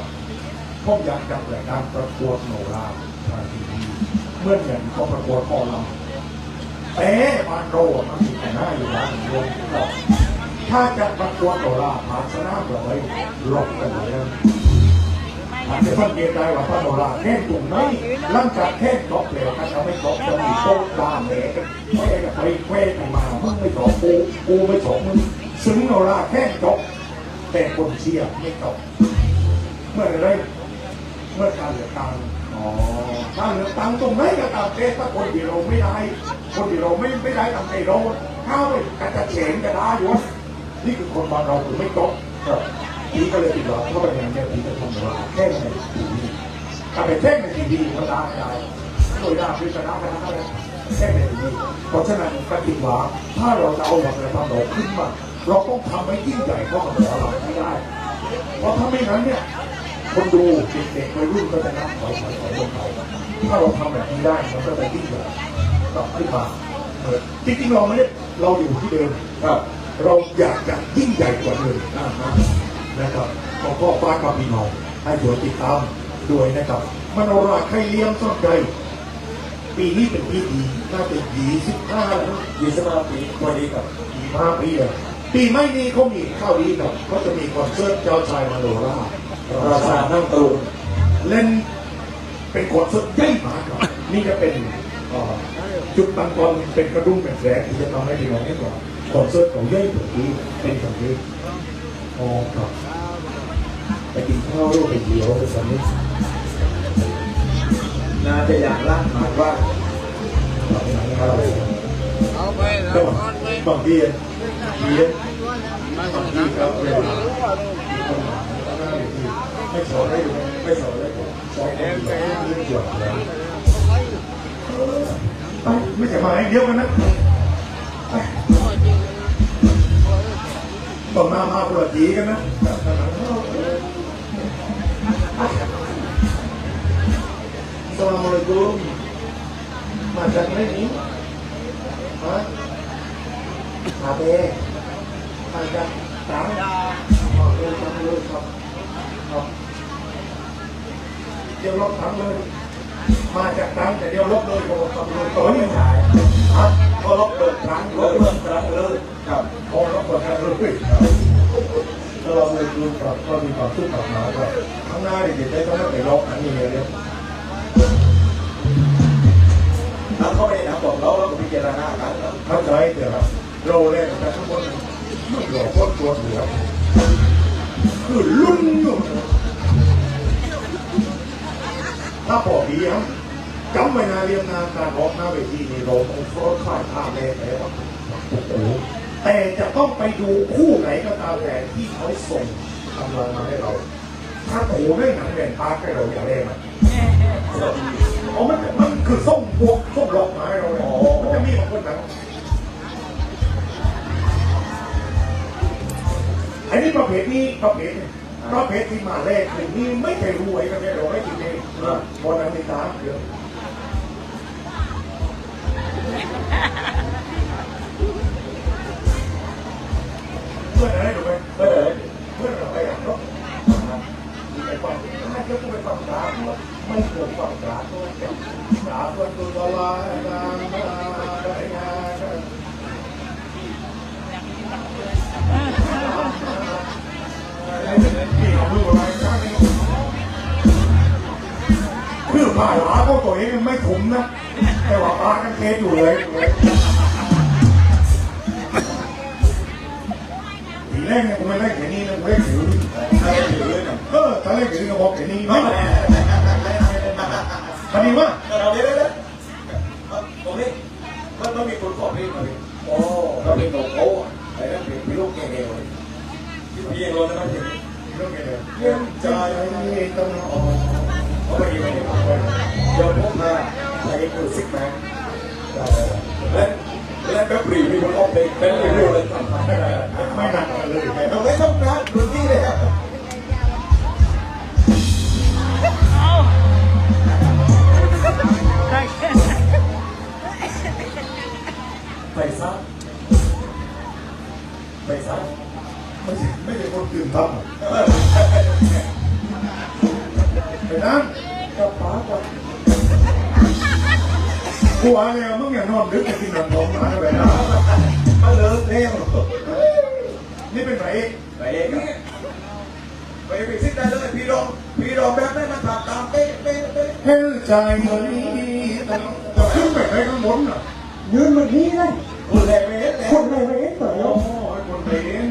ผมอยากจัดรายการประกวดโนราทางทีวีเมื่ออย่างเขาประกวดคอลำแต่บ้านโรมันมีแต่หน้าอยู่ร้านรวมก็ถ้าจะประกวดโนราผ่านสนามเราไว้ลบกันเลยอาจจะสังเกตได้ว่าพระโนราแค่ตรงไหนหลังจากแค่ตบเหลวกันเขาไม่ตบจะมีโต๊ะด่านแหลกันไม่กันไปแควกันมามึงไม่ตบกูไม่ตบมึงซึ่งโนราแค่ตบแต่คนเชียร์ไม่ตบเมื่อไรเมื่อการเลือกตั้งการเลือกตั้งตรงไหนก็ตามแต่ถ้าคนที่เราไม่ได้คนที่เราไม่ได้ตามใจเราเข้าไปกันจะเฉงจะได้อยู่นี่คือคนบ้านเราคือไม่ตบพี่ก็เลยติดต่อเข้าไปงานเนี่ยพี่จะทำอะไรแค่ในทีวีถ้าไปแค่ในทีวีมันได้โดยได้พิจารณากันได้แค่ในทีวีเพราะฉะนั้นก็คิดว่าถ้าเราจะเอาวัฒนธรรมเราขึ้นมาเราต้องทำให้ยิ่งใหญ่เท่ากับเราไม่ได้เพราะถ้าไม่นั้นเนี่ยคนดูเด็กๆวัยรุ่นก็จะนั่งถอยลงไปถ้าเราทำแบบนี้ได้มันก็จะยิ่งใหญ่ต่อขึ้นมาจริงๆเราไม่ได้เราอยู่ที่เดิมครับเราอยากจะยิ่งใหญ่กว่าเดิมนะครับก็ฝากกับพี่น้องให้ช่วยติดตามด้วยนะครับมโนราใครเลี้ยงสนใจปีนี้เป็นปีดีน่าจะ25แล้ว25 ปีพอดีกับ25 ปีเลยปีไม่นี้เขามีข้าวดีครับเขาจะมีคอนเสิร์ตเจ้าชายมโนราราชานั่งตูนเล่นเป็นคอนเสิร์ตใหญ่มากครับนี่จะเป็นจุดตั้งต้นเป็นกระดุมเป็นแสงที่จะทำให้พี่น้องเห็นว่าคอนเสิร์ตของใหญ่แบบนี้เป็นแบบนี้ครับไปกินข้าวด้วยไปเดียวไปสันนิษน่าจะอยากล่างหมายว่าเราไปไหนกันเอาไปแล้วบางทีบางทีครับเวลาไม่สอนได้ดูไม่สอนได้สอนได้ดูเรื่องจบแล้วไม่ใช่มาเดียวกันนะต้องมาปวดจีกันนะสลามอะลัยกุมมาจากไหนนี่ฮะมาเต้มาจากตรังครับเดี๋ยวลบทั้งเลยมาจากตรังแต่เดี๋ยวลบเลยตัวนี้หายครับก็ลบเปิดครั้งลบเปิดครั้งเลยครับพอลบเปิดครั้งเลยถ้าเราเลยดูกับก็มีความสุขกับมาครับข้างหน้าเด็กๆได้ต้องไปลบอันนี้เลยแล้วเขาไม่ได้บอกเราก็พิจารณากันเข้าใจเดี๋ยวครับเราเล่นแต่ทุกคนไม่หลอกคนตัวเหลือคือลุ้นอยู่ถ้าพอดีครับจำไว้นาเรียนนาการออกหน้าเวทีนี่เราต้องโฟร์ค่ายท่าแม่แล้วแต่จะต้องไปดูคู่ไหนก็ตามแต่ที่เขาส่งกำลังมาให้เราถ้าโอ้ได้หนังแดงปาร์กให้เราอย่าเล่นมันคือส้มพวกส้มหลอกมาให้เราเลยมันจะมีบางคนนะอันนี้ประเภทนี้ประเภทที่มาแรกหนึ่งนี่ไม่เคยรวยกันเลยเราไม่กินเองบอลอเมริกาเยอะเพื่อนอะไรถูกไหมเพื่อนเราไปอ่ะเนาะไปฟังถ้าเจ้ากูไปฟังกราฟไม่เคยฟังกราฟกราฟตัวละ คือป่าหลาก็ตัวเองไม่ขุมนะแต่ว่าปลากันเคสอยู่เลยทีแรกเนี่ยผมไม่ได้แค่นี้นะไม่ได้ถือเลยนะถ้าเล่นถือก็บอกแค่นี้ไม่พอดีว่าเราได้แล้วตรงนี้มันมีคนขอเพลงมาดิโอ้เราเป็นของเขาไอ้นั่นเป็นลูกแกเดียวที่พี่ยังรอนะพี่ลูกแกเดียวเยี่ยมใจต้องออกไม่ดีไม่ดีเดี๋ยวพวกมาใช้คือซิกแมนและแบบรีมีคนออกเพลงเป็นรีวิวเลยไม่หนักเลยเราไม่ต้องการพื้นที่เลยไปซะไม่ใช่คนตื่นทำไปนั่งกับป๋าก่อนกูว่าแล้วมึงอย่านอนดึกจะกินนมมาไปนะมาเลิกแล้วนี่เป็นไหนไปซิดได้เลยพี่รองแบบนั้นมันตามเป๊ะเฮ้ยใจมันนี่จะขึ้นไปไหนข้างบนน่ะ ยืนแบบนี้เลย คนแรกไม่เห็น คนไหนไม่เห็นเปิด โอ้ยคนไม่เห็น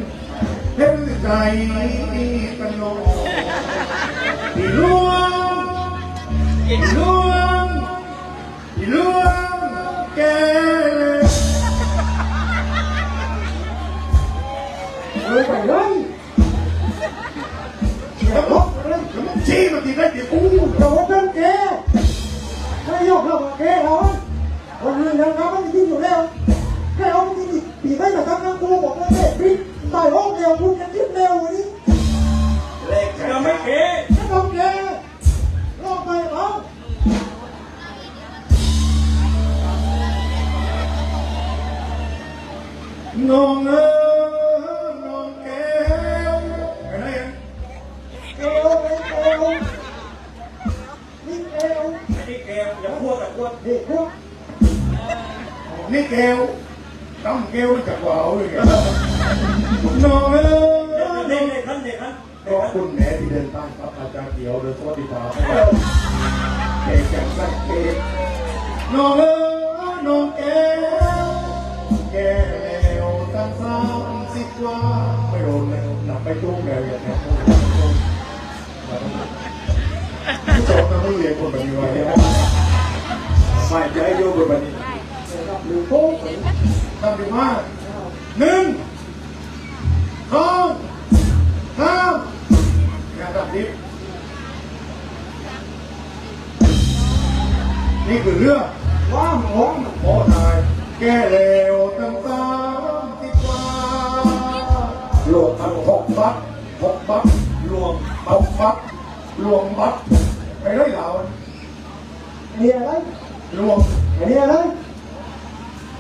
เห็นใจเป็นโลพี่ลวงแกเลยไปเลยแล้วมึงชี้มาทีได้กี่กู แต่ว่าเป็นแกไม่ยกเราแกเราวันนี้แล้วนะมันกินอยู่แล้วแกเอาไปกินปีไม่แต่ทำงานกูบอกว่าเด็กพี่ตายห้องเดียวคุณยังคิดเร็ววันนี้ เล็กจะไม่เก๋ ไม่ทำแกลอกไปเอาน้องน้องแก้วไปไหนอ่ะ เอวนี่เอว นี่แกอย่าพูดแต่พูด เด็กพวก นี่แก้วตั้มแก้วจากว่าวเลยน้องเด็กขั้น ขอบคุณแม่ที่เดินทางครับอาจารย์เดียวโดยสวัสดิภาพเก่งจังสักเก่งน้องแก้วแก้วตั้ง30 กว่าไม่โดนเลยหนักไปจุ้งแมวอย่างนี้ผู้ชมนะผู้เรียนคนแบบนี้ไว้ไม่จะให้โยกแบบนี้ หรือโป๊ะ ทำดีมาก1 2 3งานแบบนี้นี่คือเรื่อง ว่างห้อง โอ้นายแก้เลวตั้ง30 กว่าหลวง6 บัตรลวง6 บัตรลวงบัตรไปเลยเหล่า นี่อะไร ลวง นี่อะไร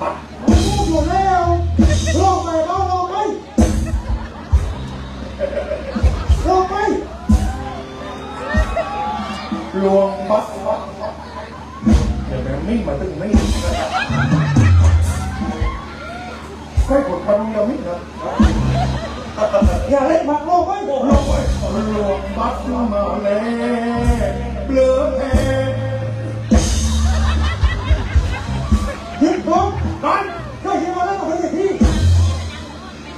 บัตร มันพูดอยู่แล้วลอกไปลอกไปลอกไป ลวงบัตรเดี๋ยวแม่มิ่งมาตึงไม่ใครกดพันยังมิ่งนะ อย่าเล่นหมากลอกไป ลวงบัตรมาแล้วเบลอแทน ยึดผม กัน ก็ยังมาแล้วมาเป็นที่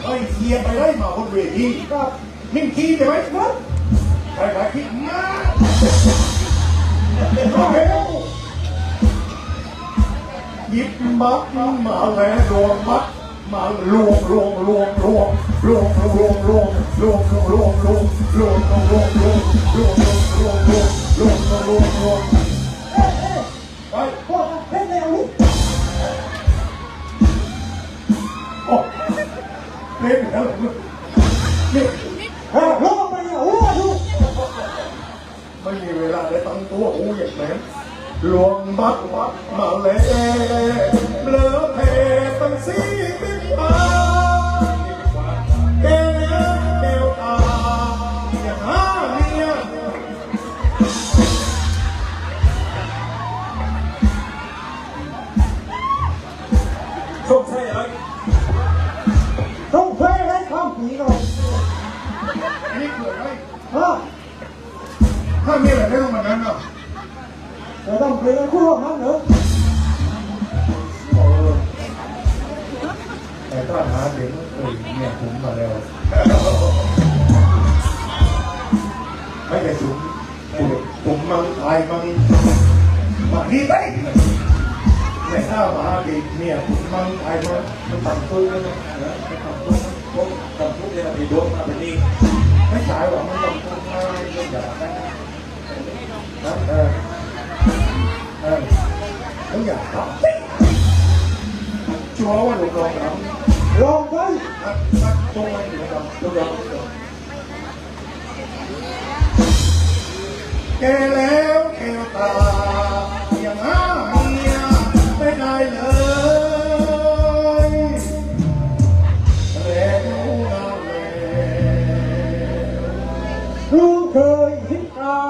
ไอ้เทียไปไล่มาบนเวที กับ มิ่งขี้ใช่ไหม นัด ใครขี้มาเอาเร็วหยิบบัตรมาแล้วลวงบัตรมาลวงโอ้เล่นแล้วนี่ ลอกไปเนี่ยโอ้ดู ไม่มีเวลาได้ตั้งตัวโอ้ยอย่างนั้นลวงบัตรมาแล้วเบลอเพตั้ง40 บาทแก้วตาอย่างหาเมีย ชกใช่อะไร ต้องเฟ้ให้ความผีเรา โ เพลงคู่นั้นเหรอแต่ถ้าหาเด็กเนี่ยผมมาแล้วไม่ใช่ผมมังไทยมังมาดีไปไม่ถ้ามาเด็กเนี่ยผมมังไทยมันต่ำตุ้ยนะต่ำตุ้ยพวกต่ำตุ้ยเนี่ยมีดวงมาเป็นนี่ไม่ใช่หรอกมันต่ำตุ้ยไม่อยากได้นะไม่อยากครับชัวร์ว่าหลวงลองครับลองไปตรงไหนหลวงลองแกแล้วแกตายังหาเมียไม่ได้เลยแล้วนาแลลูกเคยคิดเอา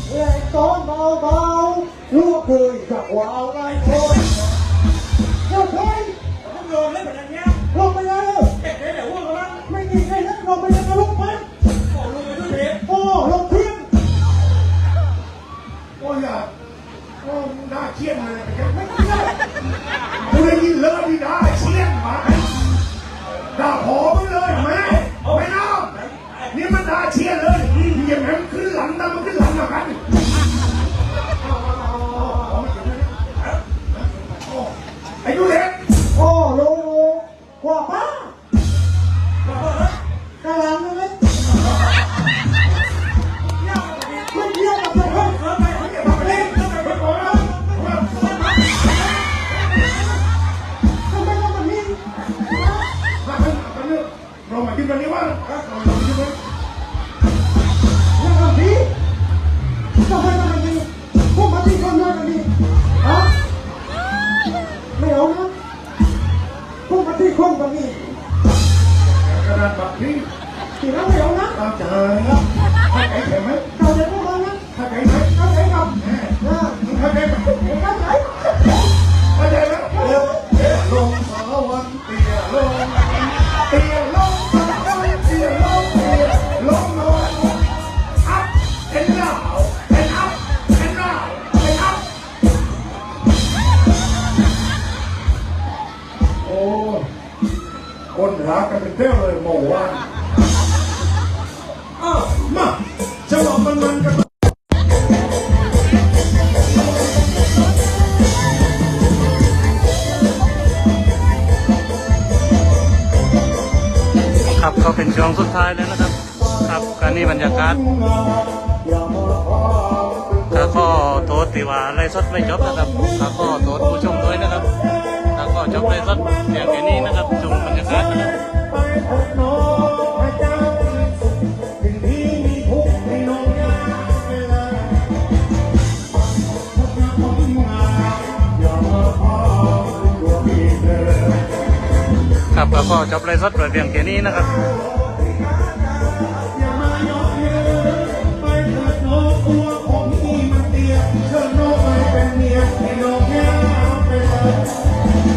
แรงต้อนเบาๆลูกเคยจักวาวไล่คนลูกเคยต้องโดนเล่นแบบนี้ลงไปเลยเด็กเดี๋ยวพวกเราไม่มีใครนั่งลงไปเลยนะลูกมันโอ้ลงไปด้วยเทปโอ้ลงเพียงโอ้ยอ่ะโอ้น่าเชี่ยนเลยไม่เชี่ยนกูได้ยินเลยดีได้เชี่ยนมาด่าหอไปเลยแม่ไม่น้องนี่มันด่าเชี่ยนเลยยังไงมันขึ้นหลังนะมันขึ้นหลังนะกันไอ้ดูเล็กโอ้ลงกว่าป้ากำลังเลยไม่เที่ยวกับเพื่อนไปเล่นทำไมต้องแบบนี้เรามากินวันนี้ว่าเรามากินวันนี้ทำไมต้องแบบนี้พวกมาที่คนนั้นแบบนี้ฮะไม่เอานะพวกมาที่คนแบบนี้กระดาษแบบนี้ที่เราไม่เอานะตามใจนะถ้าไก่เข็มไหมเราจะพูดว่านะถ้าไก่ไหมถ้าไก่กับถ้าไก่กับถ้าไก่เข้าใจไหมลงสารวันเตี้ยลงสารวันเตี้ยลงอัพเป็นดาวเป็นอัพเป็นดาวเป็นอัพโอ้คนรักกันเป็นเท่าเลยโมว่ามาจังหวะมันกันครับก็เป็นช่วงสุดท้ายแล้วนะครับครับการนี้บรรยากาศก็ขอโทษที่ว่าไลฟ์สดไม่จบนะครับก็ขอโทษผู้ชมด้วยนะครับแล้วก็จบไลฟ์สดเพียงแค่นี้นะครับชมบรรยากาศนะครับครับแล้วก็จบไลฟ์สดเพียงแค่นี้นะครับ